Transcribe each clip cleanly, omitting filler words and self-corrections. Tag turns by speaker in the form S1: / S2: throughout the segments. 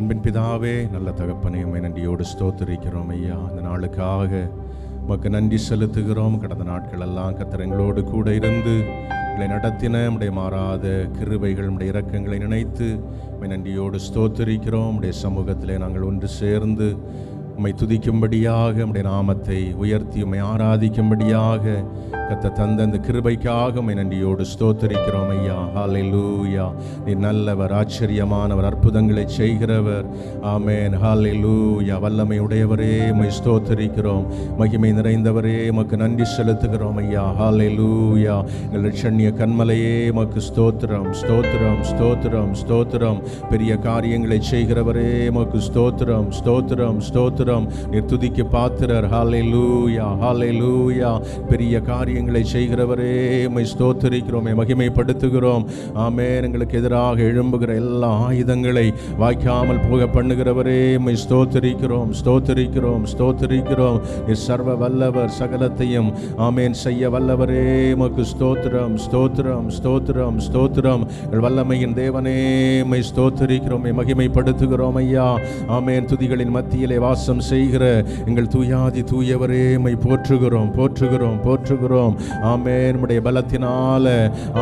S1: அன்பின் பிதாவே, நல்ல தகப்பனே, உம்மை நன்றியோடு ஸ்தோத்திரிக்கிறோம் ஐயா. இந்த நாளுக்காக உமக்கு நன்றி செலுத்துகிறோம். கடந்த நாட்கள் எல்லாம் கர்த்தர் எங்களோடு கூட இருந்து எங்களை நடத்தின உம்முடைய மாறாத கிருபைகள், உம்முடைய இரக்கங்களை நினைத்து உம்மை நன்றியோடு ஸ்தோத்திரிக்கிறோம். உம்முடைய சமூகத்திலே நாங்கள் ஒன்று சேர்ந்து உம்மை துதிக்கும்படியாக, உம்முடைய நாமத்தை உயர்த்தி உம்மை ஆராதிக்கும்படியாக கர்த்தர் தந்த அந்த கிருபைக்காக உம்மை நன்றியோடு ஸ்தோத்திரிக்கிறோம் ஐயா. ஹல்லேலூயா. நீர் நல்லவர், ஆச்சரியமானவர், அற்புதங்களை செய்கிறவர். ஆமென். ஹல்லேலூயா. வல்லமை உடையவரே, உம்மை ஸ்தோத்திரிக்கிறோம். மகிமை நிறைந்தவரே, உமக்கு நன்றி செலுத்துகிறோம் ஐயா. ஹல்லேலூயா. எங்கள் இரட்சணிய கன்மலையே, உமக்கு ஸ்தோத்திரம், ஸ்தோத்திரம், ஸ்தோத்திரம், ஸ்தோத்திரம். பெரிய காரியங்களை செய்கிறவரே, உமக்கு ஸ்தோத்திரம், ஸ்தோத்திரம், ஸ்தோத்திரம். நீர் துதிக்கு பாத்திரர். ஹல்லேலூயா, ஹல்லேலூயா. பெரிய காரியங்களை செய்கிறவரே, உம்மை ஸ்தோத்திரிக்கிறோம், மகிமைப்படுத்துகிறோம். ஆமென். எங்களுக்கு எதிராக எழும்புகிற எல்லா ஆயுதங்களை வாய்க்காமல் போக பண்ணுகிறவரே, உம்மை ஸ்தோத்திரிக்கிறோம், ஸ்தோத்திரிக்கிறோம், ஸ்தோத்திரிக்கிறோம். நீர் சர்வ வல்லவர், சகலத்தையும் ஆமென் செய்ய வல்லவரே, உமக்கு ஸ்தோத்திரம், ஸ்தோத்திரம், ஸ்தோத்திரம், ஸ்தோத்திரம். எங்கள் வல்லமையின் தேவனே, உம்மை ஸ்தோத்திரிக்கிறோம், மகிமைப்படுத்துகிறோம் ஐயா. ஆமென். துதிகளின் மத்தியிலே வாசம் செய்கிற எங்கள் தூயாதி தூயவரே, உம்மை போற்றுகிறோம், போற்றுகிறோம், போற்றுகிறோம். ஆமென். உம்முடைய பலத்தினால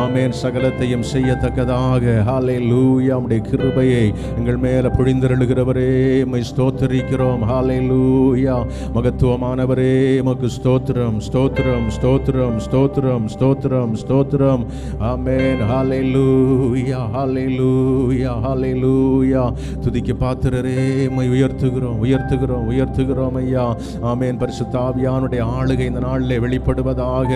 S1: ஆமென் சகலத்தையும் செய்யத்தக்கதாக ஹல்லேலூயா உம்முடைய கிருபையை எங்கள் மேல பொழிந்தருளுகிறவரே, உம்மை ஸ்தோத்திரிக்கிறோம். ஹல்லேலூயா. மகத்துவமானவரே, உமக்கு ஸ்தோத்திரம், ஸ்தோத்திரம், ஸ்தோத்திரம், ஸ்தோத்திரம், ஸ்தோத்திரம், ஸ்தோத்திரம். ஆமென். ஹல்லேலூயா, ஹல்லேலூயா, ஹல்லேலூயா. துதிக்கு பாத்திரரே, உம்மை உயர்த்துகிறோம், உயர்த்துகிறோம், உயர்த்துகிறோம் ஐயா. ஆமென். பரிசுத்த ஆவியானுடைய ஆளுகை இந்த நாளிலே வெளிப்படுவதாக.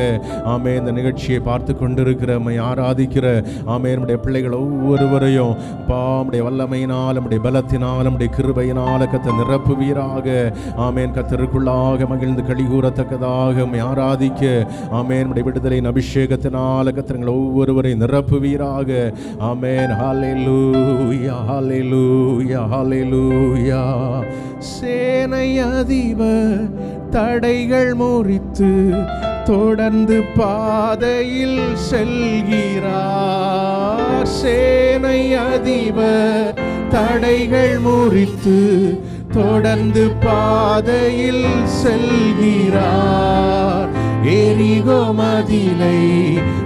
S1: ஆமென். இந்த நிகழ்ச்சியை பார்த்து கொண்டிருக்கிற உம்மை ஆராதிக்கிற ஆமென் உம்முடைய பிள்ளைகள் ஒவ்வொருவரையும் உம்முடைய வல்லமையினால், உம்முடைய பலத்தினால், உம்முடைய கிருபையினால் கர்த்தர் நிரப்புவீராக. ஆமென். கர்த்தருக்குள்ளாக மகிழ்ந்து களிகூறத்தக்கதாக உம்மை ஆராதிக்க ஆமென் உம்முடைய விடுதலையின் அபிஷேகத்தினால் கர்த்தர் ஒவ்வொருவரையும் நிரப்புவீராக. ஆமென். ஹல்லேலூயா, ஹல்லேலூயா, ஹல்லேலூயா. சேனை அதிபர் தடைகள் முறித்து தொடர்ந்து பாதையில் செல்கிறார். சேனை அதிபர் தடைகள் முறித்து தொடர்ந்து பாதையில் செல்கிறார். எரிகோ மதிலை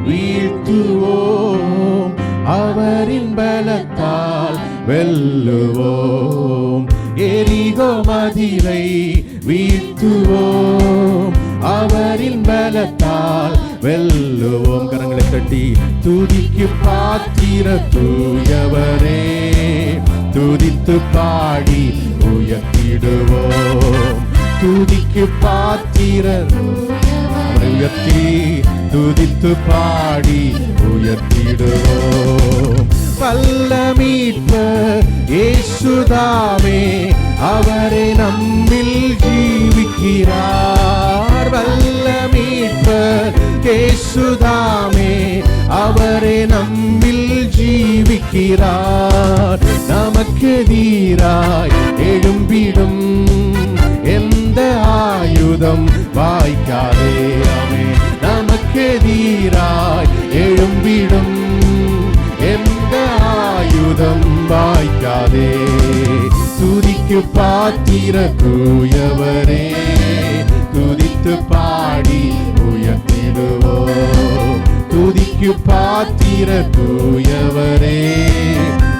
S1: வீழ்த்துவோம், அவரின் பலத்தால் வெல்லுவோம். எரிகோ மதிலை வீழ்த்துவோம், அவரின் பலத்தால் வெல்லுவோம். கரங்களை தட்டி துதிக்கு பாத்திர தூயவரே, துதித்து பாடி உயர்த்திடுவோம். துதிக்கு பாத்திர உயர்த்தி துதித்து பாடி உயர்த்திடுவோம். வல்ல மீட்பர் இயேசுதாமே, அவரே நம்மில் ஜீவிக்கிறார். வல்ல மீட்பர் இயேசுதாமே, அவரே நம்மில் ஜீவிக்கிறார். நமக்கு எதிராய் எழும்பிடும் எந்த ஆயுதம் வாய்க்காதே. ஆமென். நமக்கு எதிராய் எழும்பிடும் எந்த ஆயுதம் வாய்க்காதே. துதிக்கு பாத்திர தூயவரே, துதித்து பாடி உயர்த்திடுவோம். துதிக்கு பாத்திர தூயவரே,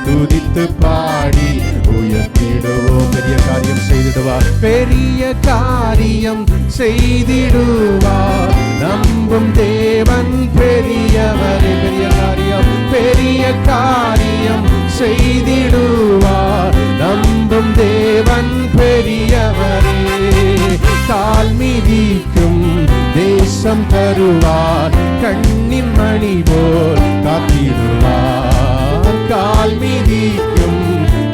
S1: துதித்து பாடி உயர்த்திடுவோம். பெரிய காரியம் செய்திடுவார், பெரிய காரியம் செய்திடுவார். நம்பும் தேவன் பெரியவரே. பெரிய காரியம், பெரிய காரியம் செய்திடுவார். நம்பும் தேவன் பெரியவரே. கால் மிதிக்கும் தேசம் தருவார், கண்ணின் மணி போல் காத்திடுவார். கால் மிதிக்கும்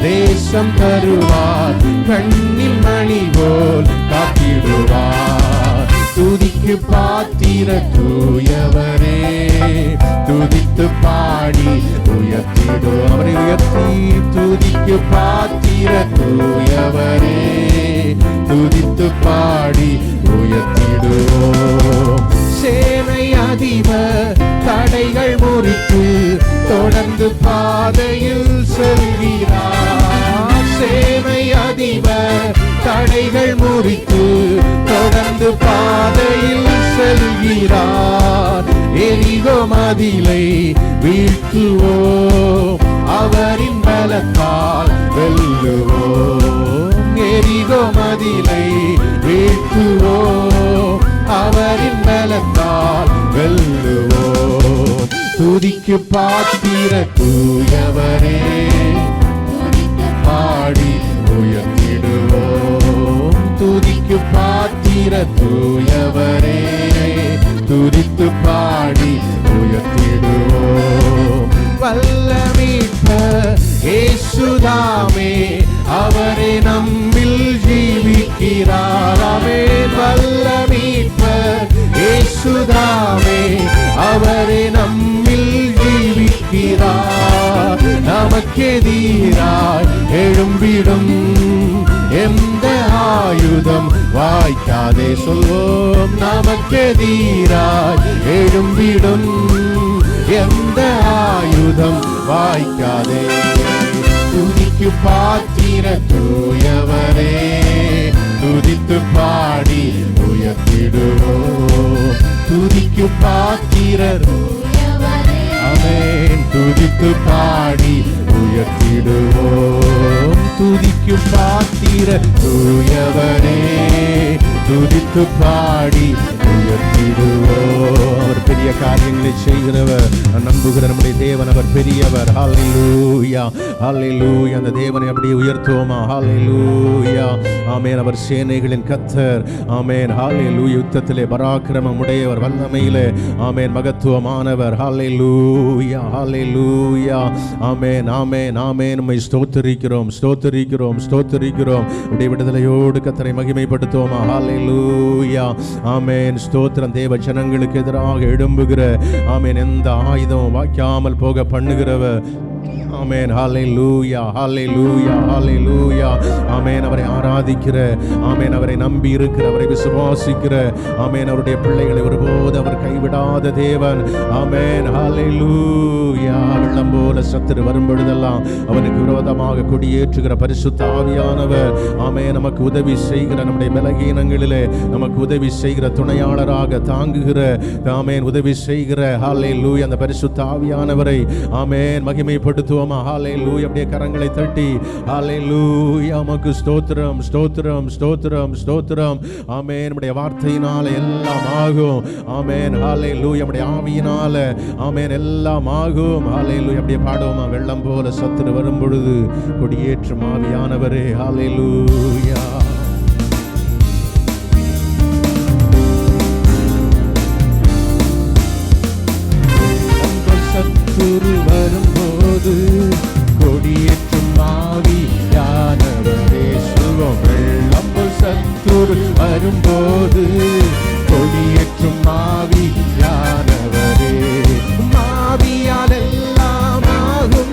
S1: தேசம் தருவார், கண்ணின் மணி போல் காத்திடுவார். துதிக்கு பாத்திர தூயவரே, துதித்து பாடி உயர்த்திடுவோம். அவரை உயர்த்தி துதிக்கு பாத்திர தூயவரே, துதித்து பாடி உயர்த்திடுவோம். சேனை அதிபர் தடைகள் முறித்து தொடர்ந்து பாதையில் செல்கிறார். முறித்து தொடர்ந்து பாதையில் செல்கிறார். எரிகோ மதிலை வீழ்த்துவோம், அவரின் பலத்தால் வெல்லுவோம். எரிகோ மதிலை வீழ்த்துவோம், அவரின் பலத்தால் வெல்லுவோம். துதிக்கு பாத்திர தூயவரே, பாடி உயர்த்திடுவோம். துதிக்கு பாத்திர தூயவரே, துதித்து பாடி உயர்த்திடுவோம். வல்ல மீட்பர் இயேசுதாமே, அவரே நம்மில் ஜீவிக்கிறார். ஆமென். வல்ல மீட்பர் இயேசுதாமே, அவரே நம்மில் ஜீவிக்கிறார். நமக்கெதிராய் எழும்பிடும் எந்த ஆயுதம் வாய்க்காதே சொல்வோம். நமக்கெதிராய் எழும்பிடும் எந்த ஆயுதம் வாய்க்காதே. துதிக்கு பாத்திர தூயவரே, துதித்து பாடி உயர்த்திடுவோம். துதிக்கு பாத்திரர், ஆமென், துதித்து பாடி உயர்த்திடுவோம். துதிக்கு பாத்திர தூயவரே, துதித்து பாடி உயர்த்திடுவோம். அவர் பெரிய காரியங்களை செய்கிறவர், நம்புகிற நம்முடைய தேவன் அவர் பெரியவர். ஹல்லேலூயா, ஹல்லேலூயா. அந்த தேவனை அப்படியே உயர்த்துவோமா? ஹல்லேலூயா, ஆமென். அவர் சேனைகளின் கர்த்தர், ஆமென். ஹல்லேலூயா. யுத்தத்திலே பராக்கிரமம் உடையவர், வல்லமையிலே ஆமென் மகத்துவமானவர். ஹல்லேலூயா, ஹல்லேலூயா, ஆமென், ஆமென், ஆமென். உம்மை ஸ்தோத்திரிக்கிறோம், ஸ்தோத்திரிக்கிறோம், ஸ்தோத்திரிக்கிறோம். உடைய விடுதலையோடு கர்த்தரை மகிமைப்படுத்துவோமா? ஹல்லேலூயா, ஆமென். ஸ்தோத்திரம். தேவ ஜனங்களுக்கு எதிராக எழும்புகிற ஆமென் எந்த ஆயுதம் வாய்க்காமல் போக பண்ணுகிறவர். ஆமென். ஹல்லேலூயா, ஹல்லேலூயா, ஹல்லேலூயா. ஆமென். அவரை ஆராதிக்கிற, ஆமென், அவரை நம்பி இருக்கிற, அவரை விசுவாசிக்கிற, ஆமென், அவருடைய பிள்ளைகளை ஒருபோது அவர் கைவிடாத தேவன். ஆமென். ஹல்லேலூயா. வெள்ளம் போல சத்துரு வரும் பொழுதெல்லாம் அவனுக்கு விரோதமாக கொடியேற்றுகிற பரிசுத்த ஆவியானவர், ஆமென், நமக்கு உதவி செய்கிற, நம்முடைய பலகீனங்களிலே நமக்கு உதவி செய்கிற, துணையாளராக தாங்குகிற, ஆமென், உதவி செய்கிற, ஹல்லேலூயா, அந்த பரிசுத்த ஆவியானவரை ஆமென் மகிமைப்படுத்துவோம். ஹல்லேலூயா. அப்படியே கரங்களை தட்டி ஹல்லேலூயா, உமக்கு ஸ்தோத்திரம், ஸ்தோத்திரம், ஸ்தோத்திரம், ஸ்தோத்திரம். ஆமென். நம்முடைய வார்த்தையினால எல்லாம் ஆகும். ஆமென். ஹல்லேலூயா. நம்முடைய ஆவியினால ஆமென் எல்லாம் ஆகும். ஹல்லேலூயா. அப்படியே பாடுவோமா? வெள்ளம் போல சத்துரு வரும் பொழுது கொடியேற்றும் ஆவியானவரே. ஹல்லேலூயா. சத்துரு வரும்போது கொடியேற்றும் ஆவியானவரே சொல்வோம். வெள்ளம் போல் சத்துரு வரும்போது கொடியேற்றும் ஆவியானவரே. ஆவியால் எல்லாம் ஆகும்,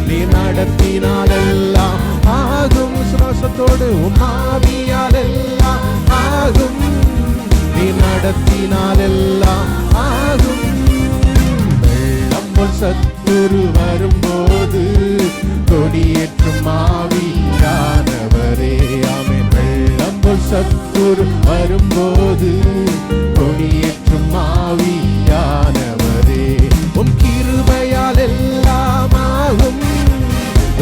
S1: நீ நடத்தினால் எல்லாம் ஆகும். சுவாசத்தோடு ஆவியால் எல்லாம் ஆகும், நீ நடத்தினால் எல்லாம் ஆகும். சத்துரு வரும்போது கொடியேற்றும் ஆவியானவரே. ஆமென். வெள்ளம் போல் சத்துரு வரும்போது கொடியேற்றும் ஆவியானவரே. உம் கிருபையால் எல்லாம் ஆகும்,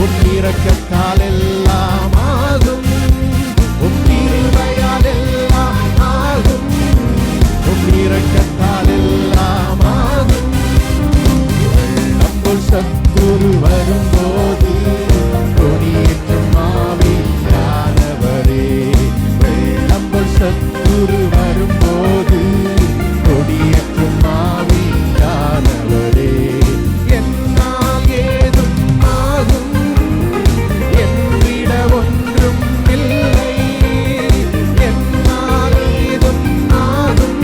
S1: உம் இரக்கத்தால் எல்லாம் ஆகும். உம் கிருபையால் எல்லாம் ஆகும், உம் இரக்கத்தால் எல்லாம் ஆகும். சத்துரு வரும்போது கொடியேற்றும் ஆவியானவரே. வெள்ளம் போல் சத்துரு வரும்போது கொடியேற்றும் ஆவியானவரே. என்னால் ஏதும் ஆகும் என்றிட ஒன்றும் இல்லை. என்னால் ஏதும் ஆகும்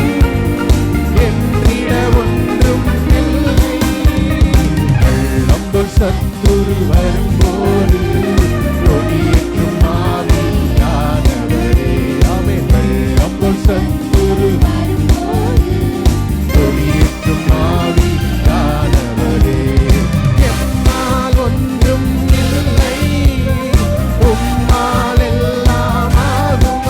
S1: என்றிட ஒன்றும் இல்லை. சத்துரு வரும்போது கொடியேற்றும் ஆவியானவரே. ஆமென். வெள்ளம் போல் சத்துரு வரும்போது கொடியேற்றும் ஆவியானவரே. என்னால் ஒன்றும் இல்லை, உம்மால் எல்லாம் ஆகும்.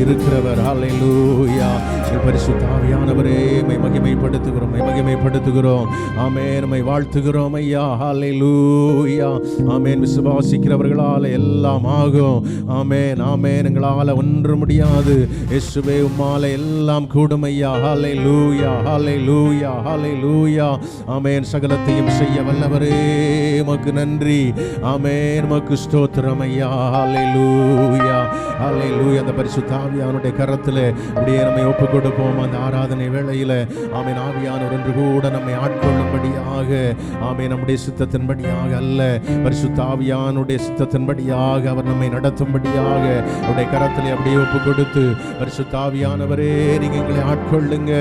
S1: இருக்கிறவர். ஹல்லேலூயா. பரிசுத்த ஆவியானவரே மகிமைப்படுத்துகிறோம், மகிமைப்படுத்துகிறோம். ஆமென். நம்மை வாழ்த்துகிறோம் ஐயா. ஹல்லேலூயா. ஆமென். விசுவாசிக்கிறவர்களால் எல்லாம் ஆகும். ஆமென், ஆமென். எங்களால் ஒன்று முடியாது இயேசுவே, உம்மால எல்லாம் கூடும் ஐயா. ஹல்லேலூயா, ஹல்லேலூயா, ஹல்லேலூயா. ஆமென். சகலத்தையும் செய்ய வல்லவரே உமக்கு நன்றி. ஆமென். உமக்கு ஸ்தோத்திரம் ஐயா. ஹல்லேலூயா, ஹல்லேலூயா. அந்த பரிசுத்த ஆவியானுடைய கரத்தில் அப்படியே நம்மை ஒப்புக் கொடுப்போம். அந்த ஆராதனை வேளையில் ஆமென், ஆவியானவர் ஒன்று கூட நம்மை ஆட்கொள்ளும்படியாக, ஆமென், நம்முடைய சித்தத்தின்படியாக அல்ல, பரிசுத்த ஆவியானுடைய சித்தத்தின்படியாக அவர் நம்மை நடத்தும்படியாக அவருடைய கரத்தில் அப்படியே ஒப்புக் கொடுத்து, பரிசுத்த ஆவியானவரே நீங்க எங்களை ஆட்கொள்ளுங்க.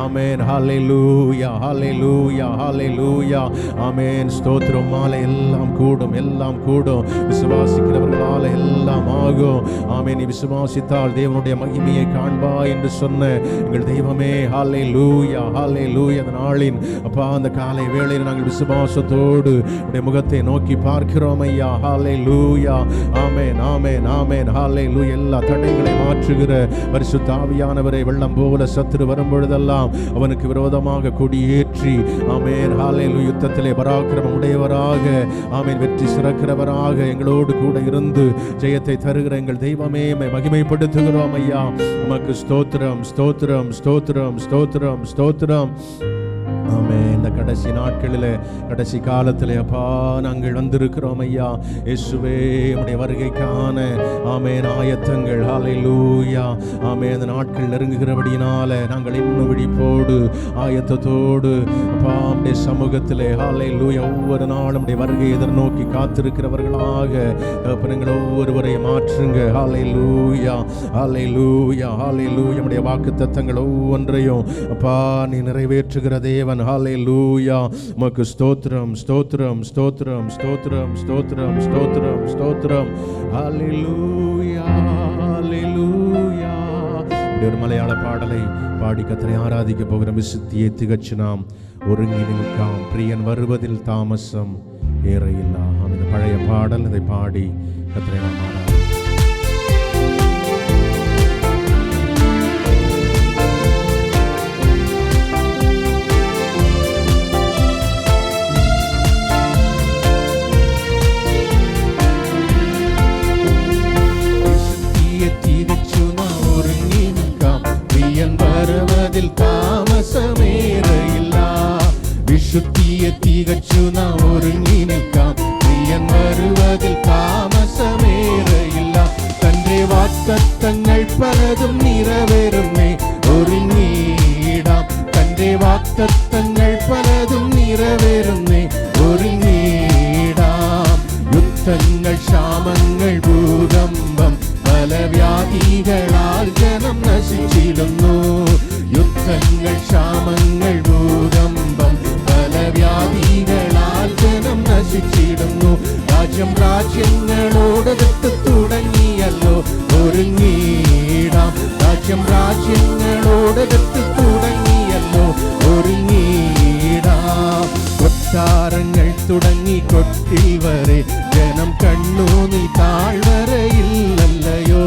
S1: ஆமென். ஹல்லேலூயா, ஹல்லேலூயா, ஹல்லேலூயா. ஆமென். ஸ்தோத்திரம். மாலை எல்லாம் கூடும், எல்லாம் கூடும். விசுவாசிக்கிறவர்களால் எல்லாம் ஆகும். ஆமென். நீ விசுவாசித்தால் தேவனுடைய மகிமையை காண்பா என்று சொன்ன எங்கள் தெய்வமே, ஹல்லேலூயா, ஹல்லேலூயா. அந்த நாளின் அப்பா அந்த காலை வேளையில் நாங்கள் விசுவாசத்தோடு உடைய முகத்தை நோக்கி பார்க்கிறோம் ஐயா. ஹல்லேலூயா. ஆமென், ஆமென், ஆமென். ஹல்லேலூயா. எல்லா தடைகளை மாற்றுகிற பரிசுத்த ஆவியானவரை வெள்ளம் போல சத்துரு வரும் பொழுதெல்லாம் அவனுக்கு விரோதமாக கொடியேற்றி, ஆமென், ஹல்லேலூயா, யுத்தத்திலே பராக்கிரமம் உடையவராக, ஆமென், வெற்றி சிறக்கிறவராக எங்களோடு கூட இருந்து ஜெயத்தை தருகிற எங்கள் தெய்வமே மகிமைப்படுத்துகிறோம் ஐயா. உமக்கு ஸ்தோத்திரம், ஸ்தோத்திரம், ஸ்தோத்திரம், ஸ்தோத்திரம், ஸ்தோத்திரம். ஆமென். இந்த கடைசி நாட்களில், கடைசி காலத்தில் அப்பா நாங்கள் வந்திருக்கிறோம் ஐயா. இயேசுவே உம்முடைய வருகைக்கான ஆமென் ஆயத்தங்கள். ஹல்லேலூயா. ஆமென். அந்த நாட்கள் நெருங்குகிறபடியினால நாங்கள் இன்னும் விழிப்போடு ஆயத்தத்தோடு அப்பா உம்முடைய சமூகத்திலே, ஹல்லேலூயா, ஒவ்வொரு நாளும் உம்முடைய வருகையை எதிர்நோக்கி காத்திருக்கிறவர்களாக எங்கள் ஒவ்வொருவரையும் மாற்றுங்க. ஹல்லேலூயா, ஹல்லேலூயா, ஹல்லேலூயா. உம்முடைய வாக்குத்தத்தங்கள் ஒவ்வொன்றையும் அப்பா நீ நிறைவேற்றுகிற தேவன். ஹல்லேலூயா. உமக்கு ஸ்தோத்திரம், ஸ்தோத்திரம், ஸ்தோத்திரம், ஸ்தோத்திரம், ஸ்தோத்திரம், ஸ்தோத்திரம், ஸ்தோத்திரம். ஹல்லேலூயா, ஹல்லேலூயா. இப்படி ஒரு மலையாள பாடலை பாடி கர்த்தரை ஆராதிக்க போகிற விசுத்தியை திகச்சு நாம் ஒருங்கி நிற்காம், பிரியன் வருவதில் தாமசம் ஏறையில்லா. அந்த பழைய பாடல், இதை பாடி கர்த்தரை நாம் ஆராதிக்க.
S2: வருவதில் தாமசமேறையில்லா. விசுத்தியை திகச்சு நான் ஒருங்கி நிற்காம், பிரியன் வருவதில் தாமசமேறையில்லா. தன்றே வாக்குத்தத்தங்கள் பலதும் நிறைவேறுமே ஒருங்கிடாம். தன்றே வாக்குத்தத்தங்கள் பலதும் நிறைவேறுமே ஒருங்கிடாம். யுத்தங்கள், சாமங்கள், பூகம்பம், பல வியாதிகளால் ஜனம் நசிச்சிடுന്നു. யுத்தங்கள், சாமங்கள், பூகம்பம், பல வியாதிகளால் ஜனம் നശിച്ചിടുന്നു. രാജ്യം രാജ്യങ്ങളോടടുത്ത് തുടങ്ങിയല്ലോ ഒരുങ്ങിടാം. രാജ്യം രാജ്യങ്ങളോടടുത്ത് തുടങ്ങിയല്ലോ ഒരുങ്ങിടാം. കൊട്ടാരങ്ങൾ തുടങ്ങി കൊട്ടിൽ വരെ ജനം കണ്ണു നീ താഴ്വരയില്ലല്ലയോ.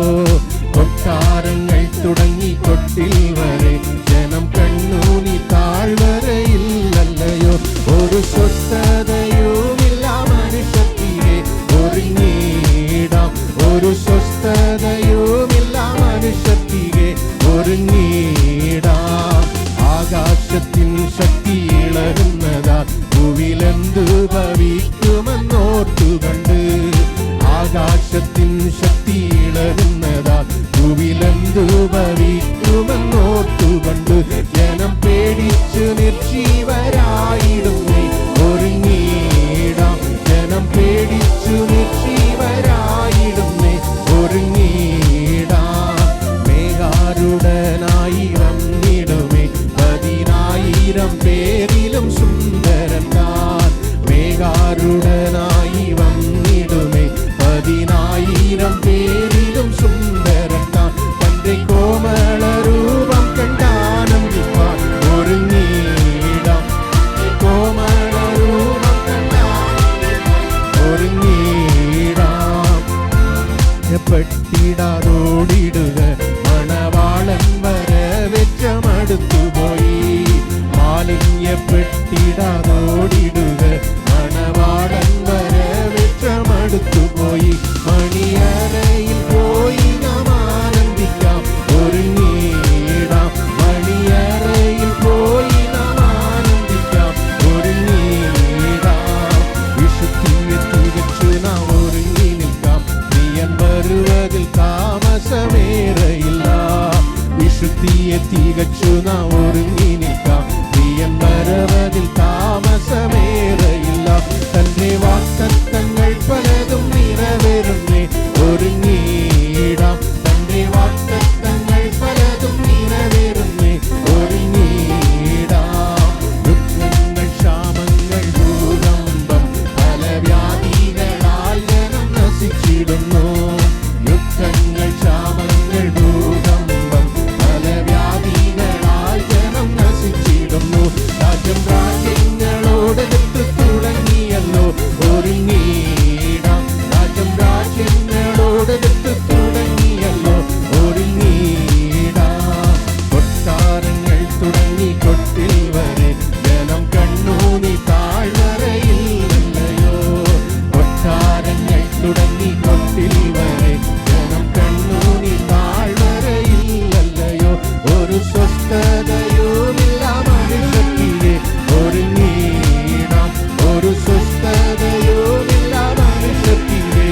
S2: കൊട്ടാരങ്ങൾ തുടങ്ങി കൊട്ടിൽ വരെ ജനം കണ്ണു നീ താഴ്വരയില്ലല്ലയോ. ഒരു സ്വസ്ഥതയുമില്ല മനുഷ്യത്തിലെ ഒരുങ്ങിടാം. ഒരു സ്വസ്ഥതയുമില്ല മനുഷ്യത്തിലെ ഒരുങ്ങിടാം. ആകാശത്തിൻ ശക്തി ഇളകുന്നതാ ഭൂവിലെന്തു ഭവിക്കുമെന്നോർത്തുകണ്ട്. ആകാശത്തിൻ ശക്തി ഇളകുന്നതാ ഭൂവിലെന്തു ഭവിക്കുമെന്നോർത്തുകണ്ട്. ജനം പേടിച്ചു നിർജീവരായിടുന്നേ ഒരുങ്ങിടാം. ജനം പേടിച്ചു നിർജീവരായിടുന്നേ ഒരുങ്ങിടാം. മേഘാരുടനായി വന്നിടുമേ 10,000 പേരിലും സുന്ദരൻ താൻ. മേഘാരുടനായി വന്നിടുമേ 10,000 പേരിലും സുന്ദരൻ താൻ. തന്റെ കോമള രൂപം കണ്ടാനന്ദിപ്പാൻ ഒരുങ്ങിടാം. കോമള രൂപം കണ്ടാനന്ദിപ്പാൻ ഒരുങ്ങിടാം. പെട്ടിടാതോടിടുക ഭയപ്പെട്ടിടാതോടിടുക മണവാളൻ വരവേറ്റമടുത്തു പോയി മണിയറയിൽ പോയി നാം ആനന്ദിക്കാം ഒരുങ്ങിയിടാം മണിയറയിൽ പോയി നാം ആനന്ദിക്കാം ഒരുങ്ങിയിടാം വിശുദ്ധിയെ തികച്ചു നാം ഒരുങ്ങി നിൽക്കാം പ്രിയൻ വരുവതിൽ താമസമേറയില്ല വിശുദ്ധിയെ തികച്ചു നാം ഒരുങ്ങി നിൽക്കാം പ്രിയൻ വരുവതിൽ താമസമേറയില്ല തന്റെ വാഗ്ദത്തങ്ങൾ പലതും നിറവേറുന്നേ ഒരുങ്ങിയിടാം തന്റെ വാഗ്ദത്തങ്ങൾ പലതും നിറവേറുന്നേ ഒരുങ്ങിയിടാം ദുഃഖങ്ങൾ ക്ഷാമങ്ങൾ ഭൂകമ്പം പല വ്യാധികളാൽ ജനം നശിച്ചിടുന്നു യുദ്ധങ്ങൾ ക്ഷാമങ്ങൾ ഭൂകമ്പം പല വ്യാധികളാൽ ജനം നശിച്ചിടുന്നു രാജ്യങ്ങളോടടുത്ത് തുടങ്ങിയല്ലോ ഒരുങ്ങിയിടാം രാജ്യങ്ങളോടടുത്ത് തുടങ്ങിയല്ലോ ഒരുങ്ങിയിടാം കൊട്ടാരങ്ങൾ തുടങ്ങി കൊട്ടിൽ വരെ ജനം കണ്ണൂനി താഴ്വരയില്ലയോ കൊട്ടാരങ്ങൾ തുടങ്ങി കൊട്ടിൽ വരെ ജനം കണ്ണൂനി താഴ്വരയില്ലയോ ഒരു സ്വസ്ഥതയുമില്ല മനുഷ്യത്തിലെ ഒരുങ്ങിയിടാം ഒരു സ്വസ്ഥതയുമില്ല മനുഷ്യത്തിലെ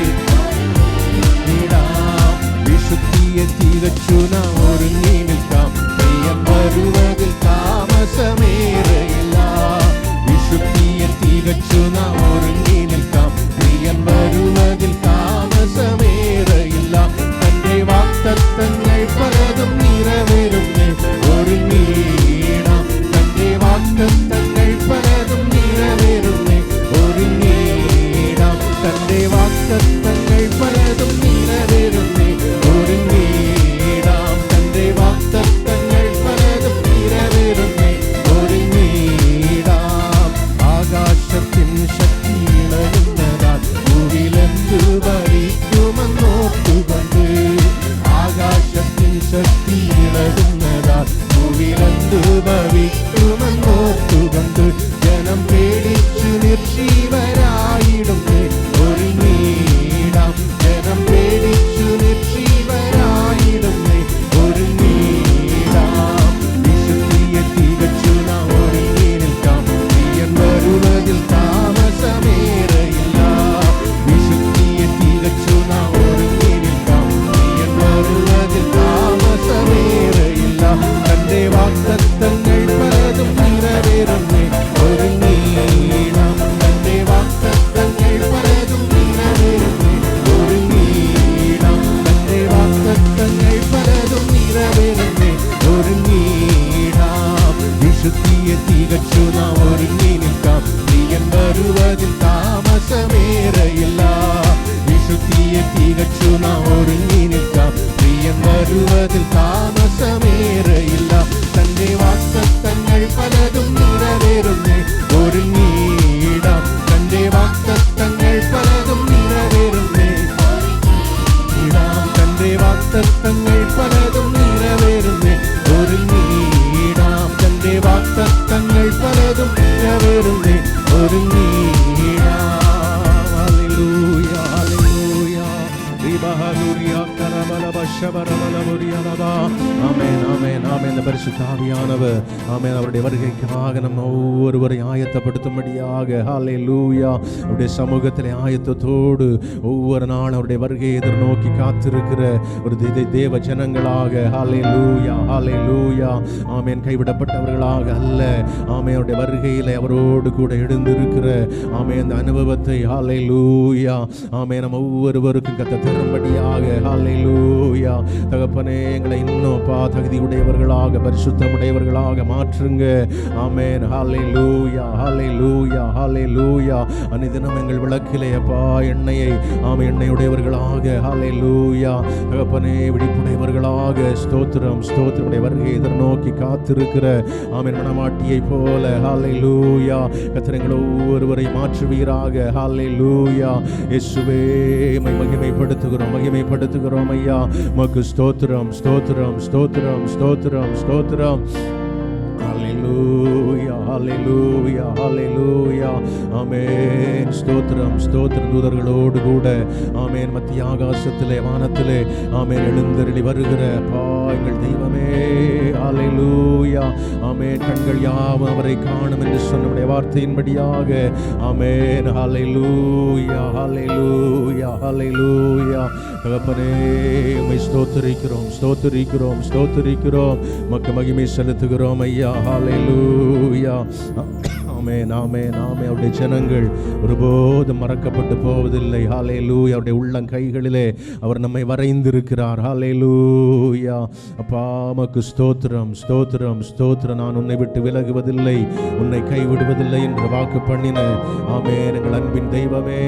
S2: വിശുദ്ധിയെ തികച്ചു നാം ഒരുങ്ങി നിൽക്കാം പ്രിയൻ വരുവതിൽ താമസമേറയില്ല വിശുദ്ധിയെ തികച്ചു നാം ഒരുങ്ങി നിൽക്കാം പ്രിയൻ വരുവതിൽ താമസമേറയില്ല തന്റെ വാഗ്ദത്തങ്ങൾ പലതും നിറവേറുന്നേ ഒരുങ്ങിയിടാം തന്റെ വാഗ്ദത്തങ്ങൾ പലതും നിറവേറുന്നേ ഒരുങ്ങിയിടാം തന്റെ വാഗ്ദത്തങ്ങൾ പലതും നിറവേറുന്നേ ഒരുങ്ങിയിടാം തന്റെ വാഗ്ദത്തങ്ങൾ പലതും നിറവേറുന്നേ ഒരുങ്ങിയിടാം ആകാശത്തിൻ ശക്തി ഇളകുന്നതാൽ ഭൂവിലെന്തു ഭരിക്കുമെന്നോർത്തുകൊണ്ട് ആകാശത്തിൻ ശക്തി ഇളകുന്നതാൽ ഭൂവിലെന്തു ഭവിക്കുമെന്നോർത്തുകൊണ്ട് ജനം പേടിച്ചു നിർജീവരായിടുന്നേ ഒരുങ്ങിയിടാം ജനം പേടിച്ചു നിർജീവരായിടുന്നേ ഒരുങ്ങിയിടാം വിശുദ്ധിയെ തികച്ചു നാം ഒരുങ്ങി നിൽക്കാം പ്രിയൻ വരുവതിൽ താമസമേറയില്ല വിശുദ്ധിയെ തികച്ചു നാം ഒരുങ്ങി നിൽക്കാം പ്രിയൻ വരുവതിൽ താമസമേറയില്ല തന്റെ വാഗ്ദത്തങ്ങൾ പലതും നിറവേറുന്നേ ഒരുങ്ങിയിടാം തന്റെ വാഗ്ദത്തങ്ങൾ പലതും നിറവേറുന്നേ ഒരുങ്ങിയിടാം തന്റെ വാഗ്ദത്തങ്ങൾ പലതും നിറവേറുന്നേ ഒരുങ്ങിയിടാം വിശുദ്ധിയെ തികച്ചു നാം ഒരുങ്ങി നിൽക്കാം പ്രിയൻ വരുവതിൽ താമസമേറയില്ല വിശുദ്ധിയെ തികച്ചു നാം ഒരുങ്ങി നിൽക്കാം പ്രിയൻ വരുവതിൽ താമസമേറയില്ല തന്റെ വാഗ്ദത്തങ്ങൾ പലതും നിറവേറുന്നേ ഒരുങ്ങിയിടാം തന്റെ വാഗ്ദത്തങ്ങൾ പലതും നിറവേറുന്നേ ഇടാം തന്റെ വാഗ്ദത്തങ്ങൾ പലതും നിറവേറുന്നേ ഒരുങ്ങിയിടാം തന്റെ വാഗ്ദത്തങ്ങൾ പലതും നിറവേറുന്നേ ഒരുങ്ങിയിടാം ഹല്ലേലൂയ ഹല്ലേലൂയ റിബഹലൂയ കരബലബശബരബലമുരിയലബ ആമേൻ ആമേൻ ആമേൻ പരിശുദ്ധ ആവിയാനவர் ആമേൻ அவருடைய வருகைக்காக நம்ம ஒவ்வொருவரையும் ஆயத்தப்படுத்தும்படியாக ஹல்லேலூய அவருடைய சமூகத்திலே ஆயத்தத்தோடு ஒவ்வொரு நாளும் அவருடைய வருகையை எதிர்நோக்கி காத்திருக்கிற ஒரு தேவ ஜனங்களாக ஹல்லேலூயா ஹல்லேலூயா ஆமேன் கைவிடப்பட்டவர்களாக அல்ல ஆமேன் அவருடைய வருகையிலே அவரோடு கூட எழுந்திருக்கிற ஆமேன் அந்த அனுபவத்தை ஹல்லேலூயா ஆமேன் நம்ம ஒவ்வொருவருக்கும் கத்த தரும்படியாக ஹல்லேலூயா தகப்பனே எங்களை இன்னும் தகுதியுடையவர்களாக பரிசுத்தமுடையவர்களாக மாற்றுங்க ஆமென் ஹல்லேலூயா ஹல்லேலூயா ஹல்லேலூயா அன்னிதினம் எங்கள் விளக்கிலே அப்பா எண்ணெயை எண்ணெயுடையவர்களாக ஹல்லேலூயா தகப்பனே விழிப்புடையவர்களாக ஸ்தோத்திரம் ஸ்தோத்திரமுடைய வருகை எதிர்நோக்கி காத்திருக்கிற ஆமென் மணமாட்டியை போல ஹல்லேலூயா கர்த்தர் எங்களை ஒவ்வொருவரை மாற்றுவீராக ஹல்லேலூயா இயேசுவே மகிமைப்படுத்துகிறோம் ஐயா உமக்கு ஸ்தோத்திரம் ஸ்தோத்திரம் ஸ்தோத்திரம் ஸ்தோத்திரம் ஸ்தோத்திரம் ஹல்லேலூயா
S1: ஹalleluya ஹalleluya ஹalleluya ஆமென். ஸ்தோத்திரம் ஸ்தோத்திரம். தூதர்களோடு கூட ஆமென் மத்திய ஆகாசத்திலே வானத்திலே ஆமென் எழுந்தருளி வருகிற எங்கள் தெய்வமே ஹalleluya ஆமென். கண்கள் யாவும் அவரை காணும் என்று சொன்ன வார்த்தையின்படியாக ஆமென் ஹalleluya ஹalleluya ஹalleluya. தகப்பனே உம்மை ஸ்தோத்திரிக்கிறோம் ஸ்தோத்திரிக்கிறோம் ஸ்தோத்திரிக்கிறோம். மக்கு மகிமை செலுத்துகிறோம் ஐயா. ஹalleluya ஆமென் ஆமென் ஆமென். அவருடைய ஜனங்கள் ஒருபோதும் மறக்கப்பட்டு போவதில்லை. ஹalleluya. அவருடைய உள்ளங்கைகளிலே அவர் நம்மை வரைந்திருக்கிறார். ஹalleluya. அப்பா உமக்கு ஸ்தோத்திரம் ஸ்தோத்திரம் ஸ்தோத்திரம். நான் உன்னை விட்டு விலகுவதில்லை, உன்னை கைவிடுவதில்லை என்று வாக்கு பண்ணின ஆமென் எங்கள் அன்பின் தெய்வமே.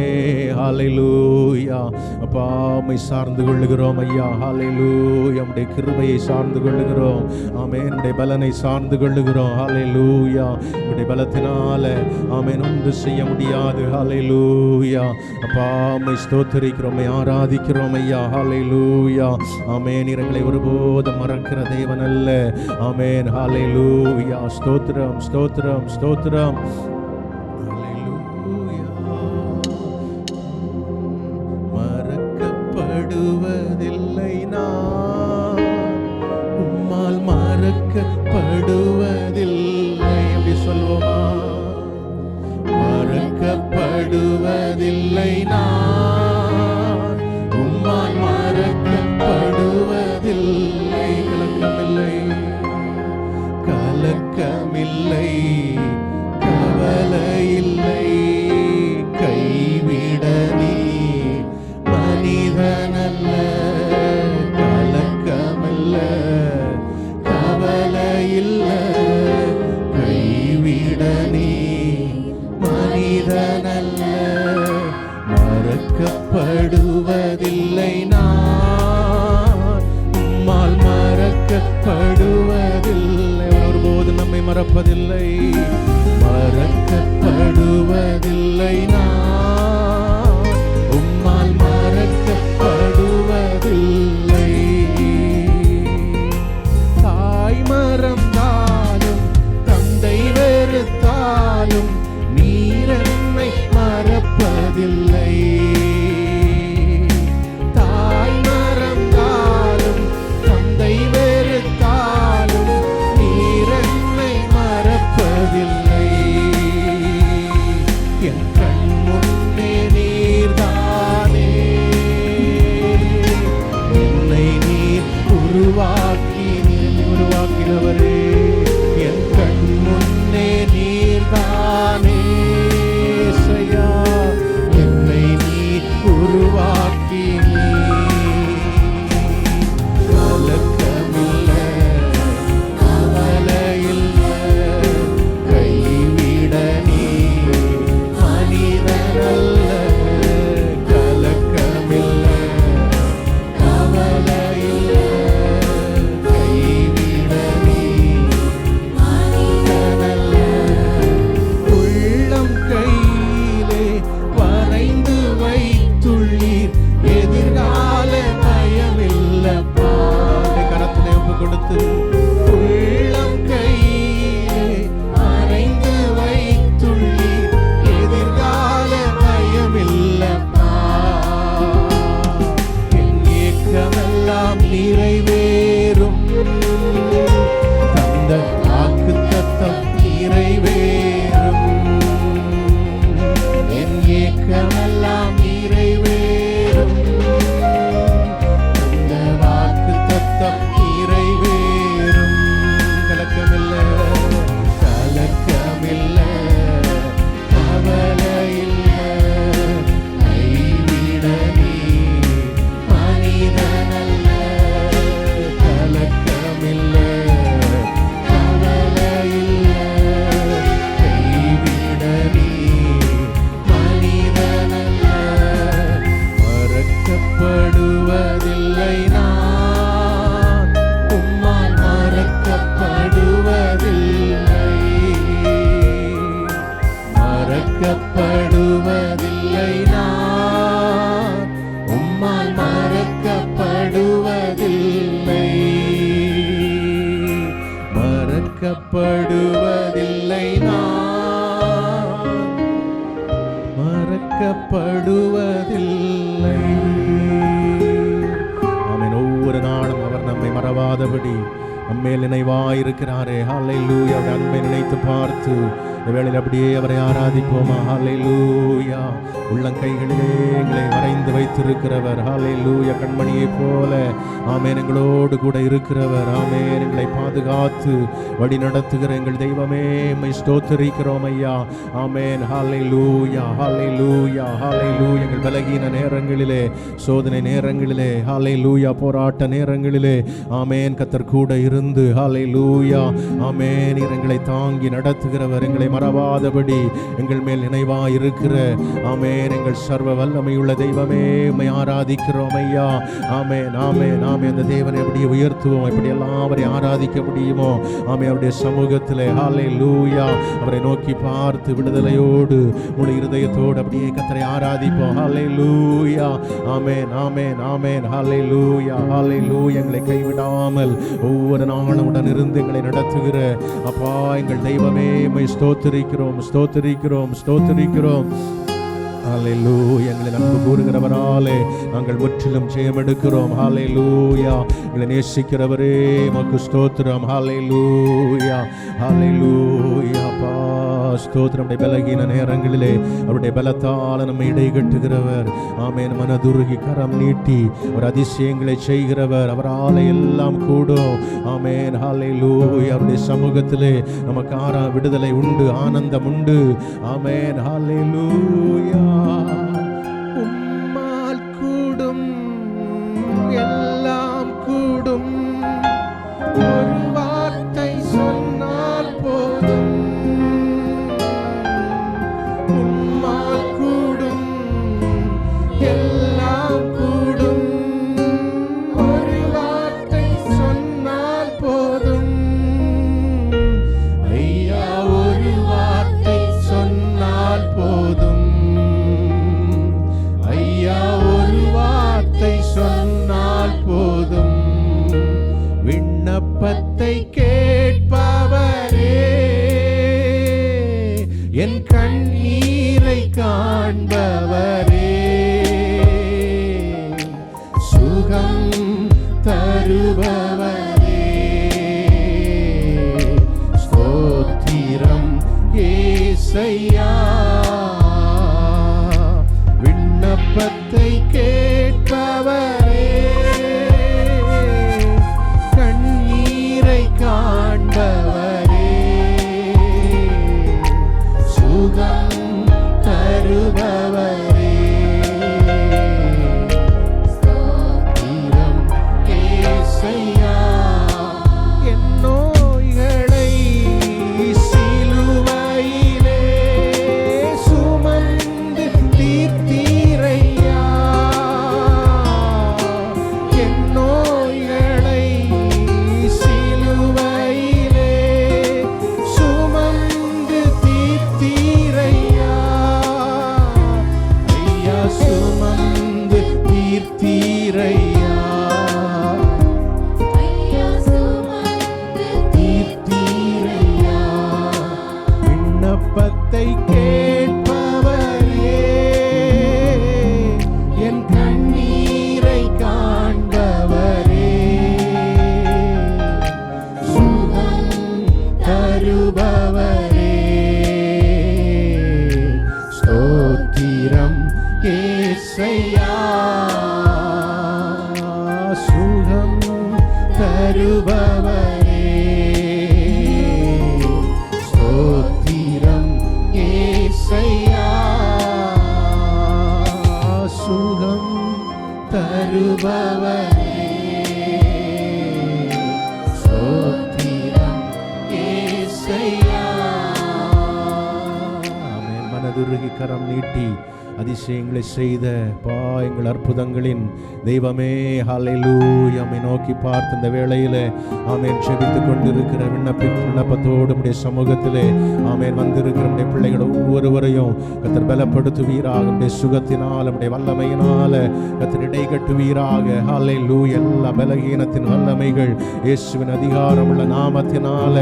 S1: ஹalleluya. அப்பா உம்மை சார்ந்து கொள்ளுகிறோம் ஐயா. ஹalleluya. உம்முடைய கிருபையை சார்ந்து கொள்ளுகிறோம் ஆமென். உம்முடைய பலனை சார்ந்து கொள்ளுகிறோம். ஹalleluya. உம்முடைய பலத்தினால் ஆமென் ஒன்று செய்ய முடியாது. ஹalleluya. அப்பா உம்மை ஸ்தோத்திரிக்கிறோம், உம்மை ஆராதிக்கிறோம் ஐயா. ஹalleluya. ஆமென். எங்களை ஒருபோதும் மறக்கிற தேவன் அல்ல. ஆமென். ஹalleluya. ஸ்தோத்திரம் ஸ்தோத்திரம் ஸ்தோத்திரம். ஹalleluya. மறக்கப்படுவதில்லை நான், உம்மால் மறக்கப்படுவதில்லை. அப்படி சொல்வோமா? மறக்கப்படுவதில்லை நான், உம்மால் மறக்கப்படுவதில்லை. கலக்கமில்லை கலக்கமில்லை கவலையில்லை. கைவிட நீ மனிதனல்ல. கலக்கமில்ல கவலையில்ல. கைவிட நீ மனிதனல்ல. மறக்கப்படுவதில்லை நான், உம்மால் மறக்கப்படுவதில்லை. ஒருபோது நம்மை மறப்பதில்லை. மறக்கப்படுவதில்லை நான், உம்மால் மறக்கப்படுவதில்லை. தாய் மறந்தாலும் தந்தை வெறுத்தாலும் நீர் என்னை மறப்பதில்லை. தாய் மறந்தாலும் தந்தை வெறுத்தாலும் நீர் என்னை மறப்பதில்லை. என் கண் நம்மேல் நினைவாயிருக்கிறாரே. ஹல்லேலூயா. அவருடைய அன்பை நினைத்து பார்த்து இந்த வேளையில் அப்படியே அவரை ஆராதிப்போமா. ஹல்லேலூயா. உள்ளங்கைகளிலே எங்களை வரைந்து வைத்திருக்கிறவர். ஹல்லேலூயா. கண்மணியை போல ஆமென் எங்களோடு கூட இருக்கிறவர். ஆமென் எங்களை பாதுகாத்து வழி நடத்துகிற எங்கள் தெய்வமே, உம்மை ஸ்தோத்திரிக்கிறோம் ஐயா. ஆமென். ஹல்லேலூயா. ஹல்லேலூயா. ஹல்லேலூயா. எங்கள் பலகீன நேரங்களிலே, சோதனை நேரங்களிலே, ஹல்லேலூயா, போராட்ட நேரங்களிலே ஆமென் கர்த்தர் கூட இருந்து ஹல்லேலூயா ஆமென் நீர் எங்களை தாங்கி நடத்துகிறவர். எங்களை மறவாதபடி எங்கள் மேல் நினைவாய் இருக்கிற ஆமென் எங்கள் சர்வ வல்லமையுள்ள தெய்வமே, உம்மை ஆராதிக்கிறோம் ஐயா. ஆமென். ஆமென். ஆமென். அந்த தேவனை எப்படி உயர்த்துவோம், எப்படி எல்லாம் அவரை ஆராதிக்க முடியுமோ ஆமென் அவருடைய சமூகத்திலே ஹல்லேலூயா அவரை நோக்கி பார்த்து விடுதலையோடு முழு இருதயத்தோடு அப்படியே கர்த்தரை ஆராதிப்போம். ஹல்லேலூயா. ஆமென். ஆமென். ஆமென். ஹல்லேலூயா. ஹல்லேலூயா. எங்களை கைவிடாமல் ஒவ்வொரு நாளும் உடன் இருந்து எங்களை நடத்துகிற அப்பா எங்கள் தெய்வமே, உம்மை ஸ்தோத்திரிக்கிறோம், ஸ்தோத்திரிக்கிறோம், ஸ்தோத்திரிக்கிறோம். ஹல்லேலூயா. எங்களை அன்பு கூறுகிறவராலே நாங்கள் முற்றிலும் ஜெயமெடுக்கிறோம். ஹல்லேலூயா. எங்களை நேசிக்கிறவரே உமக்கு ஸ்தோத்திரம். ஹல்லேலூயா. ஹல்லேலூயா. அப்பா ஸ்தோத்திரம். பலகீன நேரங்களிலே அவருடைய பலத்தால் நம்மை இடைகட்டுகிறவர். ஆமென். மனதுருகி கரம் நீட்டி ஒரு அதிசயங்களை செய்கிறவர். அவரால் எல்லாம் கூடும். ஆமென். ஹல்லேலூயா. அவருடைய சமூகத்திலே நமக்கு விடுதலை உண்டு, ஆனந்தம் உண்டு. ஆமென். ஹல்லேலூயா. உம்மால் கூடும், எல்லாம் கூடும், ஒரு வார்த்தை சொன்னால் போதும். உம்மால் கூடும், எல்லாம் கூடும், ஒரு வார்த்தை சொன்னால் போதும். ஐயா ஒரு வார்த்தை சொன்னால் போதும். ஐயா ஒரு வார்த்தை சொன்னால் போதும். விண்ணப்பத்தை கேட்பவரே, என் கண்ணீரை காண்பவரே, சுகம் தருபவரே, ஸ்தோத்திரம் ஏசையா. விண்ணப்பத்தை கேட்பவரே, கண்ணீரை காண்பவரே, சுகம் தருபவரே, ஸ்தோத்திரம் ஏசையா. என் நோய்களை சிலுவையிலே சுமந்து தீர்த்தீரையா. என் நோய்களை சிலுவையிலே சுமந்து தீர்த்தீரையா. ஐயா சுமந்து தீர்த்தீரையா. தீர்த்தீரையா. விண்ணப்பத்தை கேட்பவரே, என் கண்ணீரை காண்பவரே, சுகம் தருபவரே, ஸ்தோத்திரம் ஏசையா. சுகம் தருபவரே, ஸ்தோத்திரம் ஏசையா. சுகம் தருபவரே, ஸ்தோத்திரம் ஏசையா. ஆமென். மனதுருகி கரம் நீட்டி அதிசயங்களை செய்த எங்கள் அற்புதங்களின் தெய்வமே ஹல்லேலூயா. உம்மை நோக்கி பார்த்து இந்த வேளையிலே ஆமென் ஜெபித்துக் கொண்டிருக்கிற விண்ணப்பத்தோடு உம்முடைய சமூகத்திலே ஆமென் வந்திருக்கிற உம்முடைய பிள்ளைகள் ஒவ்வொருவரையும் கர்த்தர் பலப்படுத்துவீராக. உம்முடைய சுகத்தினால் உம்முடைய வல்லமையினால கர்த்தர் இடைகட்டுவீராக. ஹல்லேலூயா. எல்லா பலகீனத்தின் வல்லமைகள் இயேசுவின் அதிகாரமுள்ள நாமத்தினால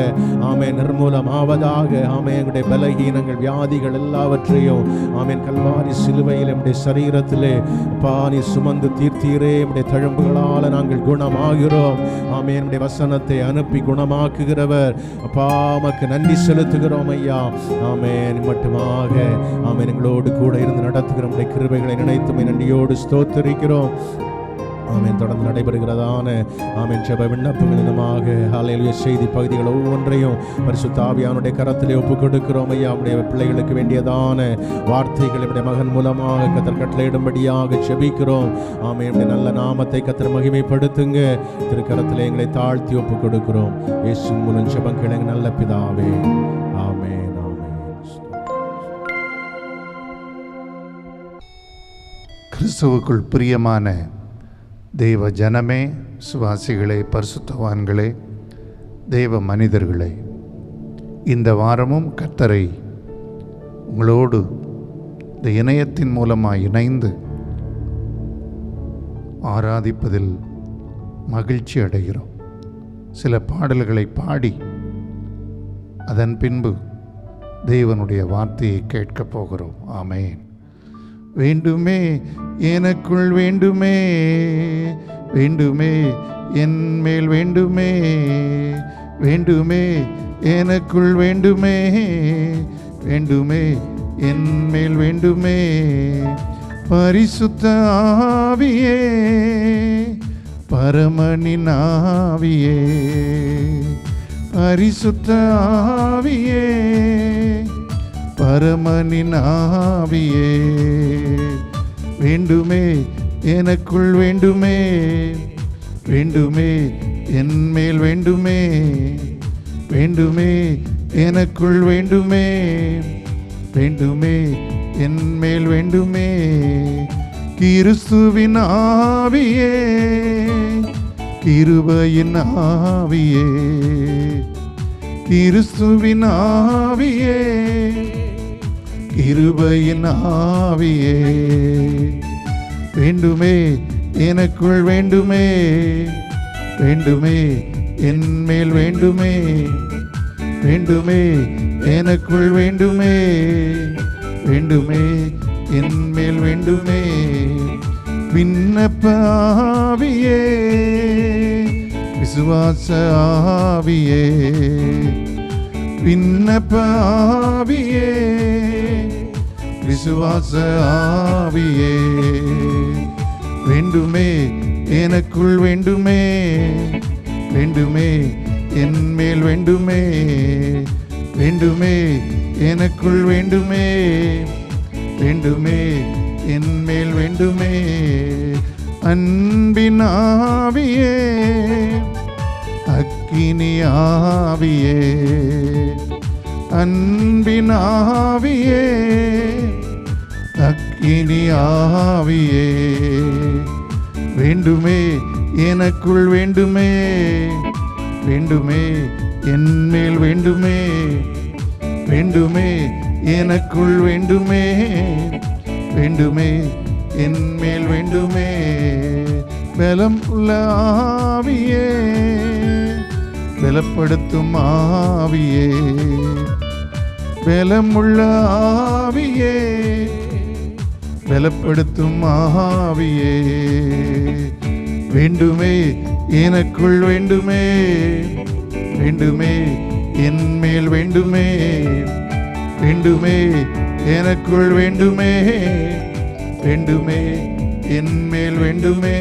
S1: ஆமென் நிர்மூலமாவதாக. ஆமென் எங்களுடைய பலகீனங்கள், வியாதிகள் எல்லாவற்றையும் ஆமென் கல்வாரி சிலுவையில் நம்முடைய சரீரத்திலே அப்பா நீ சுமந்து தீர்த்தீரே. நம்முடைய தழும்புகளால் நாங்கள் குணமாகிறோம். ஆமே, நம்முடைய வசனத்தை அனுப்பி குணமாக்குகிறவர் அப்பா, உமக்கு நன்றி செலுத்துகிறோம் ஐயா. ஆமென். மட்டுமாக ஆமென், எங்களோடு கூட இருந்து நடத்துகிற நம்முடைய கிருபைகளை நினைத்து நன்றியோடு ஸ்தோத்திரிக்கிறோம். ஆமென். தொடர்ந்து நடைபெறுகிறதான ஆமென் ஜெப விண்ணப்பங்களினமாக ஹல்லேலூயா செய்தி பகுதிகள் ஒவ்வொன்றையும் பரிசுத்த ஆவியானுடைய கரத்திலே ஒப்புக் கொடுக்கிறோம் ஐயா. நம்முடைய பிள்ளைகளுக்கு வேண்டியதான வார்த்தைகள் நம்முடைய மகன் மூலமாக கர்த்தர் கட்டளையிடும்படியாக ஜெபிக்கிறோம். ஆமென். நம்முடைய நல்ல நாமத்தை கர்த்தர் மகிமைப்படுத்துங்க. திருக்கரத்திலே எங்களை தாழ்த்தி ஒப்புக் கொடுக்கிறோம். இயேசு மூலம் ஜெபம் கேளுங்க நல்ல பிதாவே. ஆமென்.
S3: கிறிஸ்துவுக்குள் பிரியமான தெய்வ ஜனமே, சுவாசிகளே, பரிசுத்தவான்களே, தெய்வ மனிதர்களே, இந்த வாரமும் கர்த்தரை உங்களோடு இந்த இணையத்தின் மூலமாக இணைந்து ஆராதிப்பதில் மகிழ்ச்சி அடைகிறோம். சில பாடல்களை பாடி அதன் பின்பு தேவனுடைய வார்த்தையை கேட்கப் போகிறோம். ஆமென். வேண்டுமே எனக்குள் வேண்டுமே, வேண்டுமே என் மேல் வேண்டுமே, வேண்டுமே எனக்குள் வேண்டுமே, வேண்டுமே என் மேல் வேண்டுமே. பரிசுத்த ஆவியே, பரமனின் ஆவியே, பரிசுத்த ஆவியே, பரமனின் ஆவியே, வேண்டுமே எனக்குள் வேண்டுமே, வேண்டுமே என் மேல் வேண்டுமே, வேண்டுமே எனக்குள் வேண்டுமே, வேண்டுமே என் மேல் வேண்டுமே. கிறிஸ்துவின் ஆவியே, கிருபையின் ஆவியே, கிறிஸ்துவின் ஆவியே, கிருபையின் ஆவியே, வேண்டுமே எனக்குள் வேண்டுமே, வேண்டுமே என் மேல் வேண்டுமே, வேண்டுமே எனக்குள் வேண்டுமே, வேண்டுமே என் மேல் வேண்டுமே. விண்ணப்ப ஆவியே, விசுவாச ஆவியே, விண்ணப்ப ஆவியே, விசுவாச ஆவியே, வேண்டுமே எனக்குள் வேண்டுமே, வேண்டுமே என் மேல் வேண்டுமே, வேண்டுமே எனக்குள் வேண்டுமே, வேண்டுமே என் மேல் வேண்டுமே. அன்பின் ஆவியே, அக்கினி ஆவியே, அன்பின் ஆவியே, அக்கினி ஆவியே, வேண்டுமே எனக்குள் வேண்டுமே, வேண்டுமே என் மேல் வேண்டுமே, வேண்டுமே எனக்குள் வேண்டுமே, வேண்டுமே என் மேல் வேண்டுமே. பலம் உள்ள ஆவியே, பலப்படுத்தும் ஆவியே, பலமுள்ள ஆவியே, பலப்படுத்தும் ஆவியே, வேண்டுமே எனக்குள் வேண்டுமே, வேண்டுமே என் மேல் வேண்டுமே, வேண்டுமே எனக்குள் வேண்டுமே, வேண்டுமே என் மேல் வேண்டுமே.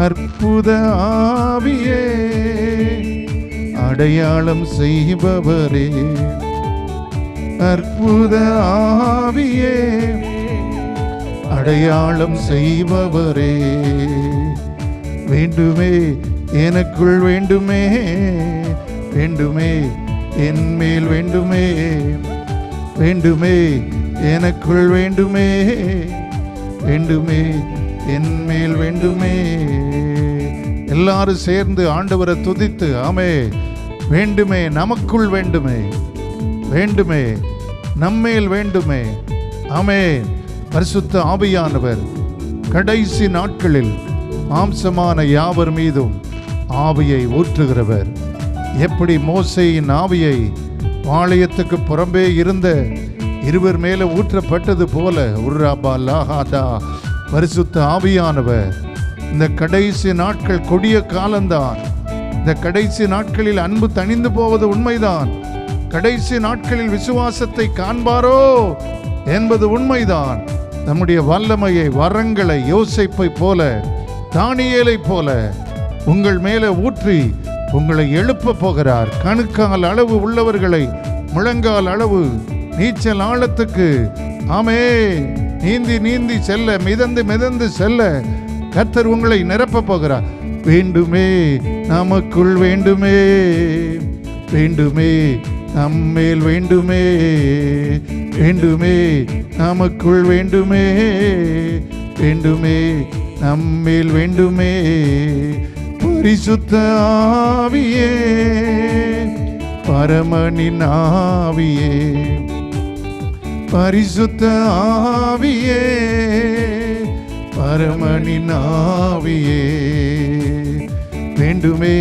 S3: அற்புத ஆவியே, அடையாளம் செய்பவரே, அற்புத ஆவியே, அடையாளம் செய்பவரே, வேண்டுமே எனக்குள் வேண்டுமே, வேண்டுமே என் மேல் வேண்டுமே, வேண்டுமே எனக்குள் வேண்டுமே, வேண்டுமே என் மேல் வேண்டுமே. எல்லாரும் சேர்ந்து ஆண்டவரை துதித்து ஆமே. வேண்டுமே நமக்குள் வேண்டுமே, வேண்டுமே நம்மேல் வேண்டுமே. ஆமே. பரிசுத்த ஆவியானவர் கடைசி நாட்களில் மாம்சமான யாவர் மீதும் ஆவியை ஊற்றுகிறவர். எப்படி மோசேயின் ஆவியை பாளையத்துக்கு புறம்பே இருந்த இருவர் மேல ஊற்றப்பட்டது போல உர்ராபா லாஹாதா பரிசுத்த ஆவியானவர் இந்த கடைசி நாட்கள் கொடிய காலம்தான். இந்த கடைசி நாட்களில் அன்பு தணிந்து போவது உண்மைதான். கடைசி நாட்களில் விசுவாசத்தை காண்பாரோ என்பது உண்மைதான். நம்முடைய வல்லமையை, வரங்களை யோசேப்பை போல, தானியேலை போல உங்கள் மேலே ஊற்றி உங்களை எழுப்ப போகிறார். கணுக்கால் அளவு உள்ளவர்களை முழங்கால் அளவு நீச்சல் ஆழத்துக்கு ஆமே நீந்தி நீந்தி செல்ல, மிதந்து மிதந்து செல்ல கர்த்தர் உங்களை நிரப்ப போகிறார். வேண்டுமே நமக்குள் வேண்டுமே, வேண்டுமே நம்மேல் வேண்டுமே, வேண்டுமே நமக்குள் வேண்டுமே, வேண்டுமே நம்மேல் வேண்டுமே. பரிசுத்த ஆவியே, பரமனின் ஆவியே, பரிசுத்த ஆவியே, பரமனின் ஆவியே, வேண்டுமே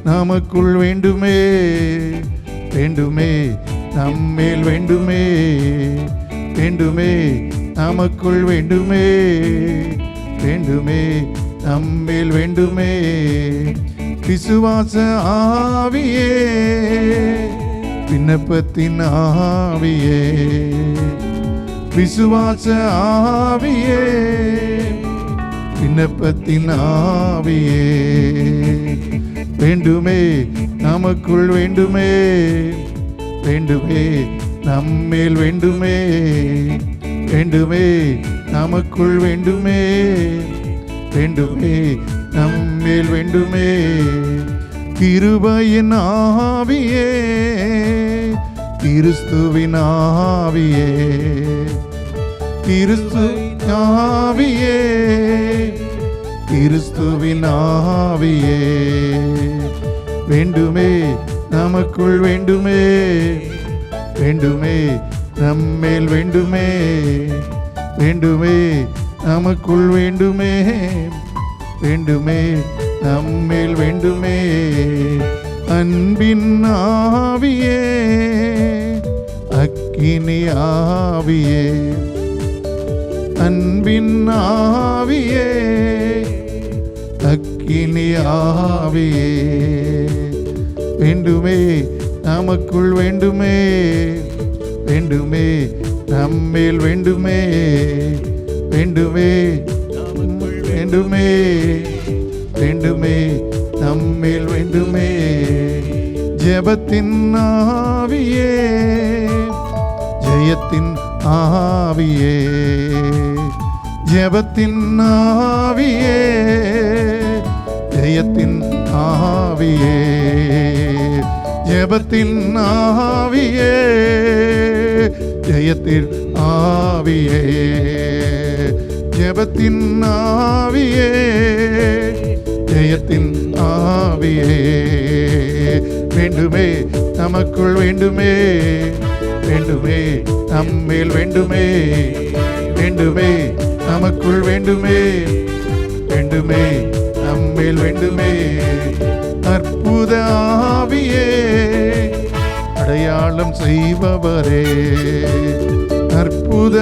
S3: நமக்குள் வேண்டுமே, வேண்டுமே நம்மேல் வேண்டுமே, வேண்டுமே நமக்குள் வேண்டுமே, வேண்டுமே நம்மேல் வேண்டுமே. விசுவாச ஆவியே, விண்ணப்பத்தின் ஆவியே, விசுவாச ஆவியே, விண்ணப்பத்தின் ஆவியே, வேண்டுமே நமக்குள் வேண்டுமே, வேண்டுமே நம்மேல் வேண்டுமே, வேண்டுமே நமக்குள் வேண்டுமே, வேண்டுமே நம்மேல் வேண்டுமே. கிருபையின் ஆவியே, கிறிஸ்துவின் ஆவியே, கிறிஸ்துவின் ஆவியே, கிறிஸ்துவின் ஆவியே, வேண்டுமே நமக்குள் வேண்டுமே, வேண்டுமே நம்மேல் வேண்டுமே, வேண்டுமே நமக்குள் வேண்டுமே, வேண்டுமே நம்மேல் வேண்டுமே. அன்பின் ஆவியே, அக்கினி ஆவியே, அன்பின் ஆவியே, அக்கினி ஆவியே, வேண்டுமே நமக்குள் வேண்டுமே, வேண்டுமே நம்மேல் வேண்டுமே, வேண்டுமே வேண்டுமே, வேண்டுமே நம்மேல் வேண்டுமே. ஜெபத்தின் ஆவியே, ஜெயத்தின் ஆவியே, ஜெபத்தின் ஆவியே, ஜெயத்தின் ஆவியே, ஜெபத்தின் ஆவியே, ஜெயத்தின் ஆவியே, ஜெபத்தின் ஆவியே, ஜெயத்தின் ஆவியே, வேண்டுமே நமக்குள் வேண்டுமே, வேண்டுமே நம்மேல் வேண்டுமே, வேண்டுமே நமக்குள் வேண்டுமே, வேண்டுமே நம்மேல் வேண்டுமே. அற்புத ஆவியே, அடையாளம் செய்பவரே, அற்புத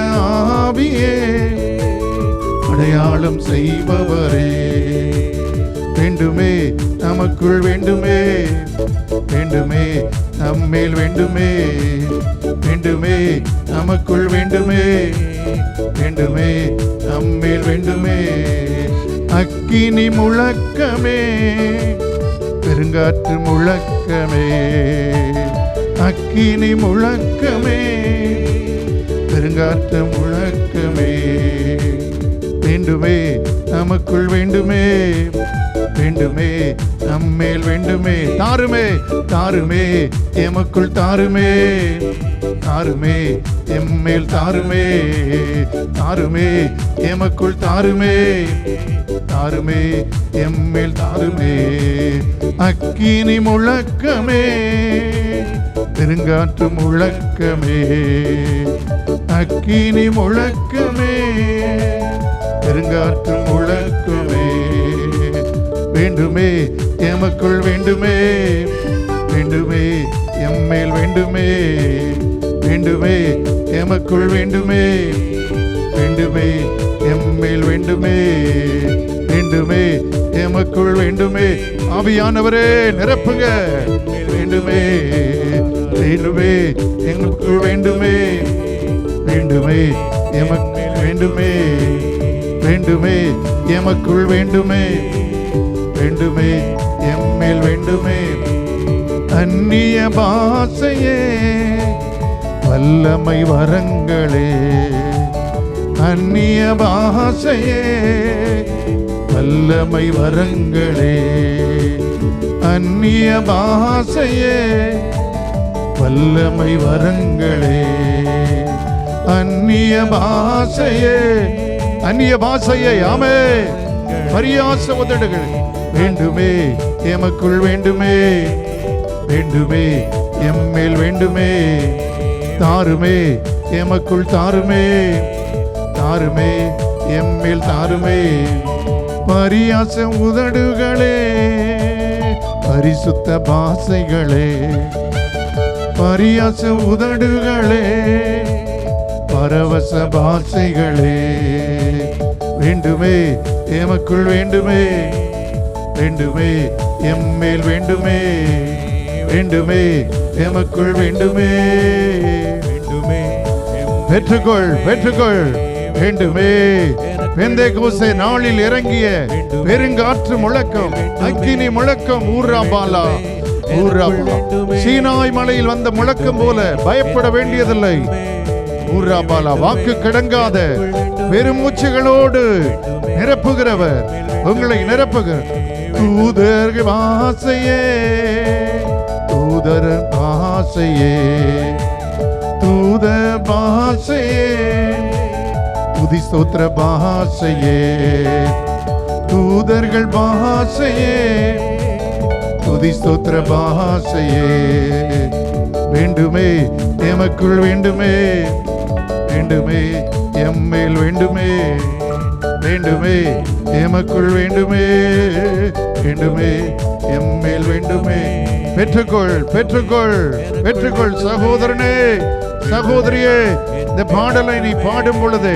S3: ஆவியே, அடையாளம் செய்பவரே, வேண்டுமே நமக்குள் வேண்டுமே, வேண்டுமே நம்மேல் வேண்டுமே, வேண்டுமே நமக்குள் வேண்டுமே, வேண்டுமே நம்மேல் வேண்டுமே. அக்கினி முழக்கமே, பெருங்காற்று முழக்கமே, அக்கினி முழக்கமே, பெருங்காற்று முழக்கமே, வேண்டுமே நமக்குள் வேண்டுமே, வேண்டுமே நம்மேல் வேண்டுமே. தாருமே தாருமே எமக்குள் தாருமே, தாருமே எம்மேல் தாருமே, தாருமே எமக்குள் தாருமே, தாருமே எம்மேல் தாருமே. அக்கினி முழக்கமே, பெருங்காற்று முழக்கமே, அக்கினி முழக்கமே, பெருங்காற்று முழக்கமே, வேண்டுமே எமக்குள் வேண்டுமே, வேண்டுமே எம்மேல் வேண்டுமே, வேண்டுமே எமக்குள் வேண்டுமே வேண்டுமே எம்மேல் வேண்டுமே வேண்டுமே எமக்குள் வேண்டுமே ஆவியானவரே நிரப்புங்க வேண்டுமே வேண்டுமே எமக்குள் வேண்டுமே வேண்டுமே எமக்கு வேண்டுமே வேண்டுமே எமக்குள் வேண்டுமே வேண்டுமே எம்மேல் வேண்டுமே அந்நிய பாஷையே வல்லமை வரங்களே அந்நிய பாஷையே வல்லமை வரங்களே அந்நிய பாஷையே வல்லமை வரங்களே அந்நிய பாஷையே அந்நிய பாஷையே ஆமே பரியாச உதடுகள் வேண்டுமே எமக்குள் வேண்டுமே வேண்டுமே எம்மேல் வேண்டுமே தாருமே எமக்குள் தாருமே தாருமே எம்மேல் தாருமே பரியாச உதடுகளே பரிசுத்த பாஷைகளே பரியாச உதடுகளே பரவச பாஷைகளே வேண்டுமே எமக்குள் வேண்டுமே வேண்டுமே எம்மேல் வேண்டுமே வேண்டுமே எமக்குள் வேண்டுமே வேண்டுமே பெற்றுக்கொள் பெற்றுக்கொள் வேண்டுமே பெந்தேகோஸ்தே நாளில் இறங்கிய பெருங்காற்று முழக்கம் அக்கினி முழக்கம் ஊர்ராபாலா ஊர்ராபா சீனாய் மலையில் வந்த முழக்கம் போல பயப்பட வேண்டியதில்லை ஊர்ராபாலா வாக்கு கடங்காத பெருமூச்சுகளோடு நிரப்புகிறவர் உங்களை நிரப்புகிறார் தூதர் பாஷையே தூதர் பாஷையே தூத பாஷையே துதி ஸ்தோத்திர பாஷையே தூதர்கள் பாஷையே துதி ஸ்தோத்திர பாஷையே வேண்டுமே எமக்குள் வேண்டுமே வேண்டுமே எம்மேல் வேண்டுமே வேண்டுமே எமக்குள் வேண்டுமே வேண்டுமே எம்மேல் வேண்டுமே பெற்றுக்கொள் பெற்றுக்கொள் பெற்றுக்கொள் சகோதரனே சகோதரியே இந்த பாடலை நீ பாடும் பொழுது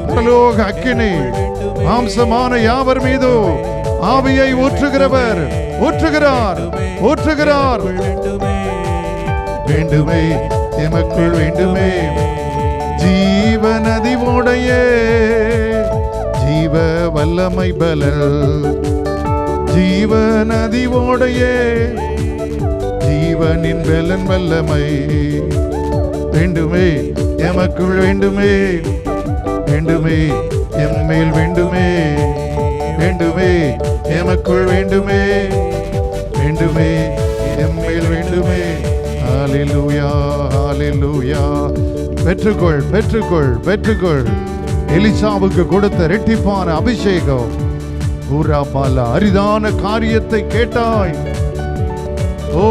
S3: பரலோக அக்கினி மாம்சமான யாவர் மீது ஆவியை ஊற்றுகிறவர் ஊற்றுகிறார் ஊற்றுகிறார் வேண்டுமே எமக்குள் வேண்டுமே ஜீவ நதி ஓடைய ஜீவ வல்லமை பலல் ஜீவ நதி ஓடைய ஜீவனின் பலன் வல்லமை வேண்டுமே எமக்குள் வேண்டுமே வேண்டுமே எம்மேல் வேண்டுமே வேண்டுமே எமக்குள் வேண்டுமே வேண்டுமே எம்மேல் வேண்டுமே ஹல்லேலூயா ஹல்லேலூயா பெற்றுக்கொள் பெற்றுக்கொள் பெற்றுக்கொள் எலிசாவுக்கு கொடுத்த இரட்டிப்பான அபிஷேகம் ஊராபால அரிதான காரியத்தை கேட்டாய் ஓ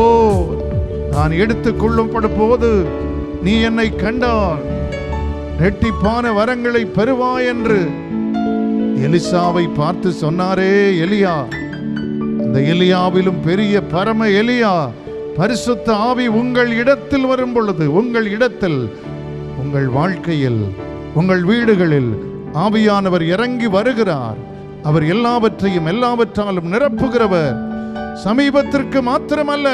S3: நான் எடுத்துக் கொள்ளப்படும் போது நீ என்னை கண்டாய் இரட்டிப்பான வரங்களை பெறுவாய் என்று எலிசாவை பார்த்து சொன்னாரே எலியா இந்த எலியாவிலும் பெரிய பரம எலியா பரிசுத்த ஆவி உங்கள் இடத்தில் வரும் பொழுது உங்கள் இடத்தில் உங்கள் வாழ்க்கையில் உங்கள் வீடுகளில் ஆவியானவர் இறங்கி வருகிறார் அவர் எல்லாவற்றையும் எல்லாவற்றாலும் நிரப்புகிறவர் சமீபத்திற்கு மாத்திரமல்ல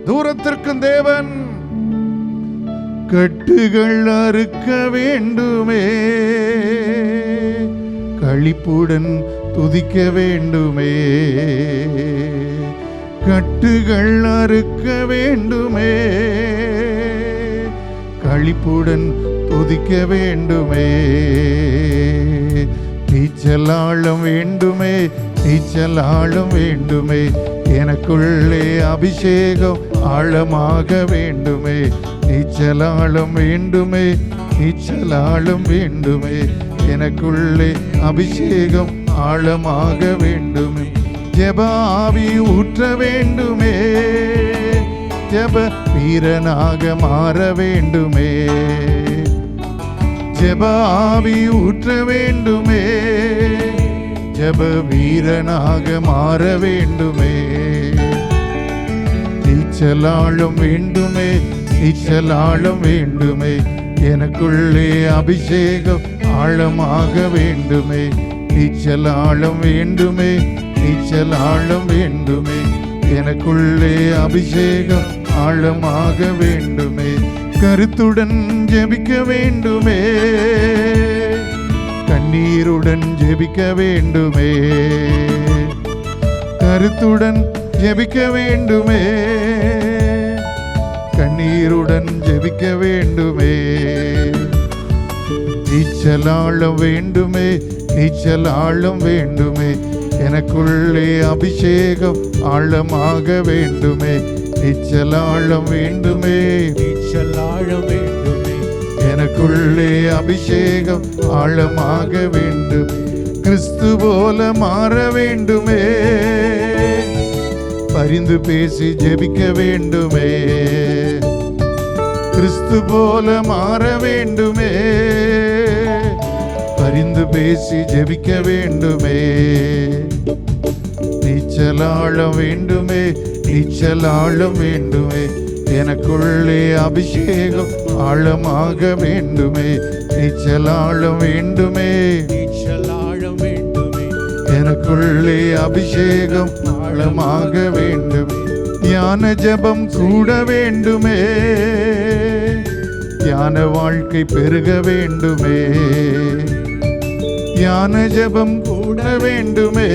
S3: தூரத்திற்கும் தேவன் கட்டுகள் அறுக்க வேண்டுமே களிப்புடன் துதிக்க வேண்டுமே கட்டுகள் அறுக்க வேண்டுமே களிப்புடன் துதிக்க வேண்டுமே நீச்சலாழம் வேண்டுமே நீச்சலாழம் வேண்டுமே எனக்குள்ளே அபிஷேகம் ஆழமாக வேண்டுமே நீச்சலாழம் வேண்டுமே நீச்சலாழம் வேண்டுமே எனக்குள்ளே அபிஷேகம் ஆழமாக வேண்டுமே ஜெப ஆவி ஊற்ற வேண்டுமே ஜெப வீரனாக மாற வேண்டுமே ஜெப ஆவி ஊற்ற வேண்டுமே ஜெப வீரனாக மாற வேண்டுமே நீச்சலாழம் வேண்டுமே நீச்சலாழம் வேண்டுமே, எனக்குள்ளே அபிஷேகம் ஆழமாக வேண்டுமே, நீச்சலாழம் வேண்டுமே, நீச்சலாழம் வேண்டுமே, எனக்குள்ளே அபிஷேகம் ஆழமாக வேண்டுமே, கருத்துடன் ஜெபிக்க வேண்டுமே, கண்ணீருடன் ஜெபிக்க வேண்டுமே, கருத்துடன் ஜெபிக்க வேண்டுமே, கண்ணீருடன் ஜெபிக்க வேண்டுமே, நீச்சலாழம் வேண்டுமே, நீச்சலாழம் வேண்டுமே, எனக்குள்ளே அபிஷேகம் ஆழமாக வேண்டுமே, நீச்சலாழம் வேண்டுமே,
S2: நீச்சலாழம் வேண்டுமே,
S3: எனக்குள்ளே அபிஷேகம் ஆழமாக வேண்டுமே, கிறிஸ்து போல மாற வேண்டுமே, பரிந்து பேசி ஜெபிக்க வேண்டுமே, கிறிஸ்து போல மாற வேண்டுமே, பரிந்து பேசி ஜெபிக்க வேண்டுமே, நீச்சலாழம் வேண்டுமே, நீச்சலாழம் வேண்டுமே, எனக்குள்ளே அபிஷேகம் ஆழமாக வேண்டுமே, நீச்சலாழம் வேண்டுமே,
S2: நீச்சலாழம் வேண்டுமே,
S3: எனக்குள்ளே அபிஷேகம் ஆழமாக வேண்டுமே, ஞான ஜெபம் கூட வேண்டுமே, ஞான வாழ்க்கை பெருக வேண்டுமே, ஞான ஜெபம் கூட வேண்டுமே,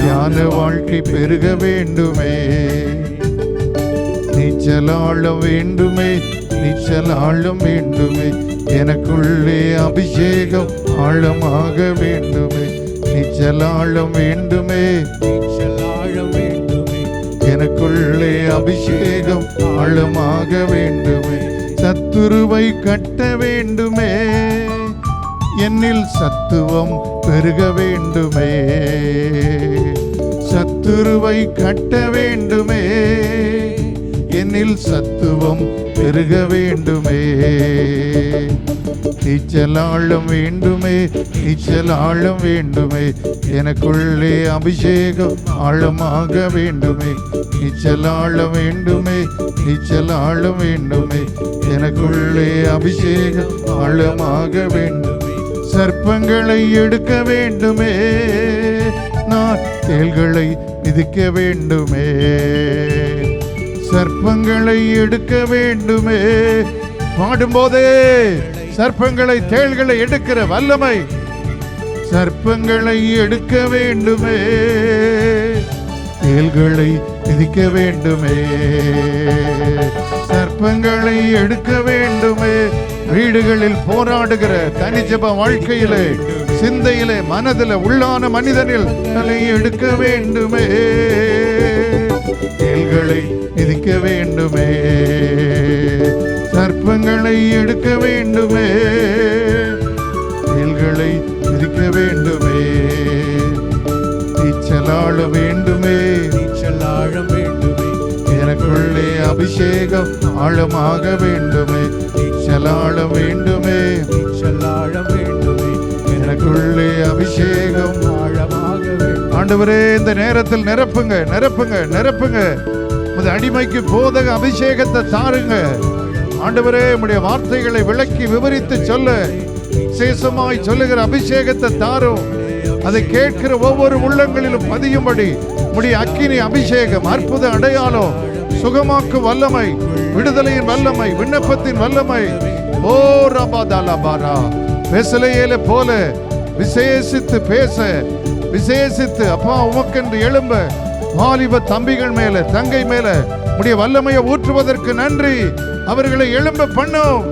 S3: ஞான வாழ்க்கை பெருக வேண்டுமே, நீச்சலாழம் வேண்டுமே, நீச்சலாழம் வேண்டுமே, எனக்குள்ளே அபிஷேகம் ஆழமாக வேண்டுமே, நீச்சலாழம் வேண்டுமே,
S2: நீச்சலாழம் வேண்டுமே,
S3: எனக்குள்ளே அபிஷேகம் ஆழமாக வேண்டுமே, சத்துருவை கட்ட வேண்டுமே, என்னில் சத்துவம் பெருக வேண்டுமே, சத்துருவை கட்ட வேண்டுமே, என்னில் சத்துவம் பெருக வேண்டுமே, நீச்சலாழம் வேண்டுமே, நீச்சலாழம் வேண்டுமே, எனக்குள்ளே அபிஷேகம் ஆழமாக வேண்டுமே, நீச்சலாழம் வேண்டுமே, நீச்சலாழம் வேண்டுமே, எனக்குள்ளே அபிஷேகம் ஆழமாக வேண்டுமே, சர்ப்பங்களை எடுக்க வேண்டுமே, நான் தேள்களை மிதிக்க வேண்டுமே, சர்ப்பங்களை எடுக்க வேண்டுமே, பாடும்போதே சர்ப்பங்களை தேள்களை எடுக்கிற வல்லமை, சர்ப்பங்களை எடுக்க வேண்டுமே, தேள்களை மிதிக்க வேண்டுமே, சர்ப்பங்களை எடுக்க வேண்டுமே, வீடுகளில் போராடுகிற தனிஜப வாழ்க்கையிலே, சிந்தையிலே, மனதிலே, உள்ளான மனிதனில் தலை எடுக்க வேண்டுமே, தேள்களை மிதிக்க வேண்டுமே, சர்ப்பங்களை எடுக்க வேண்டுமே, தேள்களை மிதிக்க வேண்டுமே, நீச்சலாழ வேண்டுமே,
S2: நீச்சலாழம் வேண்டுமே,
S3: எனக்குள்ளே அபிஷேகம் ஆழமாக வேண்டுமே, நீச்சலாழ வேண்டுமே,
S2: நீச்சலாழம் வேண்டுமே,
S3: எனக்குள்ளே அபிஷேகம்
S2: ஆழமாக வேண்டும்.
S3: ஆண்டவரே, இந்த நேரத்தில் நிரப்புங்க, நிரப்புங்க, நிரப்புங்க, உமது அடிமைக்கு போதக அபிஷேகத்தை தாருங்க ஆண்டவரே. உம்முடைய வார்த்தைகளை விளக்கி விவரித்து சொல்ல விசேஷமாய் சொல்லுகிற அபிஷேகத்தை தாரும். அதை கேட்கிற ஒவ்வொரு உள்ளங்களிலும் பதியும்படி உம்முடைய அக்கினி அபிஷேகம், அற்புத அடையாளம், சுகமாக்கும் வல்லமை, விடுதலையின் வல்லமை, விண்ணப்பத்தின் வல்லமை, ஓ ரபாதாலபாரா பெசலேயேல போல விசேஷித்து பேச, விசேஷித்து அப்பா உமக்கென்று எழும்ப, வாலிப தம்பிகள் மேல, தங்கை மேல உடைய வல்லமையை ஊற்றுவதற்கு நன்றி. அவர்களை எழும்ப பண்ணும்,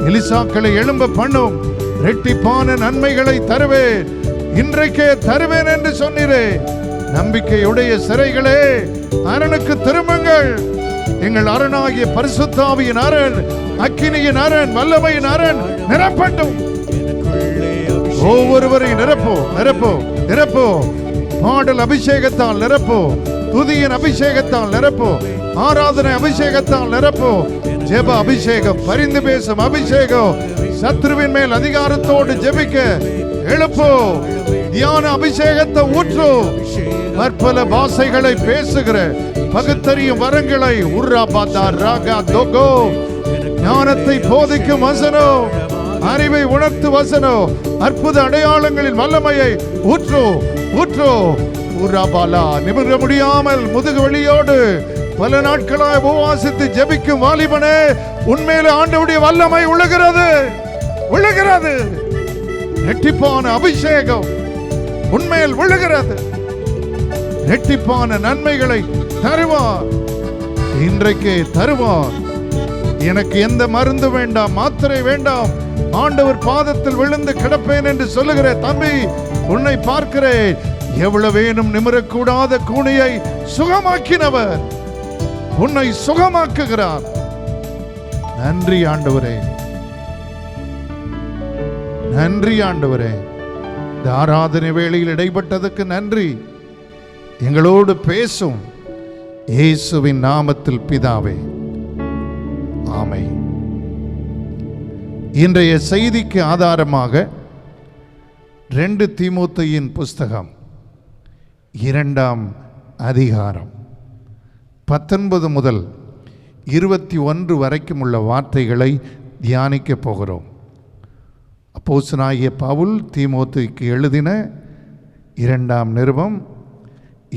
S3: எலிசாக்களை எழும்ப பண்ணும். ரெட்டிப்பான நன்மைகளை தருவேன், இன்றைக்கே தருவேன் என்று சொன்னீரே. நம்பிக்கையுடைய சிறைகளே, அரணுக்கு திரும்புங்கள். எங்கள் அரணாகிய பரிசுத்தாவியின் அரண், அக்கினியின் அரண், வல்லமையின் அரண் நிரப்பட்டும். ஒவ்வொருவரையும் நிரப்போ, நிரப்போ, நிரப்போ. பாடல் அபிஷேகத்தால் நிரப்போ, துதியின் அபிஷேகத்தால் நிரப்போ, ஆராதனை அபிஷேகத்தால் நிரப்போ, ஜெப அபிஷேகம், பரிந்து பேசும் அபிஷேகம், சத்ருவின் மேல் அதிகாரத்தோடு ஜெபிக்க எழுப்போ, தியான அபிஷேகத்தை ஊற்றோ, பற்பல பாஷைகளை பேசுகிற பகுத்தறியும் வரங்களை உர்ராபாதா ராகா தோகோ ஞானத்தை போதிக்கும் வசனம், அறிவை உணர்த்து வசனம், அற்புத அடையாளங்களின் வல்லமையை ஊற்றோ ஊற்றோ. உர்ராபாலா நிமிர முடியாமல் முதுகு வலியோடு பல நாட்களாய் உபவாசித்து ஜெபிக்கும் வாலிபனே, உண்மையிலே ஆண்டவருடைய வல்லமை உலகிறது விழுகிறது. ரெட்டிப்பான அபிஷேகம் உண்மையில் விழுகிறது. ரெட்டிப்பான நன்மைகளை தருவார், இன்றைக்கே தருவார். எனக்கு எந்த மருந்து வேண்டாம், மாத்திரை வேண்டாம், ஆண்டவர் பாதத்தில் விழுந்து கிடப்பேன் என்று சொல்லுகிற தம்பி, உன்னை பார்க்கிறேன். எவ்வளவு வேணும் நிமிரக்கூடாத கூனியை சுகமாக்கினவர் உன்னை சுகமாக்குகிறார். நன்றி ஆண்டவரே, நன்றி ஆண்டவரே. இந்த ஆராதனை வேளையில் இடைப்பட்டதுக்கு நன்றி. எங்களோடு பேசும் இயேசுவின் நாமத்தில் பிதாவே, ஆமென். இன்றைய செய்திக்கு ஆதாரமாக 2 தீமோத்தேயின் புஸ்தகம் 2ஆம் அதிகாரம் 19 முதல் 21 வரைக்கும் உள்ள வார்த்தைகளை தியானிக்க போகிறோம். அப்போஸ்தலனாகிய பவுல் தீமோத்தேயுக்கு எழுதின 2ஆம் நிருபம்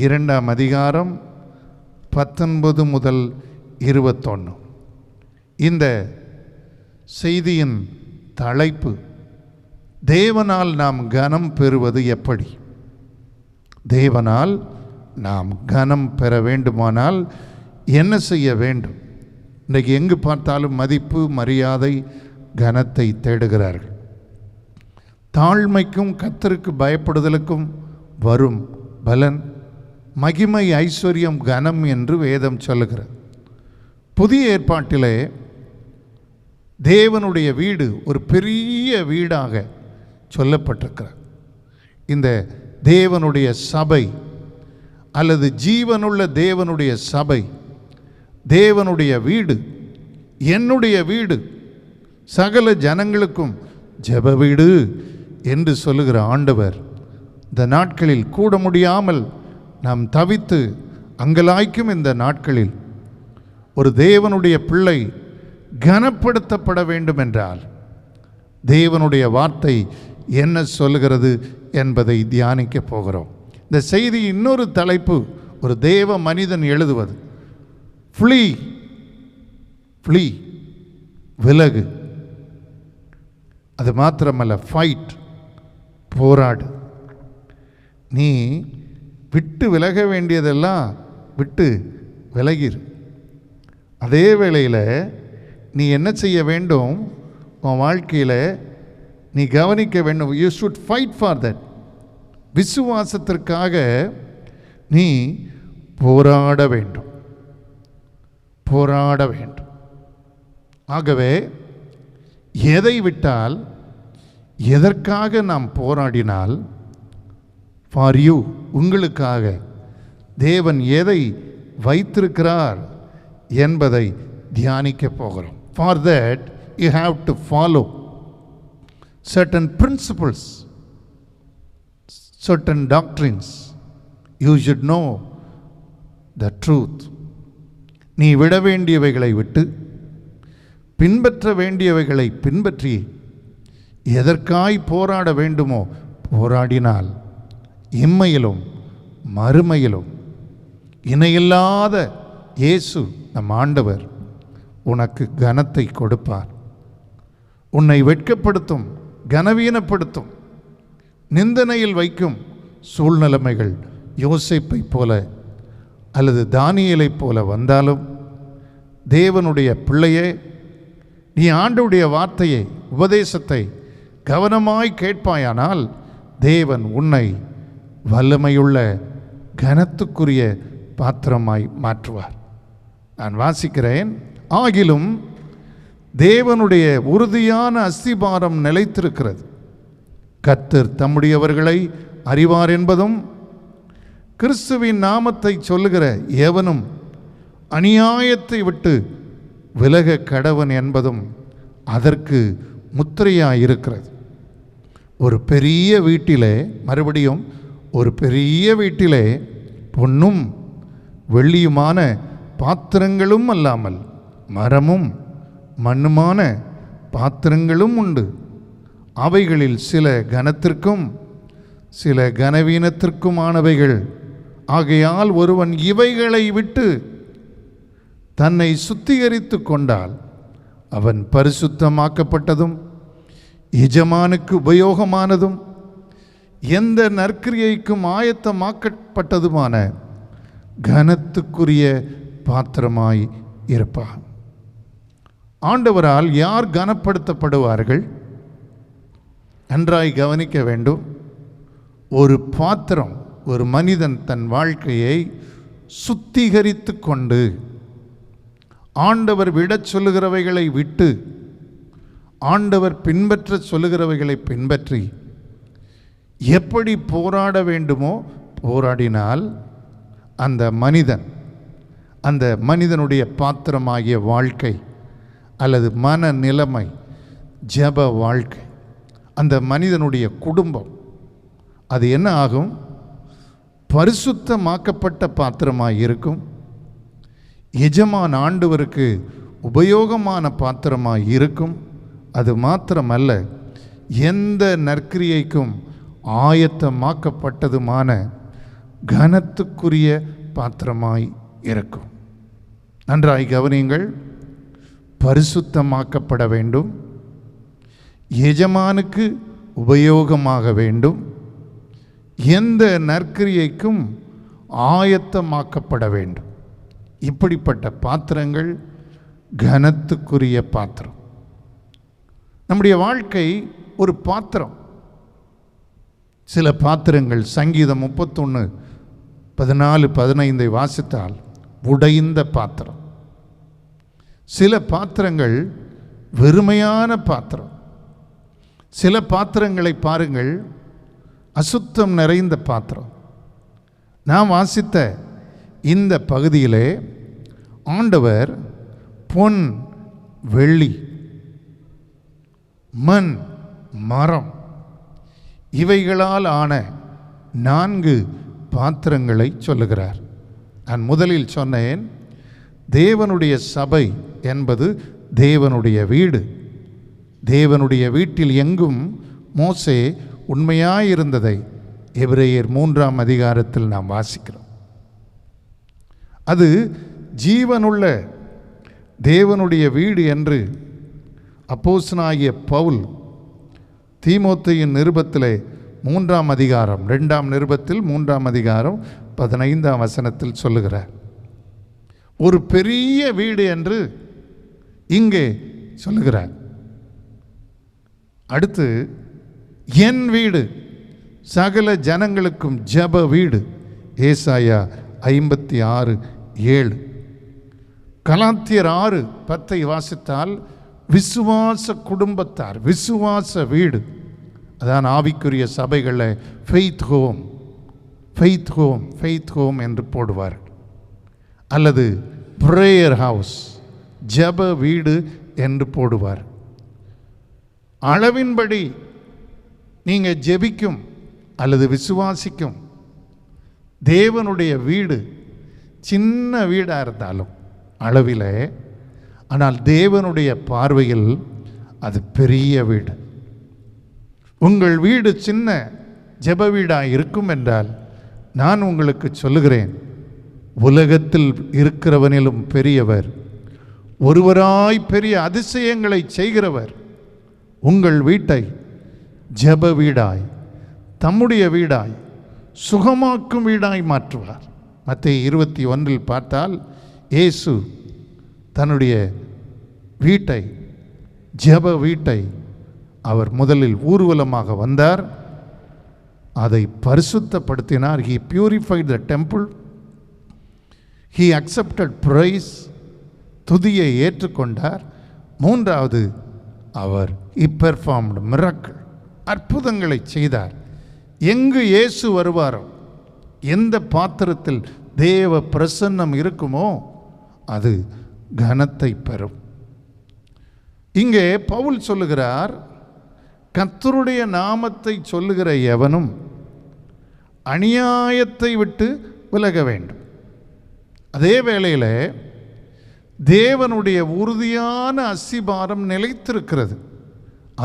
S3: 2ஆம் அதிகாரம் 19 முதல் 21. இந்த செய்தியின் தலைப்பு, தேவனால் நாம் கனம் பெறுவது எப்படி? தேவனால் நாம் கனம் பெற வேண்டுமானால் என்ன செய்ய வேண்டும்? இன்றைக்கு எங்கு பார்த்தாலும் மதிப்பு, மரியாதை, கனத்தை தேடுகிறார்கள். தாழ்மைக்கும் கர்த்தருக்கு பயப்படுதலுக்கும் வரும் பலன் மகிமை, ஐஸ்வர்யம், கனம் என்று வேதம் சொல்லுகிறது. புதிய ஏற்பாட்டிலே தேவனுடைய வீடு ஒரு பெரிய வீடாக சொல்லப்பட்டிருக்கிறது. இந்த தேவனுடைய சபை அல்லது ஜீவனுள்ள தேவனுடைய சபை, தேவனுடைய வீடு, என்னுடைய வீடு, சகல ஜனங்களுக்கும் ஜெப வீடு என்று சொல்லுகிற ஆண்டவர் இந்த நாட்களில் கூட முடியாமல் நாம் தவித்து அங்கலாய்க்கும் இந்த நாட்களில் ஒரு தேவனுடைய பிள்ளை கனப்படுத்தப்பட வேண்டும் என்றால் தேவனுடைய வார்த்தை என்ன சொல்லுகிறது என்பதை தியானிக்க போகிறோம். இந்த செய்தி இன்னொரு தலைப்பு, ஒரு தேவ மனிதன் எழுதுவது, ஃப்ளீ ஃப்ளீ விலகு. அது மாத்திரமல்ல, ஃபைட் போராடு. நீ விட்டு விலக வேண்டியதெல்லாம் விட்டு விலகிரு. அதே வேளையில் நீ என்ன செய்ய வேண்டும்? உன் வாழ்க்கையில் நீ கவனிக்க வேண்டும். You should fight for that. விசுவாசத்திற்காக நீ போராட வேண்டும், போராட வேண்டும். ஆகவே எதை விட்டால், எதற்காக நாம் போராடினால், ஃபார் யூ, உங்களுக்காக தேவன் எதை வைத்திருக்கிறார் என்பதை தியானிக்க போகிறோம். For that you have to follow certain principles, certain doctrines. You should know the truth. நீ விட வேண்டியவைகளை விட்டு பின்பற்ற வேண்டியவைகளை பின்பற்றி எதற்காய் போராட வேண்டுமோ போராடினால் இம்மையிலும் மறுமையிலும் இணையில்லாத இயேசு நம் ஆண்டவர் உனக்கு கனத்தை கொடுப்பார். உன்னை வெட்கப்படுத்தும், கனவீனப்படுத்தும், நிந்தனையில் வைக்கும் சூழ்நிலைமைகள் யோசேப்பை போல அல்லது தானியேலைப் போல வந்தாலும், தேவனுடைய பிள்ளையே, நீ ஆண்டவருடைய வார்த்தையை, உபதேசத்தை கவனமாய் கேட்பாயானால் தேவன் உன்னை வல்லமையுள்ள கனத்துக்குரிய பாத்திரமாய் மாற்றுவார். நான் வாசிக்கிறேன். ஆகிலும் தேவனுடைய உறுதியான அஸ்திபாரம் நிலைத்திருக்கிறது. கர்த்தர் தம்முடையவர்களை அறிவார் என்பதும், கிறிஸ்துவின் நாமத்தை சொல்லுகிற எவனும் அநியாயத்தை விட்டு விலக கடவன் என்பதும் அதற்கு முத்திரையாயிருக்கிறது. ஒரு பெரிய வீட்டிலே, மறுபடியும் ஒரு பெரிய வீட்டிலே பொன்னும் வெள்ளியுமான பாத்திரங்களும் அல்லாமல் மரமும் மண்ணுமான பாத்திரங்களும் உண்டு. அவைகளில் சில கனத்திற்கும் சில கனவீனத்திற்குமானவைகள். ஆகையால் ஒருவன் இவைகளை விட்டு தன்னை சுத்திகரித்து கொண்டால் அவன் பரிசுத்தமாக்கப்பட்டதும் எஜமானுக்கு உபயோகமானதும் எந்த நற்கிரியைக்கும் ஆயத்தமாக்கப்பட்டதுமான கனத்துக்குரிய பாத்திரமாய் இருப்பான். ஆண்டவரால் யார் கனப்படுத்தப்படுவார்கள்? நன்றாய் கவனிக்க வேண்டும். ஒரு பாத்திரம், ஒரு மனிதன் தன் வாழ்க்கையை சுத்திகரித்து கொண்டு ஆண்டவர் விடச் சொல்லுகிறவைகளை விட்டு ஆண்டவர் பின்பற்ற சொல்லுகிறவைகளை பின்பற்றி எப்படி போராட வேண்டுமோ போராடினால் அந்த மனிதனுடைய பாத்திரமாகிய வாழ்க்கை அல்லது மன நிலைமை, ஜெப வாழ்க்கை, அந்த மனிதனுடைய குடும்பம், அது என்ன ஆகும்? பரிசுத்தமாக்கப்பட்ட பாத்திரமாய் இருக்கும். எஜமான் ஆண்டவருக்கு உபயோகமான பாத்திரமாய் இருக்கும். அது மாத்திரமல்ல, எந்த நற்கிரியைக்கும் ஆயத்தமாக்கப்பட்டதுமான கனத்துக்குரிய பாத்திரமாய் இருக்கும். நன்றாய் கவனியுங்கள். பரிசுத்தமாக்கப்பட வேண்டும், எஜமானுக்கு உபயோகமாக வேண்டும், எந்த நற்கிரியைக்கும் ஆயத்தமாக்கப்பட வேண்டும். இப்படிப்பட்ட பாத்திரங்கள் கனத்துக்குரிய பாத்திரம். நம்முடைய வாழ்க்கை ஒரு பாத்திரம். சில பாத்திரங்கள் சங்கீதம் 31:14-15 வாசித்தால் உடைந்த பாத்திரம். சில பாத்திரங்கள் வெறுமையான பாத்திரம். சில பாத்திரங்களை பாருங்கள், அசுத்தம் நிறைந்த பாத்திரம். நான் வாசித்த இந்த பகுதியிலே ஆண்டவர் பொன், வெள்ளி, மண், மரம் இவைகளால் ஆன 4 பாத்திரங்களை சொல்லுகிறார். நான் முதலில் சொன்னேன், தேவனுடைய சபை என்பது தேவனுடைய வீடு. தேவனுடைய வீட்டில் எங்கும் மோசே உண்மையாயிருந்ததை எபிரேயர் 3ஆம் அதிகாரத்தில் நாம் வாசிக்கிறோம். அது ஜீவனுள்ள தேவனுடைய வீடு என்று அப்போஸ்தலனாகிய பவுல் தீமோத்தேயின் நிருபத்திலே 3ஆம் அதிகாரம் 2ஆம் நிருபத்தில் 3ஆம் அதிகாரம் 15ஆம் வசனத்தில் சொல்லுகிறார். ஒரு பெரிய வீடு என்று இங்கே சொல்லுகிறார். அடுத்து, என் வீடு சகல ஜனங்களுக்கும் ஜெப வீடு, ஏசாயா 56:7. கலாத்தியர் 6:10 வாசித்தால் விசுவாச குடும்பத்தார், விசுவாச வீடு, அதான் ஆவிக்குரிய சபைகளில் faith home, faith home, faith home என்று போடுவார். அல்லது பிரேயர் ஹவுஸ், ஜெப வீடு என்று போடுவார். அளவின்படி நீங்கள் ஜெபிக்கும் அல்லது விசுவாசிக்கும் தேவனுடைய வீடு சின்ன வீடாக இருந்தாலும் அளவில், ஆனால் தேவனுடைய பார்வையில் அது பெரிய வீடு. உங்கள் வீடு சின்ன ஜெப வீடாக இருக்கும் என்றால் நான் உங்களுக்கு சொல்லுகிறேன், உலகத்தில் இருக்கிறவனிலும் பெரியவர், ஒருவராய் பெரிய அதிசயங்களை செய்கிறவர் உங்கள் வீட்டை ஜெப வீடாய், தம்முடைய வீடாய், சுகமாக்கும் வீடாய் மாற்றுவார். மத்தேயு 21 பார்த்தால் இயேசு தன்னுடைய வீட்டை, ஜெப வீட்டை அவர் முதலில் ஊர்வலமாக வந்தார், அதை பரிசுத்தப்படுத்தினார். He purified the temple. He accepted praise. துதியை ஏற்றுக்கொண்டார். 3வது, அவர் he performed miracle, அற்புதங்களை செய்தார். எங்கு இயேசு வருவாரோ, எந்த பாத்திரத்தில் தேவ பிரசன்னம் இருக்குமோ அது கனத்தை பெறும். இங்கே பவுல் சொல்லுகிறார், கர்த்தருடைய நாமத்தை சொல்லுகிற எவனும் அநியாயத்தை விட்டு விலக வேண்டும். அதே வேளையில் தேவனுடைய உறுதியான அஸ்திபாரம் நிலைத்திருக்கிறது.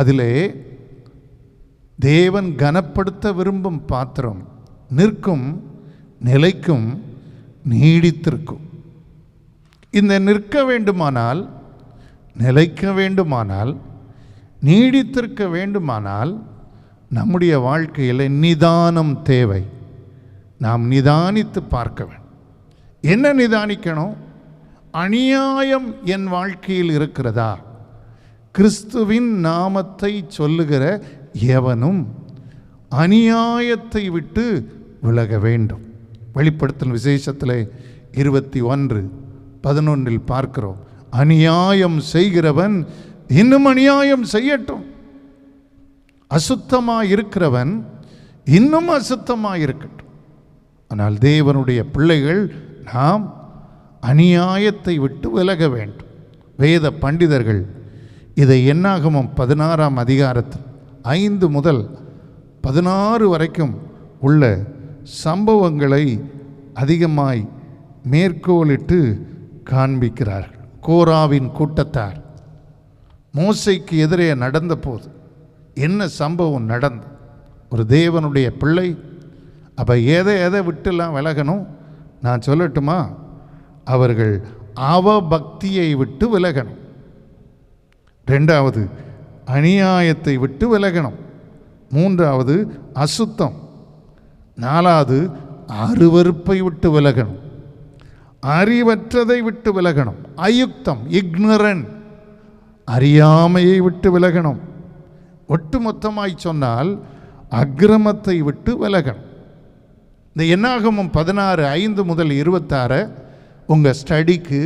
S3: அதிலே தேவன் கனப்படுத்த விரும்பும் பாத்திரம் நிற்கும், நிலைக்கும், நீடித்திருக்கும். இந்த நிற்க வேண்டுமானால், நிலைக்க வேண்டுமானால், நீடித்திருக்க வேண்டுமானால் நம்முடைய வாழ்க்கையில் நிதானம் தேவை. நாம் நிதானித்து பார்க்க வேண்டும். என்ன நிதானிக்கணும்? அநியாயம் என் வாழ்க்கையில் இருக்கிறதா? கிறிஸ்துவின் நாமத்தை சொல்லுகிற எவனும் அநியாயத்தை விட்டு விலக வேண்டும். வெளிப்படுத்தல் விசேஷத்தில் 21:11 பார்க்கிறோம். அநியாயம் செய்கிறவன் இன்னும் அநியாயம் செய்யட்டும். அசுத்தமாக இருக்கிறவன் இன்னும் அசுத்தமாக இருக்கட்டும். ஆனால் தேவனுடைய பிள்ளைகள் நாம் அநியாயத்தை விட்டு விலக வேண்டும். வேத பண்டிதர்கள் இதை என்னாகமம் 16ஆம் அதிகாரத்தில் 5 முதல் 16 வரைக்கும் உள்ள சம்பவங்களை அதிகமாய் மேற்கோளிட்டு காண்பிக்கிறார்கள். கோராவின் கூட்டத்தார் மோசைக்கு எதிரே நடந்த போது என்ன சம்பவம் நடந்தது? ஒரு தேவனுடைய பிள்ளை அப்போ எதை விட்டுலாம் விலகணும்? நான் சொல்லட்டுமா? அவர்கள் அவபக்தியை விட்டு விலகணும். 2வது அநியாயத்தை விட்டு விலகணும். 3வது அசுத்தம். 4வது அருவருப்பை விட்டு விலகணும். அறிவற்றதை விட்டு விலகணும். அயுக்தம், இக்னரன், அறியாமையை விட்டு விலகணும். ஒட்டுமொத்தமாய் சொன்னால் அக்கிரமத்தை விட்டு விலகணும். இந்த என்னாகமம் 16:5 முதல் 26 உங்கள் ஸ்டடிக்கு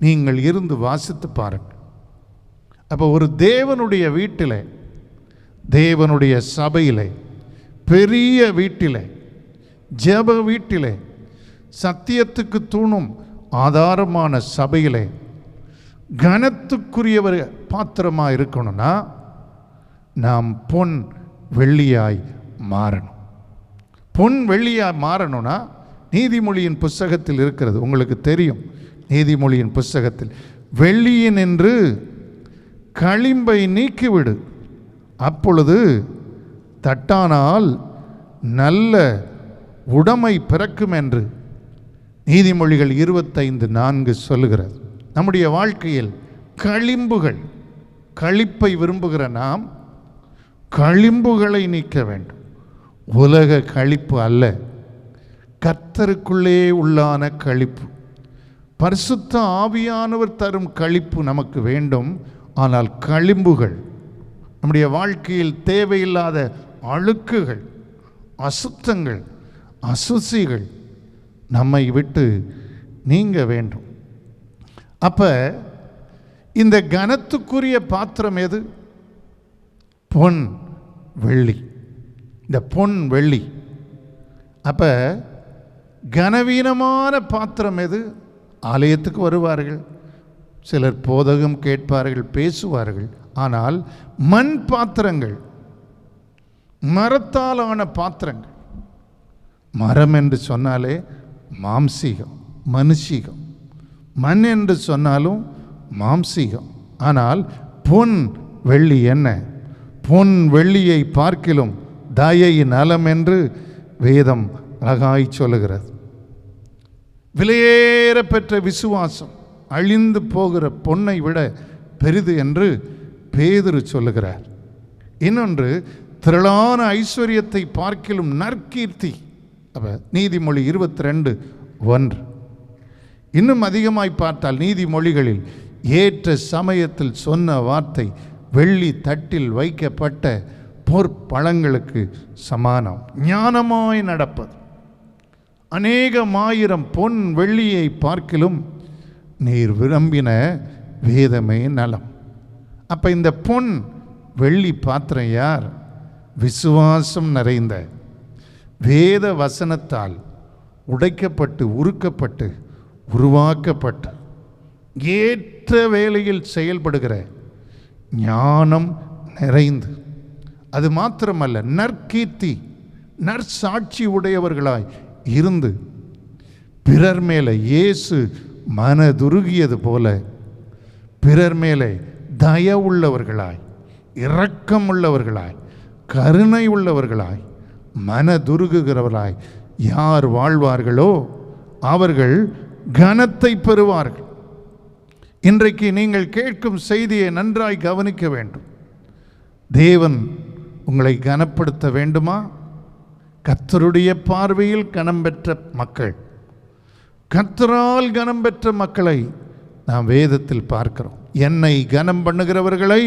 S3: நீங்கள் இருந்து வாசித்து பாருங்கள். அப்போ ஒரு தேவனுடைய வீட்டில், தேவனுடைய சபையில், பெரிய வீட்டில், ஜெப வீட்டில், சத்தியத்துக்கு தூணும் ஆதாரமான சபையில் கனத்துக்குரியவர் பாத்திரமாக இருக்கணும்னா நாம் பொன் வெள்ளியாய் மாறணும். பொன் வெள்ளியாய் மாறணும்னா நீதிமொழியின் புஸ்தகத்தில் இருக்கிறது, உங்களுக்கு தெரியும். நீதிமொழியின் புஸ்தகத்தில் வெள்ளியின் என்று களிம்பை நீக்கிவிடு, அப்பொழுது தட்டானால் நல்ல உடைமை பிறக்கும் என்று நீதிமொழிகள் 25:4 சொல்லுகிறது. நம்முடைய வாழ்க்கையில் களிம்புகள், களிப்பை விரும்புகிற நாம் களிம்புகளை நீக்க வேண்டும். உலக களிப்பு அல்ல, கர்த்தருக்குள்ளே உள்ளான களிப்பு. பரிசுத்த ஆவியானவர் தரும் களிப்பு நமக்கு வேண்டும். ஆனால் களிம்புகள், நம்முடைய வாழ்க்கையில் தேவையில்லாத அழுக்குகள், அசுத்தங்கள், அசுசிகள் நம்மை விட்டு நீங்க வேண்டும். அப்போ இந்த கனத்துக்குரிய பாத்திரம் எது? பொன் வெள்ளி. இந்த பொன் வெள்ளி. அப்போ கனவீனமான பாத்திரம் எது? ஆலயத்துக்கு வருவார்கள், சிலர் போதகம் கேட்பார்கள், பேசுவார்கள். ஆனால் மண் பாத்திரங்கள், மரத்தாலான பாத்திரங்கள். மரம் என்று சொன்னாலே மாம்சீகம், மனுஷீகம். மண் என்று சொன்னாலும் மாம்சீகம். ஆனால் பொன் வெள்ளி என்ன? பொன் வெள்ளியை பார்க்கிலும் தயையின் நலம் என்று வேதம் அழகாய் சொல்லுகிறது. விலையேற பெற்ற விசுவாசம் அழிந்து போகிற பொன்னை விட பெரிது என்று பேதுரு சொல்லுகிறார். இன்னொன்று, திரளான ஐஸ்வர்யத்தை பார்க்கிலும் நற்கீர்த்தி. அப்போ நீதிமொழி 22:1. இன்னும் அதிகமாய் பார்த்தால் நீதிமொழிகளில் ஏற்ற சமயத்தில் சொன்ன வார்த்தை வெள்ளி தட்டில் வைக்கப்பட்ட பொற்பழங்களுக்கு சமானம். ஞானமாய் நடப்பது. அநேகமாயிரம் பொன் வெள்ளியை பார்க்கிலும் நீர் விரும்பின வேதமே நலம். அப்போ இந்த பொன் வெள்ளி பாத்திரம் யார்? விசுவாசம் நிறைந்த, வேத வசனத்தால் உடைக்கப்பட்டு, உருக்கப்பட்டு, உருவாக்கப்பட்டு, ஏற்ற வேளையில் செயல்படுகிற ஞானம் நிறைந்து, அது மாத்திரமல்ல நற்கீர்த்தி, நற்சாட்சி உடையவர்களாய் இருந்து பிறர் மேலே இயேசு மனதுருகியது போல பிறர் மேலே தயவுள்ளவர்களாய், இரக்கம் உள்ளவர்களாய், கருணை உள்ளவர்களாய், மனதுருகுகிறவர்களாய் யார் வாழ்வார்களோ அவர்கள் கனத்தை பெறுவார்கள். இன்றைக்கு நீங்கள் கேட்கும் செய்தியை நன்றாய் கவனிக்க வேண்டும். தேவன் உங்களை கனப்படுத்த வேண்டுமா? கர்த்தருடைய பார்வையில் கனம் பெற்ற மக்கள், கர்த்தரால் கனம் பெற்ற மக்களை நாம் வேதத்தில் பார்க்கிறோம். என்னை கனம் பண்ணுகிறவர்களை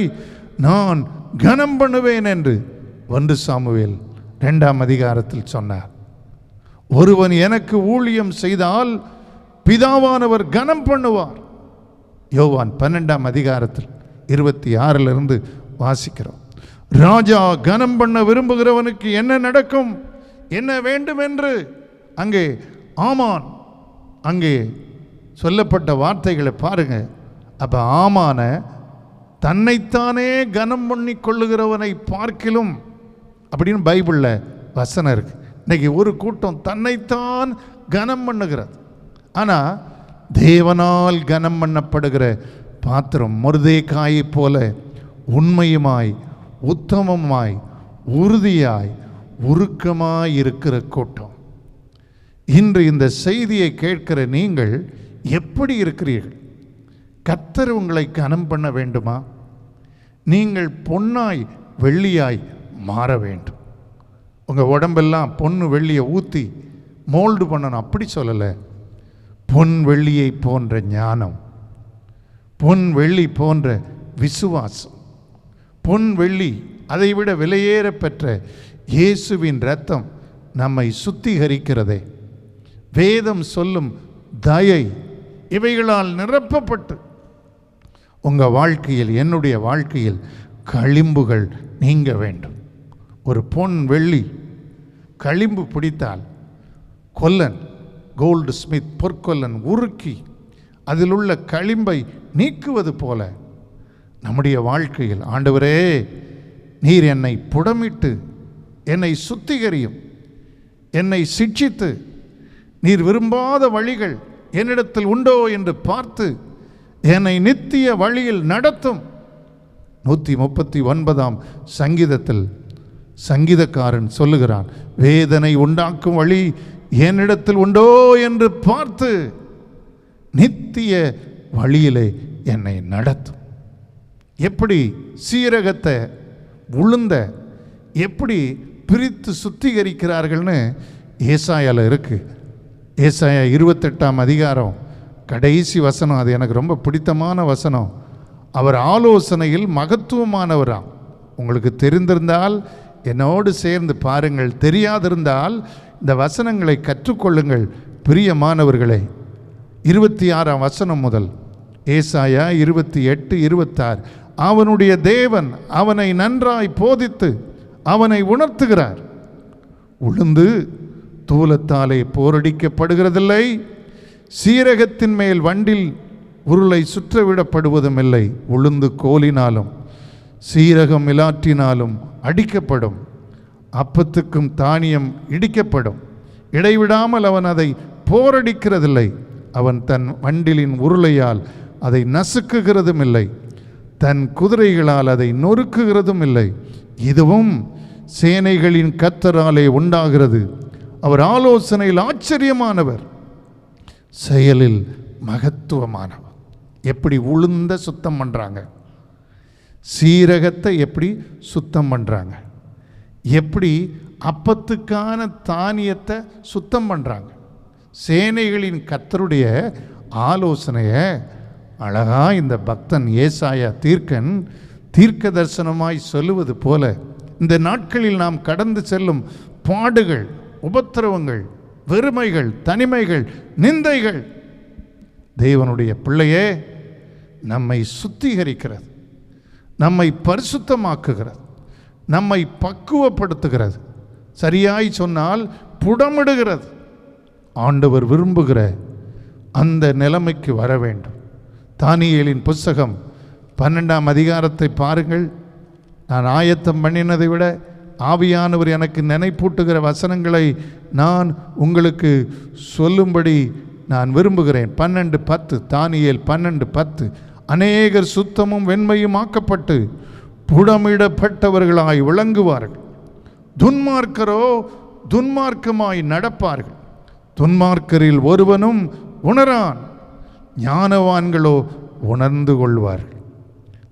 S3: நான் கனம் பண்ணுவேன் என்று 1 சாமுவேல் 2ஆம் அதிகாரத்தில் சொன்னார். ஒருவன் எனக்கு ஊழியம் செய்தால் பிதாவானவர் கனம் பண்ணுவார். யோவான் 12ஆம் அதிகாரத்தில் 26 வாசிக்கிறோம். ராஜா கனம் பண்ண விரும்புகிறவனுக்கு என்ன நடக்கும், என்ன வேண்டும் என்று அங்கே ஆமான் அங்கே சொல்லப்பட்ட வார்த்தைகளை பாருங்க. அப்ப ஆமான தன்னைத்தானே கனம் பண்ணி கொள்ளுகிறவனை பார்க்கிலும் அப்படின்னு பைபிளில் வசனம் இருக்கு. இன்னைக்கு ஒரு கூட்டம் தன்னைத்தான் கனம் பண்ணுகிறது. ஆனால் தேவனால் கனம் பண்ணப்படுகிற பாத்திரம் மொர்தெகாயை போல உண்மையுமாய், உத்தமமாய், உறுதியாய், உருக்கமாய் இருக்கிற கூட்டம். இன்று இந்த செய்தியை கேட்கிற நீங்கள் எப்படி இருக்கிறீர்கள்? கர்த்தர் உங்களை கனம் பண்ண வேண்டுமா? நீங்கள் பொன்னாய் வெள்ளியாய் மாற வேண்டும். உங்கள் உடம்பெல்லாம் பொண்ணு வெள்ளியை ஊற்றி மோல்டு பண்ணணும் அப்படி சொல்லலை. பொன் வெள்ளியை போன்ற ஞானம், பொன் வெள்ளி போன்ற விசுவாசம், பொன் வெள்ளி அதைவிட விலையேற பெற்ற இயேசுவின் இரத்தம் நம்மை சுத்திகரிக்கிறதே. வேதம் சொல்லும் தயை இவைகளால் நிரப்பப்பட்டு உங்கள் வாழ்க்கையில், என்னுடைய வாழ்க்கையில் களிம்புகள் நீங்க வேண்டும். ஒரு பொன் வெள்ளி களிம்பு பிடித்தால் கொல்லன், கோல்டு ஸ்மித், பொற்கொல்லன் உருக்கி அதில் உள்ள களிம்பை நீக்குவது போல நம்முடைய வாழ்க்கையில், ஆண்டவரே நீர் என்னை புடமிட்டு என்னை சுத்திகரியும், என்னை சிட்சித்து நீர் விரும்பாத வழிகள் என்னிடத்தில் உண்டோ என்று பார்த்து என்னை நித்திய வழியில் நடத்தும். 139ஆம் சங்கீதத்தில் சங்கீதக்காரன் சொல்லுகிறான், வேதனை உண்டாக்கும் வழி என்னிடத்தில் உண்டோ என்று பார்த்து நித்திய வழியிலே என்னை நடத்தும். எப்படி சீரகத்தை உளுந்த எப்படி பிரித்து சுத்திகரிக்கிறார்கள்னு ஏசாயால இருக்கு. ஏசாயா 28ஆம் அதிகாரம் கடைசி வசனம், அது எனக்கு ரொம்ப பிடித்தமான வசனம். அவர் ஆலோசனையில் மகத்துவமானவராம். உங்களுக்கு தெரிந்திருந்தால் என்னோடு சேர்ந்து பாருங்கள், தெரியாதிருந்தால் இந்த வசனங்களை கற்றுக்கொள்ளுங்கள் பிரியமானவர்களே. 26ஆம் வசனம் முதல் ஏசாயா 28, 26. அவனுடைய தேவன் அவனை நன்றாய் போதித்து அவனை உணர்த்துகிறார். உளுந்து தூலத்தாலே போரடிக்கப்படுகிறதில்லை, சீரகத்தின் மேல் வண்டில் உருளை சுற்றவிடப்படுவதும் இல்லை. உளுந்து கோலினாலும் சீரகம் மிலாற்றினாலும் அடிக்கப்படும், அப்பத்துக்கும் தானியம் இடிக்கப்படும். இடைவிடாமல் அவன் அதை போரடிக்கிறதில்லை. அவன் தன் வண்டிலின் உருளையால் அதை நசுக்குகிறதும் இல்லை, தன் குதிரைகளால் அதை நொறுக்குகிறதும் இல்லை. இதுவும் சேனைகளின் கர்த்தராலே உண்டாகிறது. அவர் ஆலோசனையில் ஆச்சரியமானவர், செயலில் மகத்துவமானவர். எப்படி உளுந்த சுத்தம் பண்ணுறாங்க, சீரகத்தை எப்படி சுத்தம் பண்ணுறாங்க, எப்படி அப்பத்துக்கான தானியத்தை சுத்தம் பண்ணுறாங்க. சேனைகளின் கர்த்தருடைய ஆலோசனையை அழகா இந்த பக்தன் ஏசாயா தீர்க்கன் தீர்க்க தரிசனமாய் சொல்லுவது போல இந்த நாட்களில் நாம் கடந்து செல்லும் பாடுகள், உபத்திரவங்கள், வெறுமைகள், தனிமைகள், நிந்தைகள் தேவனுடைய பிள்ளையே நம்மை சுத்திகரிக்கிறது, நம்மை பரிசுத்தமாக்குகிறது, நம்மை பக்குவப்படுத்துகிறது, சரியாய் சொன்னால் புடமிடுகிறது. ஆண்டவர் விரும்புகிற அந்த நிலைமைக்கு வர வேண்டும். தானியேலின் புஸ்தகம் 12ஆம் அதிகாரத்தை பாருங்கள். நான் ஆயத்தம் பண்ணினதை விட ஆவியானவர் எனக்கு நினைப்பூட்டுகிற வசனங்களை நான் உங்களுக்கு சொல்லும்படி நான் விரும்புகிறேன். 12:10, தானியேல் 12:10. அநேகர் சுத்தமும் வெண்மையும் ஆக்கப்பட்டு புடமிடப்பட்டவர்களாய் விளங்குவார்கள். துன்மார்க்கரோ துன்மார்க்கமாய் நடப்பார்கள். துன்மார்க்கரில் ஒருவனும் உணரான், ஞானவான்களோ உணர்ந்து கொள்வார்கள்.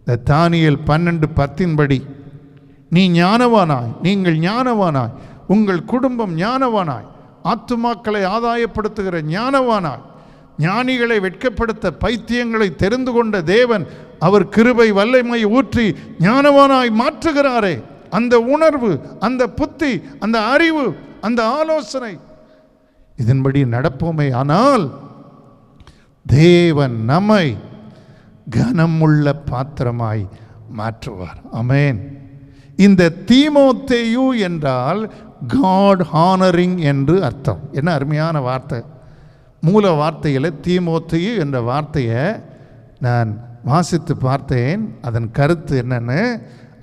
S3: இந்த தானியேல் 12:10 படி நீ ஞானவானாய், நீங்கள் ஞானவானாய், உங்கள் குடும்பம் ஞானவானாய், ஆத்துமாக்களை ஆதாயப்படுத்துகிற ஞானவானாய், ஞானிகளை வெட்கப்படுத்த பைத்தியங்களை தெரிந்து கொண்ட தேவன் அவர் கிருபை வல்லமை ஊற்றி ஞானவானாய் மாற்றுகிறாரே, அந்த உணர்வு, அந்த புத்தி, அந்த அறிவு, அந்த ஆலோசனை, இதன்படி நடப்போமே ஆனால் தேவன் நம்மை கனமுள்ள பாத்திரமாய் மாற்றுவார். ஆமென். இந்த தீமோத்தேயு என்றால் காட் ஹானரிங் என்று அர்த்தம். என்ன அருமையான வார்த்தை! மூல வார்த்தையில் தீமோத்தேயு என்ற வார்த்தையை நான் வாசித்து பார்த்தேன். அதன் கருத்து என்னன்னு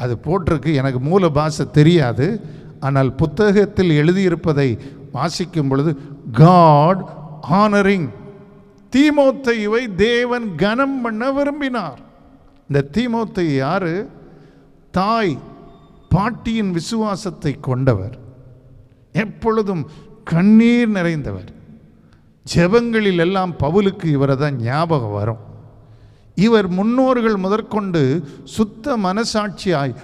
S3: அது போட்டிருக்கு. எனக்கு மூல பாஷை தெரியாது, ஆனால் புத்தகத்தில் எழுதியிருப்பதை வாசிக்கும் பொழுது காட் ஹானரிங், தீமோத்தேயுவை தேவன் கனம் பண்ண விரும்பினார். இந்த தீமோத்தேயு யாரு? தாய் பாட்டியின் விசுவாசத்தை கொண்டவர், எப்பொழுதும் கண்ணீர் நிறைந்தவர். ஜெபங்களில் எல்லாம் பவுலுக்கு இவரை தான் ஞாபகம் வரும். இவர் முன்னோர்கள் முதற்கொண்டு சுத்த மனசாட்சியாய்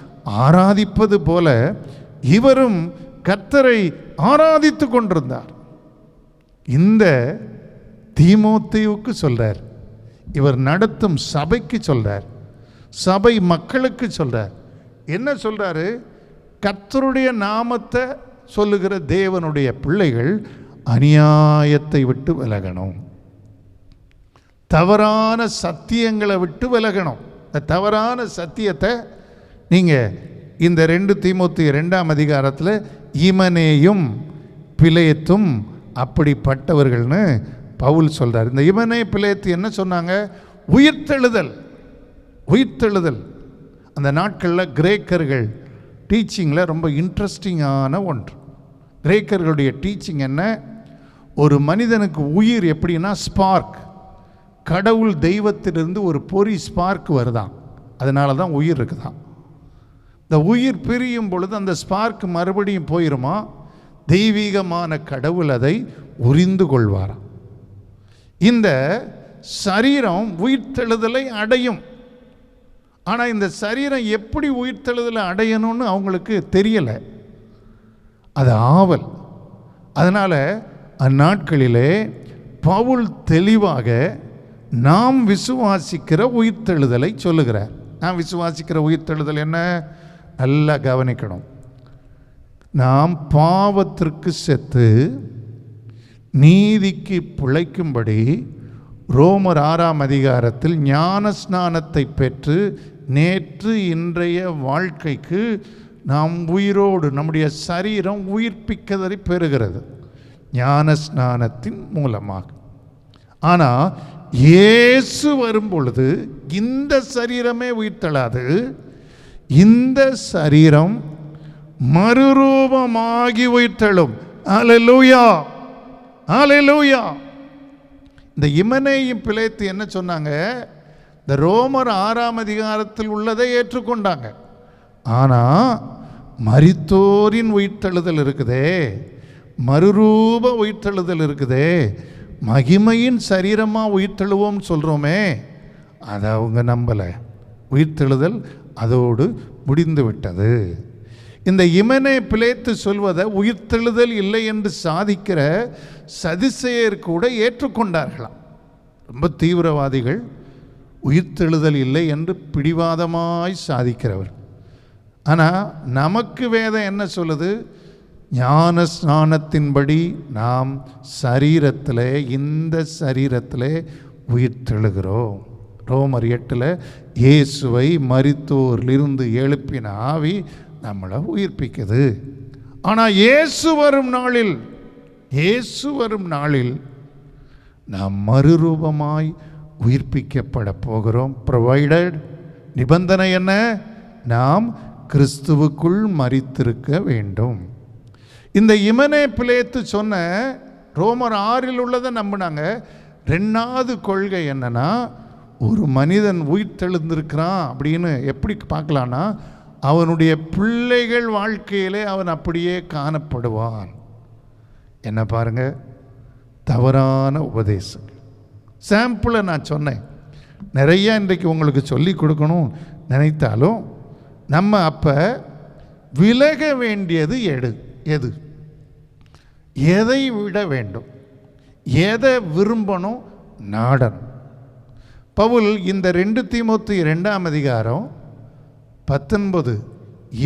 S3: ஆராதிப்பது போல இவரும் கர்த்தரை ஆராதித்து கொண்டிருந்தார். இந்த தீமோத்தேயுவுக்கு சொல்றார், இவர் நடத்தும் சபைக்கு சொல்றார், சபை மக்களுக்கு சொல்றார். என்ன சொல்றாரு? கர்த்தருடைய நாமத்தை சொல்லுகிற தேவனுடைய பிள்ளைகள் அநியாயத்தை விட்டு விலகணும், தவறான சத்தியங்களை விட்டு விலகணும். இந்த தவறான சத்தியத்தை நீங்கள் இந்த 2 தீமோத்தேயு 2ஆம் அதிகாரத்தில் இமனேயும் பிலேத்தும் அப்படிப்பட்டவர்கள்னு பவுல் சொல்கிறார். இந்த இமனே பிலேத்து என்ன சொன்னாங்க? உயிர்த்தெழுதல். உயிர்த்தெழுதல் அந்த நாட்களில் கிரேக்கர்கள் டீச்சிங்கில் ரொம்ப இன்ட்ரெஸ்டிங்கான ஒன்று. கிரேக்கர்களுடைய டீச்சிங் என்ன? ஒரு மனிதனுக்கு உயிர் எப்படின்னா ஸ்பார்க், கடவுள் தெய்வத்திலிருந்து ஒரு பொறி ஸ்பார்க் வருதான், அதனால தான் உயிர் இருக்குதான். இந்த உயிர் பிரியும் பொழுது அந்த ஸ்பார்க் மறுபடியும் போயிருமா, தெய்வீகமான கடவுள் அதை உரிந்து கொள்வாராம். இந்த சரீரம் உயிர்த்தெழுதலை அடையும். ஆனால் இந்த சரீரம் எப்படி உயிர்த்தெழுதலை அடையணும்னு அவங்களுக்கு தெரியலை, அது ஆவல். அதனால் அந்நாட்களிலே பவுல் தெளிவாக நாம் விசுவாசிக்கிற உயிர்த்தெழுதலை சொல்லுகிறார். நாம் விசுவாசிக்கிற உயிர்த்தெழுதல் என்ன? நல்லா கவனிக்கணும். நாம் பாவத்திற்கு செத்து நீதிக்கு பிழைக்கும்படி ரோமர் 6ஆம் அதிகாரத்தில் ஞான ஸ்நானத்தை பெற்று நேற்று இன்றைய வாழ்க்கைக்கு நாம் உயிரோடு நம்முடைய சரீரம் உயிர்ப்பிக்கதை பெறுகிறது ஞான ஸ்நானத்தின் மூலமாக. ஆனால் இயேசு வரும் பொழுது இந்த சரீரமே உயிர்த்தெழாது, இந்த சரீரம் மறுரூபமாகி உயிர்த்தெழும். அல்லேலூயா, அல்லேலூயா. இந்த இமனேயும் பிலேத்து என்ன சொன்னாங்க? இந்த ரோமர் 6ஆம் அதிகாரத்தில் உள்ளதை ஏற்றுக்கொண்டாங்க. ஆனால் மரித்தோரின் உயிர்த்தெழுதல் இருக்குதே, மறுரூப உயிர்த்தெழுதல் இருக்குதே, மகிமையின் சரீரமாக உயிர்த்தெழுவோம் சொல்கிறோமே, அதை அவங்க நம்பலை. உயிர்த்தெழுதல் அதோடு முடிந்து விட்டது. இந்த இமனே பிலேத்து சொல்வதை உயிர்த்தெழுதல் இல்லை என்று சாதிக்கிற சதுசேயர் கூட ஏற்றுக்கொண்டார்களாம். ரொம்ப தீவிரவாதிகள், உயிர்த்தெழுதல் இல்லை என்று பிடிவாதமாய் சாதிக்கிறவர். ஆனால் நமக்கு வேதம் என்ன சொல்லுது? ஞான ஸ்நானத்தின்படி நாம் சரீரத்தில், இந்த சரீரத்தில் உயிர்த்தெழுகிறோம். ரோமர் 8 இயேசுவை மரித்தோரிலிருந்து எழுப்பின ஆவி நம்மளை உயிர்ப்பிக்குது. ஆனால் இயேசு வரும் நாளில் நாம் மறுரூபமாய் உயிர்ப்பிக்கப்பட போகிறோம். ப்ரொவைடட், நிபந்தனை என்ன? நாம் கிறிஸ்துவுக்குள் மரித்திருக்க வேண்டும். இந்த இமனே பிலேத்து சொன்ன ரோமர் 6 உள்ளதை நம்பினாங்க. ரெண்டாவது கொள்கை என்னன்னா, ஒரு மனிதன் உயிர்த்தெழுந்திருக்கிறான் அப்படின்னு எப்படி பார்க்கலான்னா, அவனுடைய பிள்ளைகள் வாழ்க்கையிலே அவன் அப்படியே காணப்படுவான். என்ன பாருங்க, தவறான உபதேசம். சாம்பிளை நான் சொன்னேன், நிறைய இன்றைக்கு உங்களுக்கு சொல்லி கொடுக்கணும் நினைத்தாலும் நம்ம அப்போ விலக வேண்டியது எது, எதை விட வேண்டும், எதை விரும்பணும், நாடணும். பவுல் இந்த 2 தீமோத்தேயு 2ஆம் அதிகாரம் 19,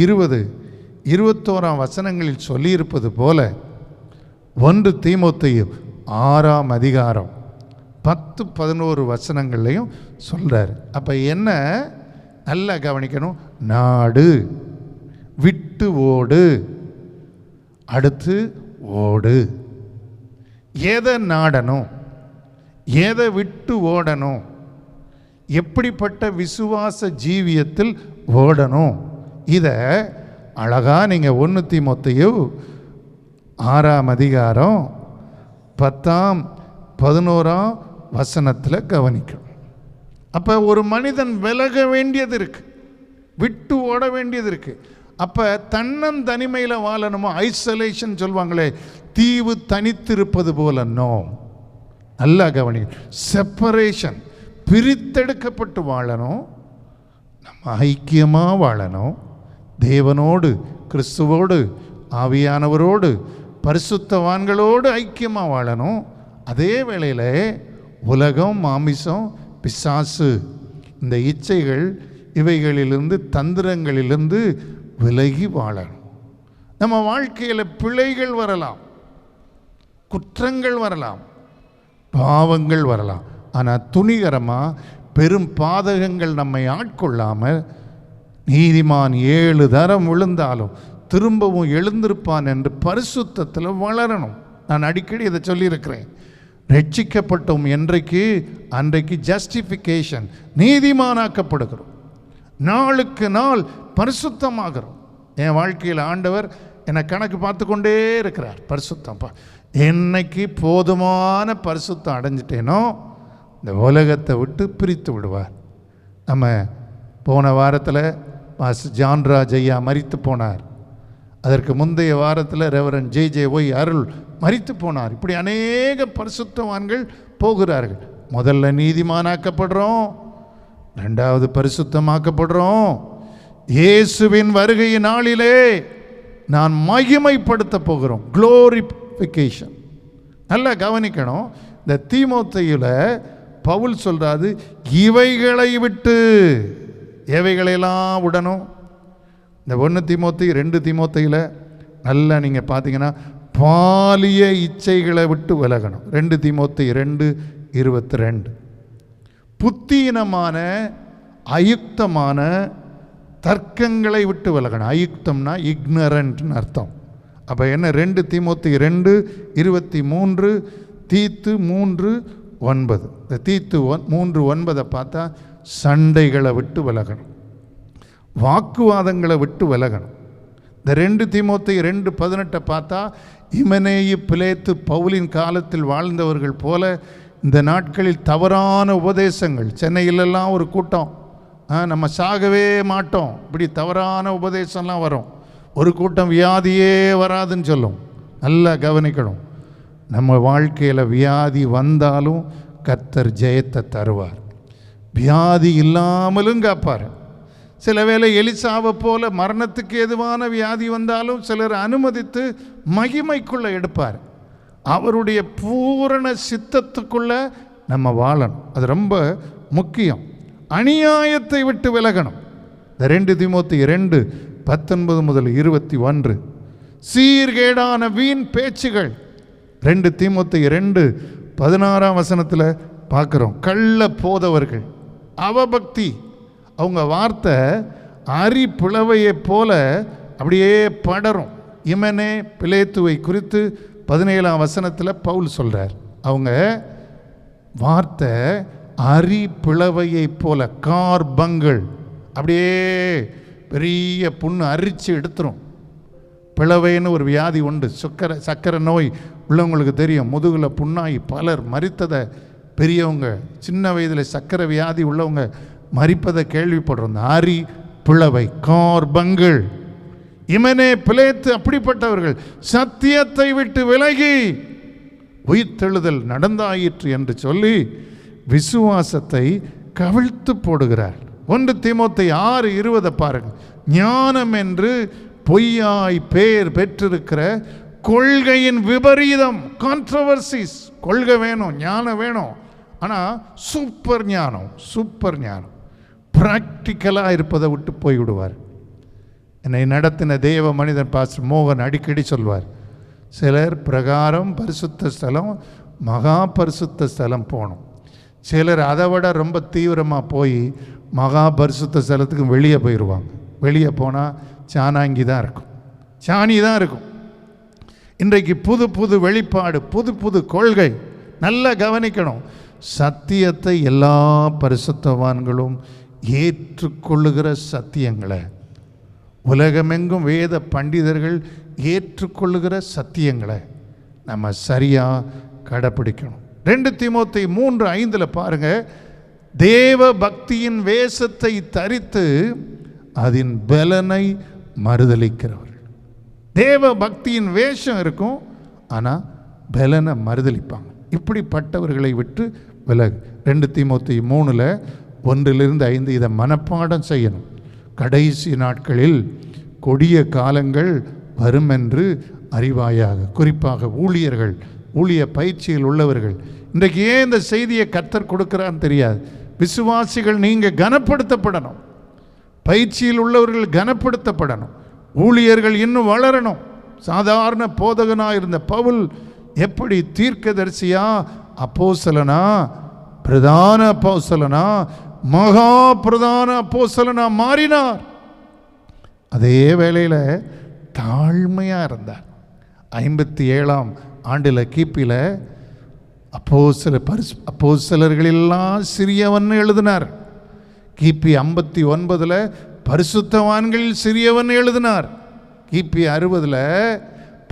S3: 20, 21 வசனங்களில் சொல்லியிருப்பது போல 1 தீமோத்தேயு 6ஆம் அதிகாரம் 10, 11 வசனங்கள்லையும் சொல்கிறார். அப்போ என்ன நல்லா கவனிக்கணும், நாடு, விட்டு ஓடு, அடுத்து ஓடு. எதை நாடணும், எதை விட்டு ஓடணும், எப்படிப்பட்ட விசுவாச ஜீவியத்தில் ஓடணும், இதை அழகா நீங்கள் 1 தீமோத்தேயு 6ஆம் அதிகாரம் 10, 11 வசனத்தில் கவனிக்கணும். அப்போ ஒரு மனிதன் விலக வேண்டியது இருக்கு, விட்டு ஓட வேண்டியது இருக்கு. அப்போ தன்னந்தனிமையில் வாழணுமோ, ஐசோலேஷன் சொல்லுவாங்களே, தீவு தனித்திருப்பது போல. நோ, நல்லா கவனி, செப்பரேஷன், பிரித்தெடுக்கப்பட்டு வாழணும். நம்ம ஐக்கியமாக வாழணும், தேவனோடு, கிறிஸ்துவோடு, ஆவியானவரோடு, பரிசுத்தவான்களோடு ஐக்கியமாக வாழணும். அதே வேளையில் உலகம், மாமிசம், பிசாசு, இந்த இச்சைகள், இவைகளிலிருந்து, தந்திரங்களிலிருந்து விலகி வாழணும். நம்ம வாழ்க்கையில் பிழைகள் வரலாம், குற்றங்கள் வரலாம், பாவங்கள் வரலாம். ஆனால் துணிகரமாக பெரும் பாதகங்கள் நம்மை ஆட்கொள்ளாமல், நீதிமான் 7 தரம் விழுந்தாலும் திரும்பவும் எழுந்திருப்பான் என்று பரிசுத்தத்தில் வளரணும். நான் அடிக்கடி இதை சொல்லியிருக்கிறேன். ரட்சிக்கப்பட்டோம் என்றைக்கு, அன்றைக்கு ஜஸ்டிஃபிகேஷன், நீதிமானாக்கப்படுகிறோம். நாளுக்கு நாள் பரிசுத்தமாகிறோம். என் வாழ்க்கையில் ஆண்டவர் என்னை கணக்கு பார்த்து கொண்டே இருக்கிறார். பரிசுத்தம்ப்பா, என்னைக்கு போதுமான பரிசுத்தம் அடைஞ்சிட்டேனோ இந்த உலகத்தை விட்டு பிரித்து விடுவார். நம்ம போன வாரத்தில் பாஸ்டர் ஜான்ராஜ் ஐயா மரித்து போனார். அதற்கு முந்தைய வாரத்தில் ரெவரன் ஜே.ஒய் அருள் மரித்து போனார். இப்படி அநேக பரிசுத்தவான்கள் போகிறார்கள். முதல்ல நீதிமானாக்கப்படுறோம், 2வது பரிசுத்தமாக்கப்படுறோம். இயேசுவின் வருகை நாளிலே நான் மகிமைப்படுத்த போகிறோம், குளோரிஃபிகேஷன். நல்லா கவனிக்கணும். இந்த தீமோத்தேயுல பவுல் சொல்றாரு, இவைகளை விட்டு, எவைகளெல்லாம் விடணும். இந்த 1 தீமோத்தேயு 2 தீமோத்தேயுல நல்லா நீங்கள் பார்த்தீங்கன்னா பாலிய இச்சைகளை விட்டு விலகணும். 2 தீமோத்தேயு 2:22. புத்தீனமான அயுக்தமான தர்க்கங்களை விட்டு விலகணும். அயுக்தம்னா இக்னரண்ட்னு அர்த்தம். அப்போ என்ன, 2 தீமோத்தேயு 2:23, தீத்து 3:9. இந்த தீத்து 3:9 பார்த்தா சண்டைகளை விட்டு விலகணும், வாக்குவாதங்களை விட்டு விலகணும். இந்த 2 தீமோத்தேயு 2:18 பார்த்தா இமனேயு, பிலேத்து, பவுலின் காலத்தில் வாழ்ந்தவர்கள் போல இந்த நாட்களில் தவறான உபதேசங்கள். சென்னையிலெல்லாம் ஒரு கூட்டம், நம்ம சாகவே மாட்டோம், இப்படி தவறான உபதேசம்லாம் வரும். ஒரு கூட்டம் வியாதியே வராதுன்னு சொல்லும். நல்லா கவனிக்கணும். நம்ம வாழ்க்கையில் வியாதி வந்தாலும் கர்த்தர் ஜெயத்தை தருவார், வியாதி இல்லாமலும் காப்பார். சில வேளை எலிசாவை போல மரணத்துக்கு எதுவான வியாதி வந்தாலும் சிலர் அனுமதித்து மகிமைக்குள்ளே எடுப்பார். அவருடைய பூரண சித்தத்துக்குள்ள நம்ம வாழணும், அது ரொம்ப முக்கியம். அநியாயத்தை விட்டு விலகணும். இந்த 2 தீமோத்தேயு 2:19-21. சீர்கேடான வீண் பேச்சுகள் 2 தீமோத்தேயு 2:16 பார்க்குறோம். கள்ள போதவர்கள், அவபக்தி, அவங்க வார்த்தை அரி பிளவையை போல அப்படியே படரும். இமனே, பிலேத்துவை குறித்து 17 பவுல் சொல்கிறார். அவங்க வார்த்தை அரி பிளவையை போல, கார்பங்கள், அப்படியே பெரிய புண்ணு அரிச்சு எடுத்துரும். பிளவைன்னு ஒரு வியாதி உண்டு, சக்கரை நோய் உள்ளவங்களுக்கு தெரியும். முதுகில் புண்ணாகி பலர் மரித்ததை பெரியவங்க சின்ன வயதில் சக்கரை வியாதி உள்ளவங்க மரிப்பதை கேள்விப்படுறோம். ஆரி பிளவை, கார்பங்கள், இமனே பிளேத்து, அப்படிப்பட்டவர்கள் சத்தியத்தை விட்டு விலகி உயிர்த்தெழுதல் நடந்தாயிற்று என்று சொல்லி விசுவாசத்தை கவிழ்த்து போடுகிறார். 1 தீமோத்தேயு 6:20 பாருங்க. ஞானம் என்று பொய்யாய் பேர் பெற்றிருக்கிற கொள்கையின் விபரீதம், கான்ட்ரவர்சிஸ். கொள்கை வேணும், ஞானம் வேணும், ஆனால் சூப்பர் ஞானம், சூப்பர் ஞானம் பிராக்டிக்கலாக இருப்பதை விட்டு போய்விடுவார். என்னை நடத்தின தேவ மனிதன் பாஸ்டர் மோகன் அடிக்கடி சொல்வார், சிலர் பிரகாரம் பரிசுத்த ஸ்தலம், மகா பரிசுத்த ஸ்தலம் போகணும். சிலர் அதை விட ரொம்ப தீவிரமாக போய் மகா பரிசுத்த ஸ்தலத்துக்கு வெளியே போயிடுவாங்க. வெளியே போனால் சாணாங்கி தான் இருக்கும், சாணி தான் இருக்கும். இன்றைக்கு புது புது வெளிப்பாடு, புது புது கொள்கை. நல்லா கவனிக்கணும், சத்தியத்தை எல்லா பரிசுத்தவான்களும் ஏற்றுக்கொள்ளுகிற சத்தியங்களை, உலகமெங்கும் வேத பண்டிதர்கள் ஏற்றுக்கொள்ளுகிற சத்தியங்களை நம்ம சரியாக கடைப்பிடிக்கணும். 2 தீமோத்தேயு 3:5 பாருங்க, தேவ பக்தியின் வேஷத்தை தரித்து அதன் பலனை மறுதலிக்கிறவர்கள். தேவ பக்தியின் வேஷம் இருக்கும், ஆனால் பலனை மறுதலிப்பாங்க. இப்படிப்பட்டவர்களை விட்டு விலகு. 2 தீமோத்தேயு 3:1-5 இதை மனப்பாடம் செய்யணும். கடைசி நாட்களில் கொடிய காலங்கள் வரும் என்று அறிவாயாக. குறிப்பாக ஊழியர்கள், ஊழிய பயிற்சியில் உள்ளவர்கள். இன்றைக்கு ஏன் இந்த செய்தியை கர்த்தர் கொடுக்கிறான்னு தெரியாது. விசுவாசிகள் நீங்கள் கனப்படுத்தப்படணும், பயிற்சியில் உள்ளவர்கள் கனப்படுத்தப்படணும், ஊழியர்கள் இன்னும் வளரணும். சாதாரண போதகனாக இருந்த பவுல் எப்படி தீர்க்கதரிசியா, அப்போஸ்தலனா, பிரதான அப்போஸ்தலனா, மகா பிரதான அப்போஸ்தலனா மாறினார். அதே வேளையில் தாழ்மையாக இருந்தார். 57ஆம் ஆண்டில் கிபியில் அப்போஸ்தலர்களெல்லாம் சிறியவன் எழுதினார். கிபி 59 பரிசுத்தவான்களில் சிறியவன் எழுதினார். கிபி 60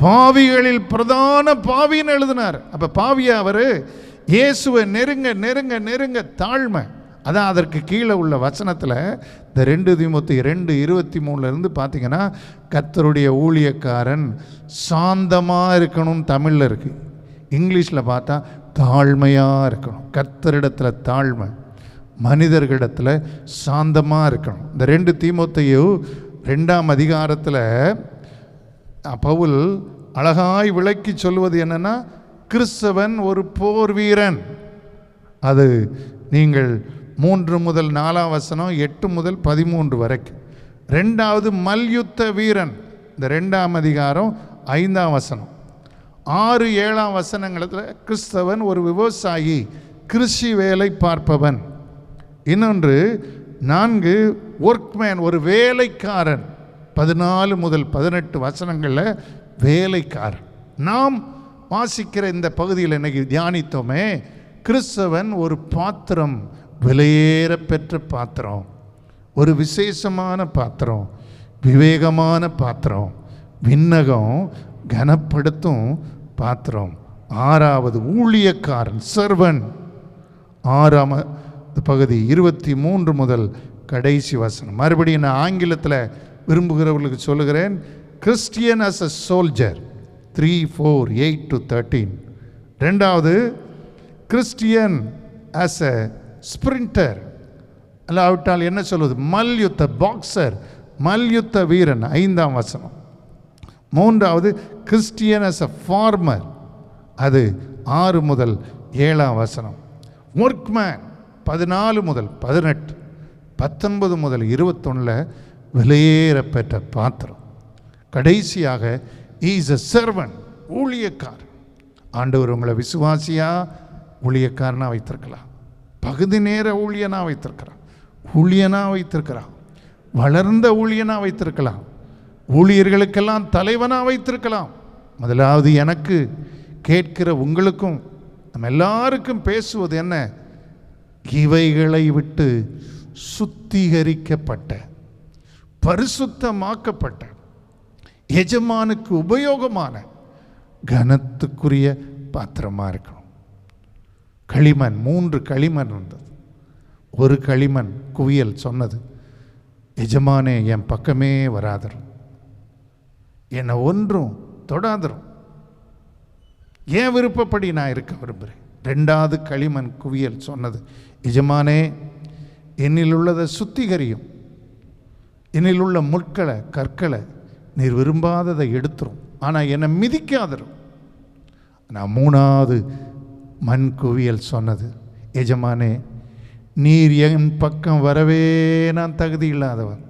S3: பாவிகளில் பிரதான பாவின்னு எழுதினார். அப்போ பாவியா அவர்? இயேசுவை நெருங்க நெருங்க நெருங்க தாழ்மை. அதான் அதற்கு கீழே உள்ள வசனத்தில் இந்த 2 தீமோத்தேயு 2:23 பார்த்தீங்கன்னா, கர்த்தருடைய ஊழியக்காரன் சாந்தமாக இருக்கணும் தமிழில் இருக்குது. இங்கிலீஷில் பார்த்தா தாழ்மையாக இருக்கணும். கர்த்தரிடத்தில் தாழ்மை, மனிதர்களிடத்தில் சாந்தமாக இருக்கணும். இந்த 2 தீமோத்தேயு 2ஆம் அதிகாரத்தில் பவுல் அழகாய் விளக்கி சொல்வது என்னன்னா, கிறிஸ்தவன் ஒரு போர் வீரன். அது நீங்கள் 3-4 வசனம், 8-13 வரைக்கும். 2வது மல்யுத்த வீரன், இந்த 2ஆம் அதிகாரம் 5ஆம் வசனம். 6-7 வசனங்களில் கிறிஸ்தவன் ஒரு விவசாயி, கிருஷி வேலை பார்ப்பவன். இன்னொன்று 4 ஒர்க்மேன், ஒரு வேலைக்காரன். 14-18 வசனங்களில் வேலைக்காரன். நாம் வாசிக்கிற இந்த பகுதியில் இன்னைக்கு தியானித்தோமே, கிறிஸ்தவன் ஒரு பாத்திரம், விலையேற பெற்ற பாத்திரம், ஒரு விசேஷமான பாத்திரம், விவேகமான பாத்திரம், விண்ணகம் கனப்படுத்தும் பாத்திரம். 6வது ஊழியக்காரன், சர்வன். 6ஆம் பகுதி 23 முதல் கடைசி வசனம். மறுபடியும் நான் ஆங்கிலத்தில் விரும்புகிறவர்களுக்கு சொல்லுகிறேன். Christian as a soldier 3:4-8-13. 2வது கிறிஸ்டியன் ஆஸ் அ ஸ்பிரிண்டர், அல்லாவிட்டால் என்ன சொல்வது, மல்யுத்த பாக்ஸர், மல்யுத்த வீரன் 5ஆம் வசனம். 3வது கிறிஸ்டியன் ஆஸ் அ ஃபார்மர், அது 6 முதல் 7ஆம் வசனம். ஒர்க்மேன் 14 முதல் 18, 19 முதல் 21 விலையேற பெற்ற பாத்திரம். கடைசியாக இஸ் அ சர்வன்ட், ஊழியக்காரன். ஆண்டவர் உங்களை விசுவாசியா ஊழியக்காரனாக வைத்திருக்கலாம், பகுதி நேர ஊழியனாக வைத்திருக்கிறான், ஊழியனாக வைத்திருக்கிறான், வளர்ந்த ஊழியனாக வைத்திருக்கலாம், ஊழியர்களுக்கெல்லாம் தலைவனாக வைத்திருக்கலாம். முதலாவது எனக்கு, கேட்கிற உங்களுக்கும், நம்ம எல்லாருக்கும் பேசுவது என்ன, இவைகளை விட்டு சுத்திகரிக்கப்பட்ட, பரிசுத்தமாக்கப்பட்ட, எஜமானுக்கு உபயோகமான கனத்துக்குரிய பாத்திரமாக இருக்கணும். களிமண், 3 களிமண் இருந்தது. ஒரு களிமண் குவியல் சொன்னது, எஜமானே என் பக்கமே வராதரும், என்னை ஒன்றும் தொடாதரும், என் விருப்பப்படி நான் இருக்க விரும்புகிறேன். 2வது களிமண் குவியல் சொன்னது, எஜமானே என்னில் உள்ளதை சுத்திகரியும், என்னில் உள்ள முட்களை கற்களை நீர் விரும்பாததை எடுத்துரும், ஆனால் என்னை மிதிக்காதரும். நான் 3வது மண் குவியல் சொன்னது, எஜமானே நீர் என் பக்கம் வரவே நான் தகுதி இல்லாதவன்,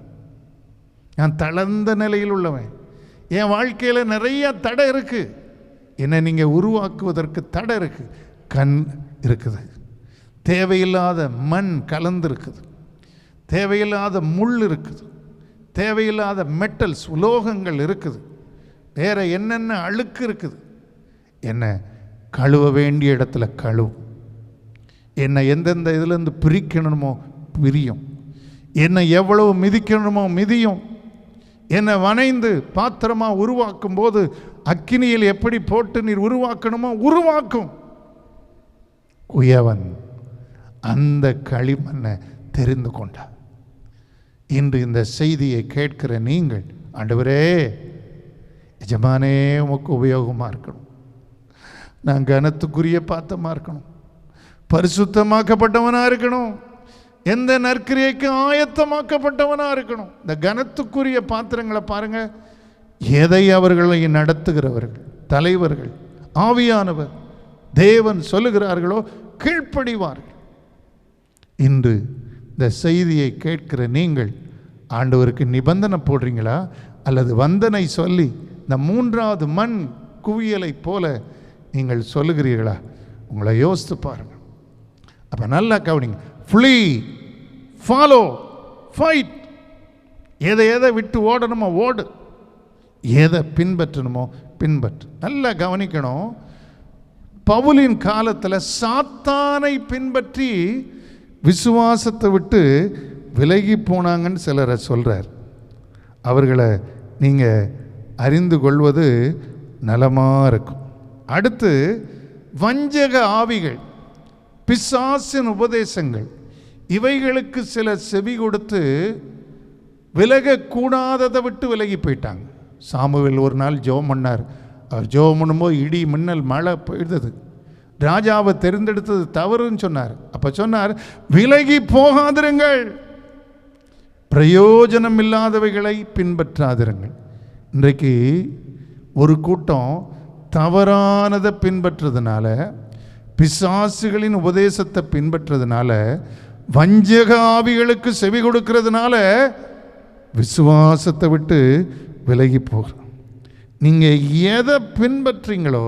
S3: நான் தளர்ந்த நிலையில் உள்ளவன், என் வாழ்க்கையில் நிறைய தடை இருக்குது, என்னை நீங்கள் உருவாக்குவதற்கு தடை இருக்குது. கண் இருக்குது, தேவையில்லாத மண் கலந்துருக்குது, தேவையில்லாத முள் இருக்குது, தேவையில்லாத மெட்டல்ஸ் உலோகங்கள் இருக்குது, வேற என்னென்ன அழுக்கு இருக்குது. என்னை கழுவ வேண்டிய இடத்துல கழுவும், என்னை எந்தெந்த இதுலேருந்து பிரிக்கணுமோ பிரியும், என்னை எவ்வளவு மிதிக்கணுமோ மிதியும், என்னை வனைந்து பாத்திரமாக உருவாக்கும் போது அக்கினியில் எப்படி போட்டு நீர் உருவாக்கணுமோ உருவாக்கும். குயவன் அந்த களிமண்ணை தெரிந்து கொண்டார். இன்று இந்த செய்தியை கேட்கிற நீங்கள், ஆண்டவரே எஜமானே உமக்கு உபயோகமாக இருக்கணும், நான் கனத்துக்குரிய பாத்திரமாக இருக்கணும், பரிசுத்தமாக்கப்பட்டவனாக இருக்கணும், எந்த நற்கிரியைக்கு ஆயத்தமாக்கப்பட்டவனாக இருக்கணும். இந்த கனத்துக்குரிய பாத்திரங்களை பாருங்க, எதை அவர்களை நடத்துகிறவர்கள், தலைவர்கள், ஆவியானவர், தேவன் சொல்லுகிறார்களோ கீழ்ப்படிவார்கள். இன்று இந்த செய்தியை கேட்கிற நீங்கள் ஆண்டவருக்கு நிபந்தனை போடுறீங்களா, அல்லது வந்தனை சொல்லி இந்த 3வது மண் குவியலை போல நீங்கள் சொல்லுகிறீர்களா? உங்களை யோசித்து பாருங்கள். அப்போ நல்லா கவனிங்க. Flea, follow, fight. எதை விட்டு ஓடணுமோ ஓடு, எதை பின்பற்றணுமோ பின்பற்று. நல்லா கவனிக்கணும். பவுலின் காலத்தில் சாத்தானை பின்பற்றி விசுவாசத்தை விட்டு விலகி போனாங்கன்னு சிலரை சொல்கிறார். அவர்களை நீங்கள் அறிந்து கொள்வது நலமாக இருக்கும். அடுத்து வஞ்சக ஆவிகள், பிசாசின் உபதேசங்கள், இவைகளுக்கு சில செவி கொடுத்து விலகக்கூடாததை விட்டு விலகி போயிட்டாங்க. சாமுவேல் ஒரு நாள் ஜெபம் பண்ணார். அவர் ஜெபம் பண்ணும்போது இடி மின்னல் மழை போயிடுது. ராஜாவை தெரிந்தெடுத்தது தவறுன்னு சொன்னார். அப்போ சொன்னார், விலகி போகாதிருங்கள், பிரயோஜனம் இல்லாதவைகளை பின்பற்றாதிருங்கள். இன்றைக்கு ஒரு கூட்டம் தவறானதை பின்பற்றதுனால, பிசாசுகளின் உபதேசத்தை பின்பற்றதுனால, வஞ்சக ஆவிகளுக்கு செவி கொடுக்கிறதுனால விசுவாசத்தை விட்டு விலகி போகிறோம். நீங்கள் எதை பின்பற்றீங்களோ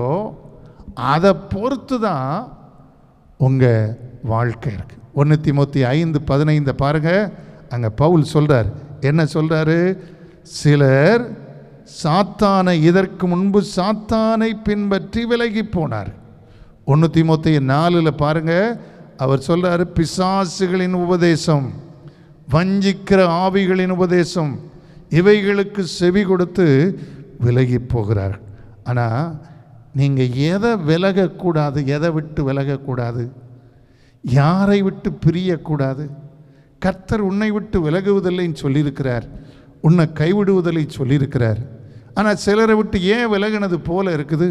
S3: அதை பொறுத்து தான் உங்கள் வாழ்க்கை இருக்குது. 1 தீமோத்தேயு 5:15 பாருங்க. அங்கே பவுல் சொல்கிறார். என்ன சொல்கிறாரு? சிலர் சாத்தானை, இதற்கு முன்பு சாத்தானை பின்பற்றி விலகி போனார். 1 தீமோத்தேயு 4 பாருங்க. அவர் சொல்கிறாரு, பிசாசுகளின் உபதேசம், வஞ்சிக்கிற ஆவிகளின் உபதேசம், இவைகளுக்கு செவி கொடுத்து விலகி போகிறார். ஆனால் நீங்கள் எதை விலகக்கூடாது, எதை விட்டு விலகக்கூடாது, யாரை விட்டு பிரியக்கூடாது? கர்த்தர் உன்னை விட்டு விலகுவதில்லைன்னு சொல்லியிருக்கிறார், உன்னை கைவிடுவதில்லை சொல்லியிருக்கிறார். ஆனால் சிலரை விட்டு ஏன் விலகினது போல இருக்குது?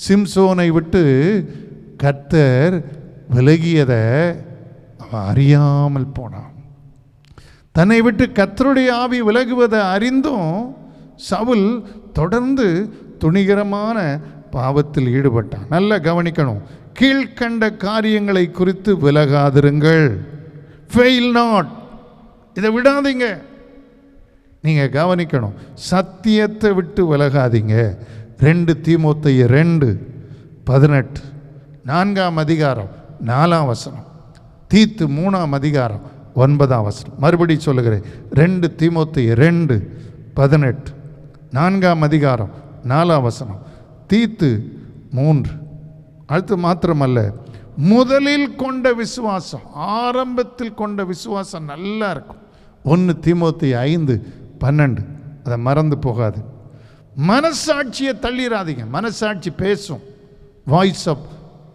S3: சிம்சோனை விட்டு கர்த்தர் விலகியதை அவன் அறியாமல் போனான். தன்னை விட்டு கர்த்தருடைய ஆவி விலகுவதை அறிந்தும் சவுல் தொடர்ந்து துணிகரமான பாவத்தில் ஈடுபட்டான். நல்லா கவனிக்கணும். கீழ்கண்ட காரியங்களை குறித்து விலகாதிருங்கள். ஃபெயில் நாட், இதை விடாதீங்க. நீங்கள் கவனிக்கணும், சத்தியத்தை விட்டு விலகாதீங்க. 2 தீமோத்தேயு 2:18, 4ஆம் அதிகாரம் 4ஆம் வசனம், தீத்து 3ஆம் அதிகாரம் 9ஆம் வசனம். மறுபடி சொல்லுகிறேன், 2 தீமோத்தேயு 2:18, 4ஆம் அதிகாரம் 4ஆம் வசனம், தீத்து 3. அடுத்து மாத்திரமல்ல, முதலில் கொண்ட விசுவாசம், ஆரம்பத்தில் கொண்ட விசுவாசம் நல்லா இருக்கும். 1 தீமோத்தேயு 5:12, அதை மறந்து போகாது. மனசாட்சியை தள்ளிடாதீங்க. மனசாட்சி பேசும், voice of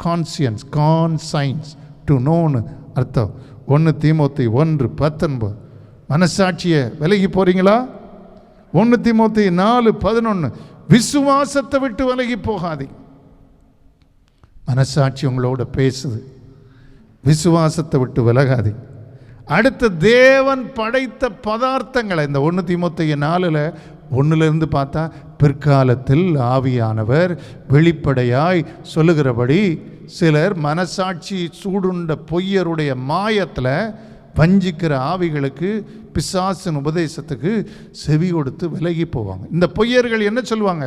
S3: conscience, conscience, to நோன்னு அர்த்தம். 1 தீமோத்தி 1:19. மனசாட்சியை விலகி போறீங்களா? 1 தீமோத்தி 4:11. விசுவாசத்தை விட்டு விலகி போகாதீங்க. மனசாட்சி உங்களோட பேசுது, விசுவாசத்தை விட்டு விலகாதீங்க. அடுத்து தேவன் படைத்த பதார்த்தங்களை இந்த 1 தீமோத்தி 4:1 பார்த்தா, பிற்காலத்தில் ஆவியானவர் வெளிப்படையாய் சொல்லுகிறபடி சிலர் மனசாட்சி சூடுண்ட பொய்யருடைய மாயத்தில் வஞ்சிக்கிற ஆவிகளுக்கு, பிசாசின் உபதேசத்துக்கு செவி கொடுத்து விலகி போவாங்க. இந்த பொய்யர்கள் என்ன சொல்லுவாங்க?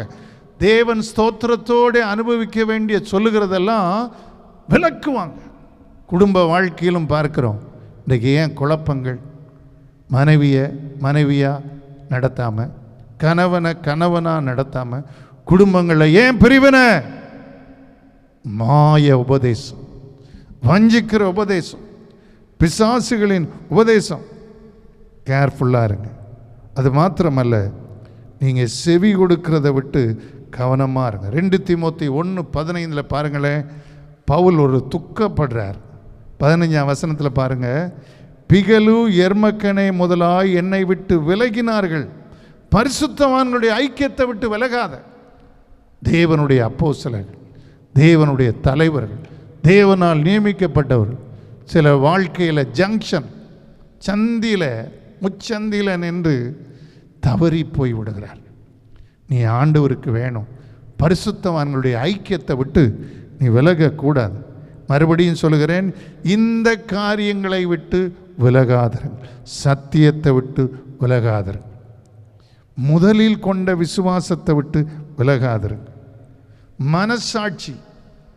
S3: தேவன் ஸ்தோத்திரத்தோடு அனுபவிக்க வேண்டிய சொல்லுகிறதெல்லாம் விளக்குவாங்க. குடும்ப வாழ்க்கையிலும் பார்க்கிறோம். இன்றைக்கு ஏன் குழப்பங்கள்? மனைவியா நடத்தாமல், கணவனா நடத்தாமல், குடும்பங்களில் ஏன் பிரிவினை? மாய உபதேசம், வஞ்சிக்கிற உபதேசம், பிசாசுகளின் உபதேசம். கேர்ஃபுல்லாக இருங்க. அது மாத்திரமல்ல, நீங்கள் செவி கொடுக்கிறத விட்டு கவனமாக இருங்க. 2 தீமோத்தி 1:15 பாருங்களேன், பவுல் ஒரு துக்கப்படுறார். 15ஆம் வசனத்தில் பாருங்க, பிகலு எர்மக்கனை முதலாய் என்னை விட்டு விலகினார்கள். பரிசுத்தவான்களுடைய ஐக்கியத்தை விட்டு விலகாத. தேவனுடைய அப்போஸ்தலர்கள், தேவனுடைய தலைவர்கள், தேவனால் நியமிக்கப்பட்டவர்கள் சில வாழ்க்கையில் ஜங்ஷன் முச்சந்தியில் நின்று தவறி போய் விடுகிறார். நீ ஆண்டவருக்கு வேணும். பரிசுத்தவான்களுடைய ஐக்கியத்தை விட்டு நீ விலகக்கூடாது. மறுபடியும் சொல்லுகிறேன், இந்த காரியங்களை விட்டு விலகாதீர்கள், சத்தியத்தை விட்டு விலகாதீர்கள், முதலில் கொண்ட விசுவாசத்தை விட்டு விலகாதீர்கள். மனசாட்சி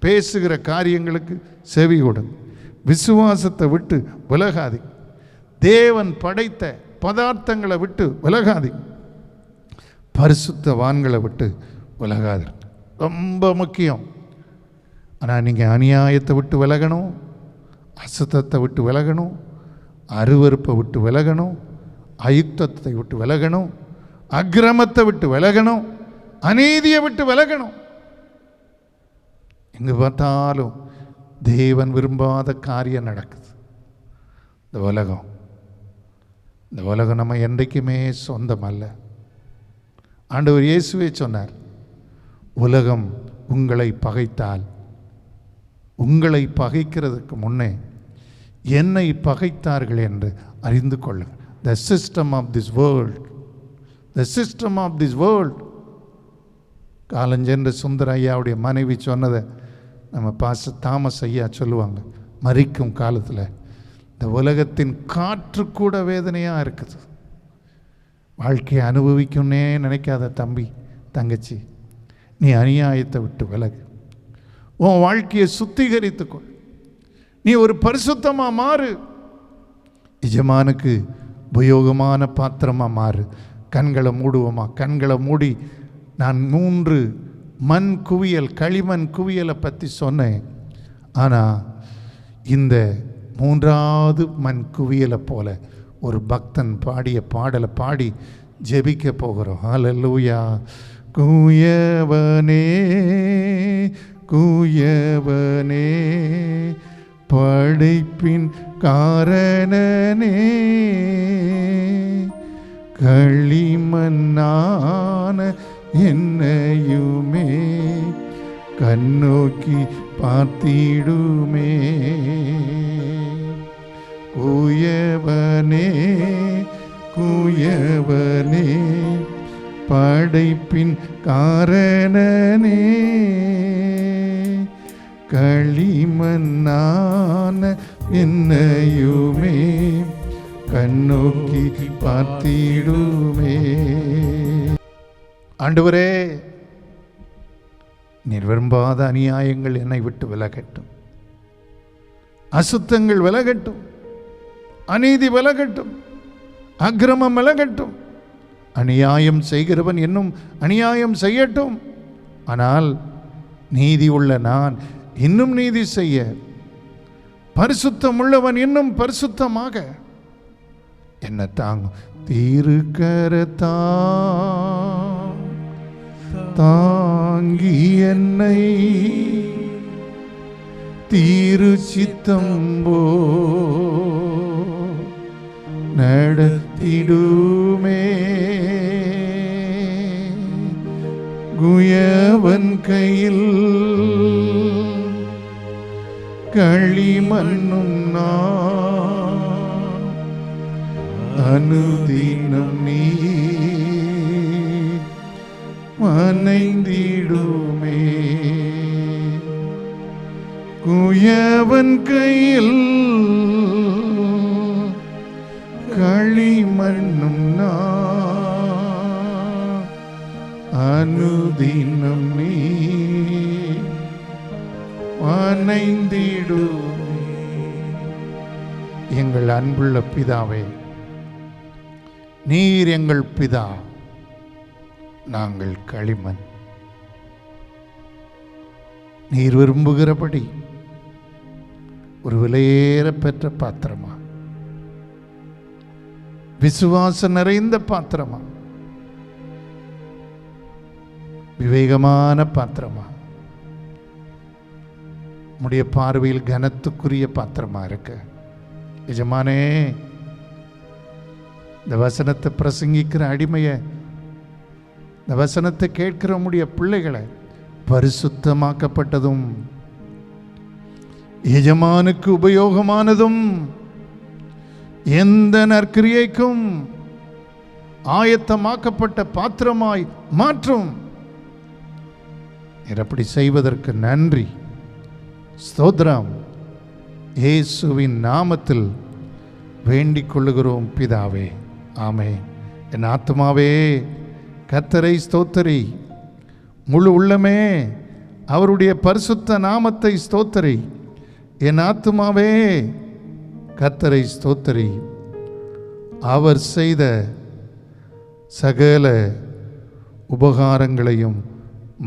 S3: பேசுகிற காரியங்களுக்கு செவி கொடுங்க. விசுவாசத்தை விட்டு விலகாதீங்க. தேவன் படைத்த பதார்த்தங்களை விட்டு விலகாதீங்க. பரிசுத்தவான்களை விட்டு விலகாதீங்க. ரொம்ப முக்கியம். ஆனால் நீங்கள் அநியாயத்தை விட்டு விலகணும், அசுத்தத்தை விட்டு விலகணும், அருவருப்பை விட்டு விலகணும், அயுக்தத்தை விட்டு விலகணும், அக்கிரமத்தை விட்டு விலகணும், அநீதியை விட்டு விலகணும். எங்கே பார்த்தாலும் தேவன் விரும்பாத காரியம் நடக்குது. இந்த உலகம் நம்ம என்றைக்குமே சொந்தம் அல்ல. ஆண்டவர் இயேசுவே சொன்னார், உலகம் உங்களை பகைத்தால், உங்களை பகைக்கிறதுக்கு முன்னே என்னை பகைத்தார்கள் என்று அறிந்து கொள்ளுங்கள். The system of this world. காலஞ்சென்ற சுந்தர ஐயாவுடைய மனைவி சொன்னதை நம்ம தாமஸ் ஐயா சொல்லுவாங்க. மரிக்கும் காலத்தில் இந்த உலகத்தின் காற்று கூட வேதனையாக இருக்குது. வாழ்க்கையை அனுபவிக்கும்னே நினைக்காத தம்பி தங்கச்சி, நீ அநியாயத்தை விட்டு விலகு. உன் வாழ்க்கையை சுத்திகரித்துக்கொள். நீ ஒரு பரிசுத்தமாக மாறு. எஜமானுக்கு உபயோகமான பாத்திரமாக மாறு. கண்களை மூடுவோமா? கண்களை மூடி நான் 3 மண் குவியல், களிமண் குவியலை பற்றி சொன்னேன். ஆனால் இந்த 3வது மண் குவியலை போல ஒரு பக்தன் பாடிய பாடலை பாடி ஜெபிக்க போகிறோம். ஹல்லேலூயா. குயவனே குயவனே படைப்பின் காரணனே, களிமண்ணான என்னையுமே கண்ணோக்கி பார்த்திடுமே. குயவனே குயவனே படைப்பின் காரணனே, களிமண்ணான என்னையுமே கண்ணோக்கி பார்த்திடுமே. ஆண்டவரே, நீர் விரும்பாத அநியாயங்கள் என்னை விட்டு விலகட்டும், அசுத்தங்கள் விலகட்டும், அநீதி விலகட்டும், அக்கிரமம் விலகட்டும். அநியாயம் செய்கிறவன் இன்னும் அநியாயம் செய்யட்டும். ஆனால் நீதி உள்ள நான் இன்னும் நீதி செய்ய, பரிசுத்தம் உள்ளவன் இன்னும் பரிசுத்தமாக என்ன தாங்கும். தீருக்கரத்தா தாங்கி என்னை தீரு சித்தம்போ நடத்திடுமே. குயவன் கையில் களிமண்ணும் நான் அனுதினம் நீ மனைந்திடுமே. குயவன் கையில் களிமண்ணும் நான் அனுதினம் நீ மனைந்திடுமே. எங்கள் அன்புள்ள பிதாவே, நீர் எங்கள் பிதா, நாங்கள் களிமண். நீர் விரும்புகிறபடி ஒரு விலையேற பெற்ற பாத்திரமா, விசுவாசம் நிறைந்த பாத்திரமா, விவேகமான பாத்திரமா, உம்முடைய பார்வையில் கனத்துக்குரிய பாத்திரமா இருக்க எஜமானே, இந்த வசனத்தை பிரசங்கிக்கிற அடிமையை, இந்த வசனத்தை கேட்கிற உம்முடைய பிள்ளைகளை பரிசுத்தமாக்கப்பட்டதும் எஜமானுக்கு உபயோகமானதும் எந்த நற்கிரியைக்கும் ஆயத்தமாக்கப்பட்ட பாத்திரமாய் மாற்றும். அப்படி செய்வதற்கு நன்றி, ஸ்தோத்திரம். இயேசுவின் நாமத்தில் வேண்டிக் கொள்ளுகிறோம் பிதாவே, ஆமென். என் ஆத்துமாவே கர்த்தரை ஸ்தோத்தரி, முழு உள்ளமே அவருடைய பரிசுத்த நாமத்தை ஸ்தோத்தரி. என் ஆத்துமாவே கர்த்தரை ஸ்தோத்தரி, அவர் செய்த சகல உபகாரங்களையும்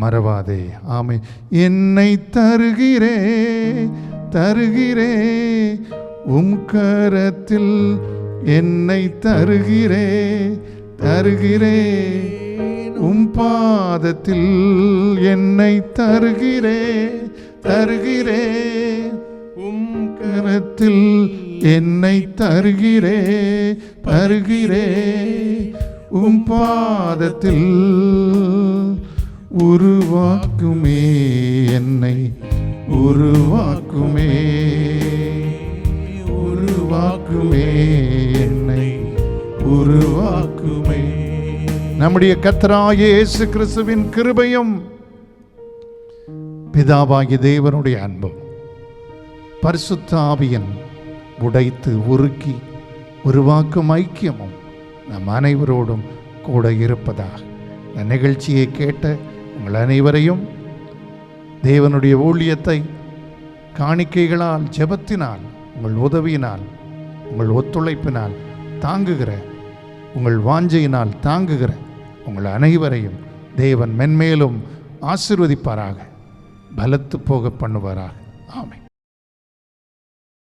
S3: மறவாதே. ஆமென். என்னை தருகிறே தருகிறே உம் கரத்தில், என்னை தருகிறே தருகிறே உம் பாதத்தில், என்னை தருகிறே தருகிறே உம் கரத்தில், என்னை தருகிறே தருகிறே உம் பாதத்தில். உருவாக்குமே என்னை, உருவாக்குமே உருவாக்குமே என்னை, உருவாக்குமே. நம்முடைய கர்த்தராகிய இயேசு கிறிஸ்துவின் கிருபையும் பிதாவாகிய தேவனுடைய அன்பும் பரிசுத்த ஆவியின் உடைத்து உருக்கி உருவாக்கும் ஐக்கியமும் நம் அனைவரோடும் கூட இருப்பதாக. இந்த நிகழ்ச்சியை கேட்ட உங்கள் அனைவரையும் தேவனுடைய ஊழியத்தை காணிக்கைகளால், ஜெபத்தினால், உங்கள் உதவியினால், உங்கள் ஒத்துழைப்பினால் தாங்குகிற, உங்கள் வாஞ்சையினால் தாங்குகிற உங்கள் அனைவரையும் தேவன் மென்மேலும் ஆசீர்வதிப்பாராக, பலத்து போக பண்ணுவாராக. ஆமென்.